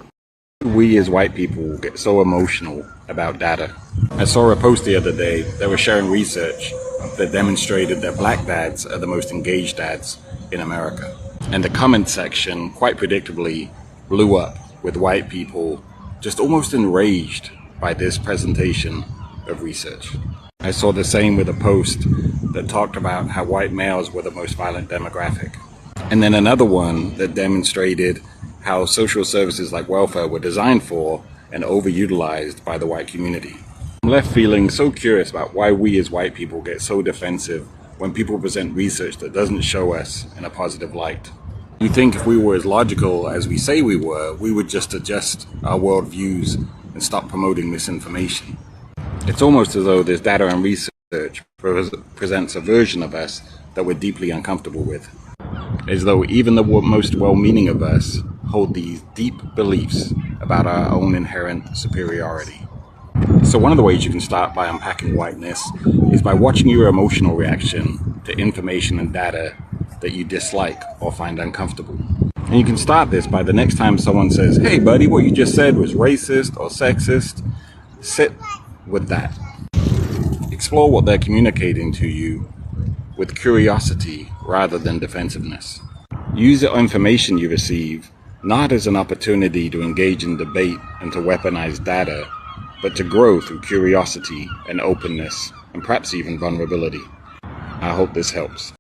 We as white people get so emotional about data. I saw a post the other day that was sharing research that demonstrated that black dads are the most engaged dads in America. And the comment section, quite predictably, blew up with white people just almost enraged by this presentation of research. I saw the same with a post that talked about how white males were the most violent demographic. And then another one that demonstrated how social services like welfare were designed for and overutilized by the white community. I'm left feeling so curious about why we as white people get so defensive when people present research that doesn't show us in a positive light. You think if we were as logical as we say we were, we would just adjust our worldviews and stop promoting misinformation. It's almost as though this data and research presents a version of us that we're deeply uncomfortable with. As though even the most well-meaning of us hold these deep beliefs about our own inherent superiority. So one of the ways you can start by unpacking whiteness is by watching your emotional reaction to information and data that you dislike or find uncomfortable. And you can start this by the next time someone says, hey buddy, what you just said was racist or sexist. Sit with that. Explore what they're communicating to you with curiosity rather than defensiveness. Use the information you receive not as an opportunity to engage in debate and to weaponize data, but to grow through curiosity and openness, and perhaps even vulnerability. I hope this helps.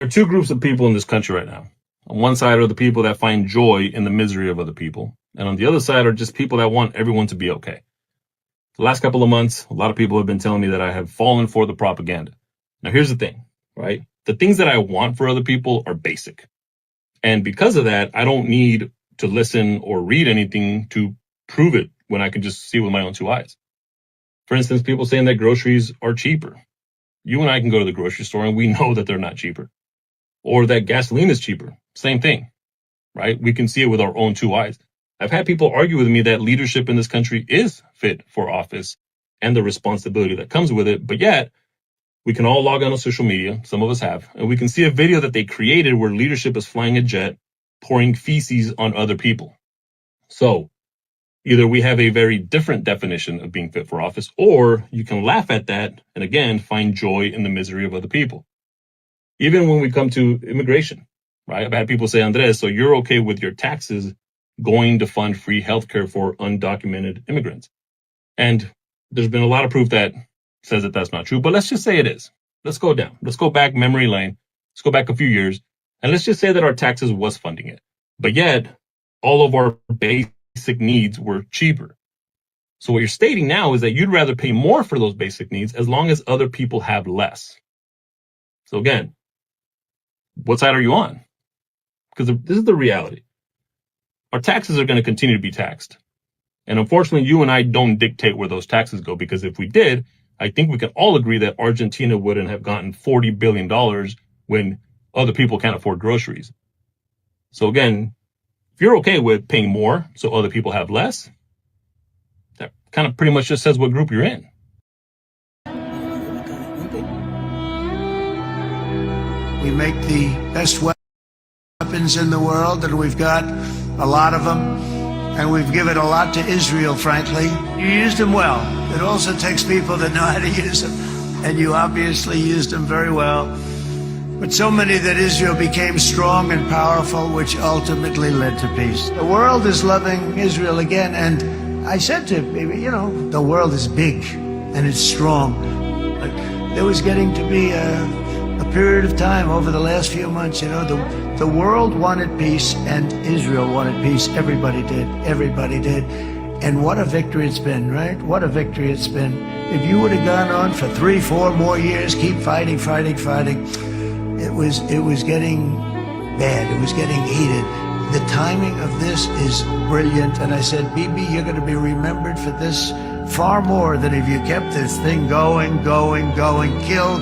There are 2 groups of people in this country right now. On one side are the people that find joy in the misery of other people. And on the other side are just people that want everyone to be okay. The last couple of months, a lot of people have been telling me that I have fallen for the propaganda. Now, here's the thing, right? The things that I want for other people are basic. And because of that, I don't need to listen or read anything to prove it when I can just see with my own two eyes. For instance, people saying that groceries are cheaper. You and I can go to the grocery store and we know that they're not cheaper. Or that gasoline is cheaper. Same thing, right? We can see it with our own two eyes. I've had people argue with me that leadership in this country is fit for office and the responsibility that comes with it. But yet, we can all log on to social media, some of us have, and we can see a video that they created where leadership is flying a jet, pouring feces on other people. So, either we have a very different definition of being fit for office, or you can laugh at that and again, find joy in the misery of other people. Even when we come to immigration, right? I've had people say, Andres, so you're okay with your taxes going to fund free healthcare for undocumented immigrants? And there's been a lot of proof that says that that's not true, but let's just say it is. Let's go down. Let's go back memory lane. Let's go back a few years, and let's just say that our taxes was funding it. But yet, all of our basic needs were cheaper. So what you're stating now is that you'd rather pay more for those basic needs as long as other people have less. So again, what side are you on? Because this is the reality. Our taxes are going to continue to be taxed. And unfortunately, you and I don't dictate where those taxes go, because if we did, I think we can all agree that Argentina wouldn't have gotten $40 billion when other people can't afford groceries. So again, if you're okay with paying more so other people have less, that kind of pretty much just says what group you're in. We make the best weapons in the world, and we've got a lot of them. And we've given a lot to Israel, frankly. You used them well. It also takes people that know how to use them. And you obviously used them very well. But so many that Israel became strong and powerful, which ultimately led to peace. The world is loving Israel again. And I said to him, the world is big and it's strong. But there was getting to be a period of time over the last few months, the world wanted peace and Israel wanted peace. Everybody did. Everybody did. And what a victory it's been, right? What a victory it's been. If you would have gone on for 3-4 more years, keep fighting, it was getting bad. It was getting heated. The timing of this is brilliant. And I said, Bibi, you're going to be remembered for this far more than if you kept this thing going, kill.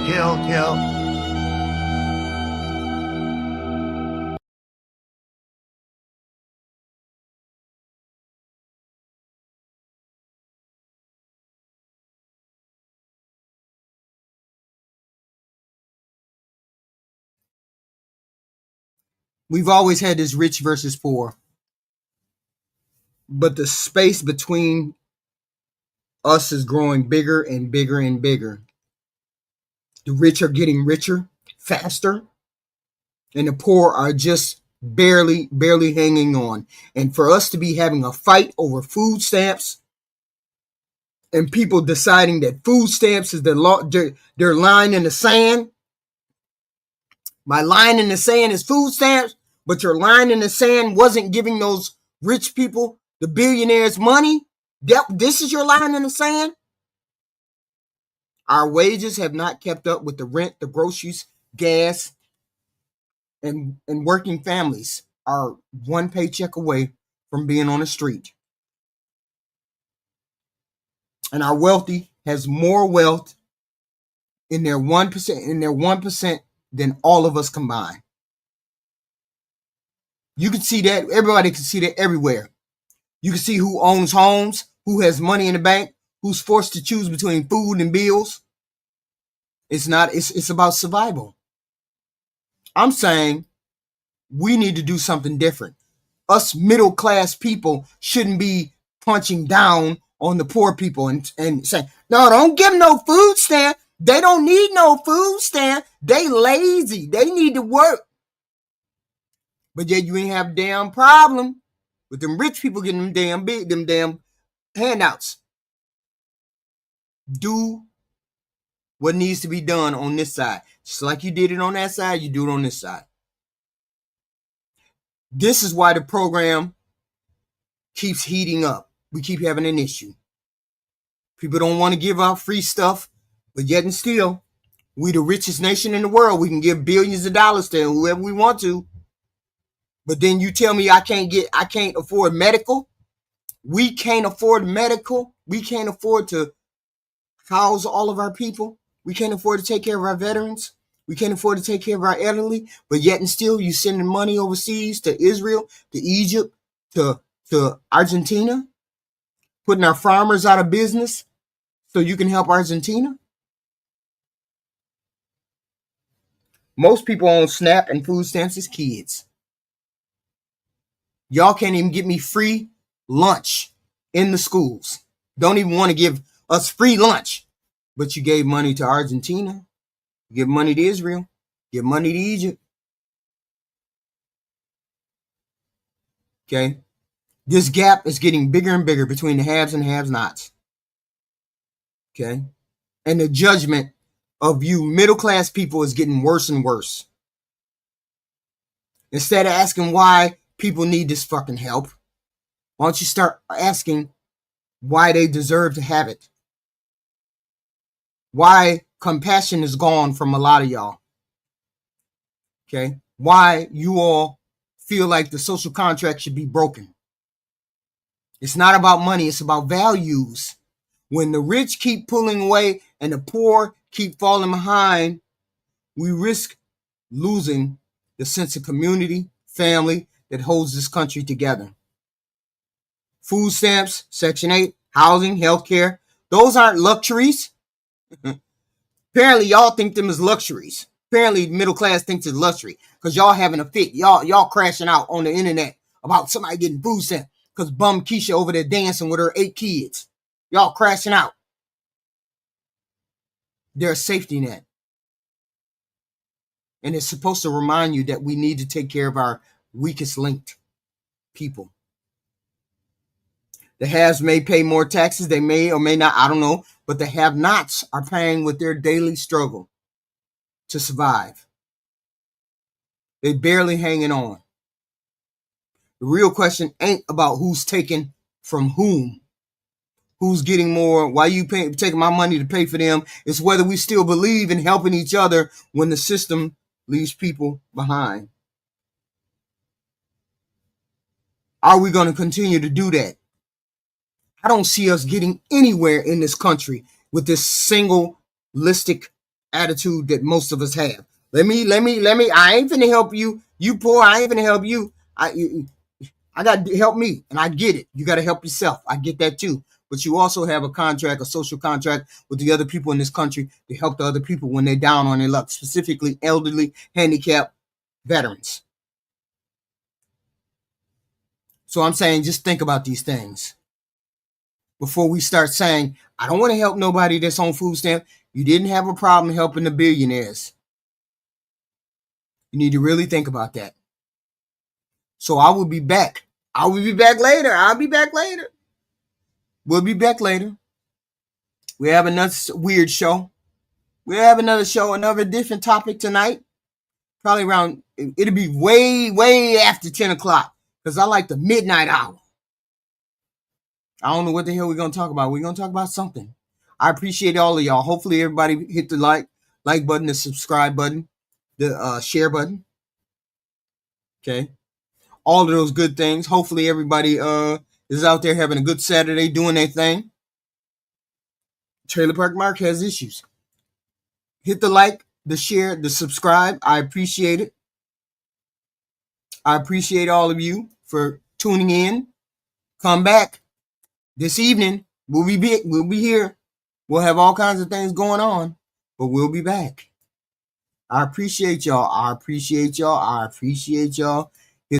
We've always had this rich versus poor. But the space between us is growing bigger and bigger and bigger. The rich are getting richer faster, and the poor are just barely hanging on. And for us to be having a fight over food stamps and people deciding that food stamps is their line in the sand. My line in the sand is food stamps, but your line in the sand wasn't giving those rich people, the billionaires, money. This is your line in the sand. Our wages have not kept up with the rent, the groceries, gas, and working families are one paycheck away from being on the street. And our wealthy has more wealth in their 1% than all of us combined. You can see that. Everybody can see that everywhere. You can see who owns homes, who has money in the bank, who's forced to choose between food and bills. It's about survival. I'm saying we need to do something different. Us middle class people shouldn't be punching down on the poor people and saying, no, don't give them no food stamp. They don't need no food stamp. They lazy. They need to work. But yet you ain't have a damn problem with them rich people getting them damn handouts. Do what needs to be done on this side. Just like you did it on that side, you do it on this side. This is why the program keeps heating up. We keep having an issue. People don't want to give out free stuff, but yet and still, we the richest nation in the world. We can give billions of dollars to whoever we want to. But then you tell me I can't afford medical. We can't afford medical. We can't afford to house all of our people. We can't afford to take care of our veterans. We can't afford to take care of our elderly. But yet and still, you sending money overseas to Israel, to Egypt, to Argentina, putting our farmers out of business so you can help Argentina. Most people on SNAP and food stamps is kids. Y'all can't even get me free lunch in the schools. Don't even want to give us free lunch. But you gave money to Argentina. You give money to Israel. Give money to Egypt. Okay? This gap is getting bigger and bigger between the haves and have-nots. Okay? And the judgment of you middle-class people is getting worse and worse. Instead of asking why people need this fucking help, why don't you start asking why they deserve to have it? Why compassion is gone from a lot of y'all. Okay? Why you all feel like the social contract should be broken. It's not about money, it's about values. When the rich keep pulling away and the poor keep falling behind, we risk losing the sense of community, family that holds this country together. Food stamps, Section 8, housing, healthcare, those aren't luxuries. Apparently, y'all think them as luxuries. Apparently, middle class thinks it's luxury because y'all having a fit. Y'all crashing out on the internet about somebody getting food stamps because bum Keisha over there dancing with her 8 kids. Y'all crashing out. They're a safety net. And it's supposed to remind you that we need to take care of our weakest linked people. The haves may pay more taxes. They may or may not. I don't know. But the have-nots are paying with their daily struggle to survive. They're barely hanging on. The real question ain't about who's taking from whom. Who's getting more? Why you taking my money to pay for them? It's whether we still believe in helping each other when the system leaves people behind. Are we going to continue to do that? I don't see us getting anywhere in this country with this singleistic attitude that most of us have. Let me. I ain't finna help you. You poor. I ain't finna help you. I got to help me, and I get it. You got to help yourself. I get that too. But you also have a contract, a social contract with the other people in this country to help the other people when they're down on their luck, specifically elderly, handicapped, veterans. So I'm saying just think about these things before we start saying, I don't want to help nobody that's on food stamp. You didn't have a problem helping the billionaires. You need to really think about that. So I will be back. I will be back later. I'll be back later. We'll be back later. We have another weird show. We'll have another show, another different topic tonight. Probably around, it'll be way after 10 o'clock because I like the midnight hour. I don't know what the hell we're going to talk about. We're going to talk about something. I appreciate all of y'all. Hopefully everybody hit the like button, the subscribe button, the share button. Okay. All of those good things. Hopefully everybody is out there having a good Saturday doing their thing. Trailer Park Mark has issues. Hit the like, the share, the subscribe. I appreciate it. I appreciate all of you for tuning in. Come back this evening. We'll be here. We'll have all kinds of things going on, but we'll be back. I appreciate y'all. I appreciate y'all. I appreciate y'all.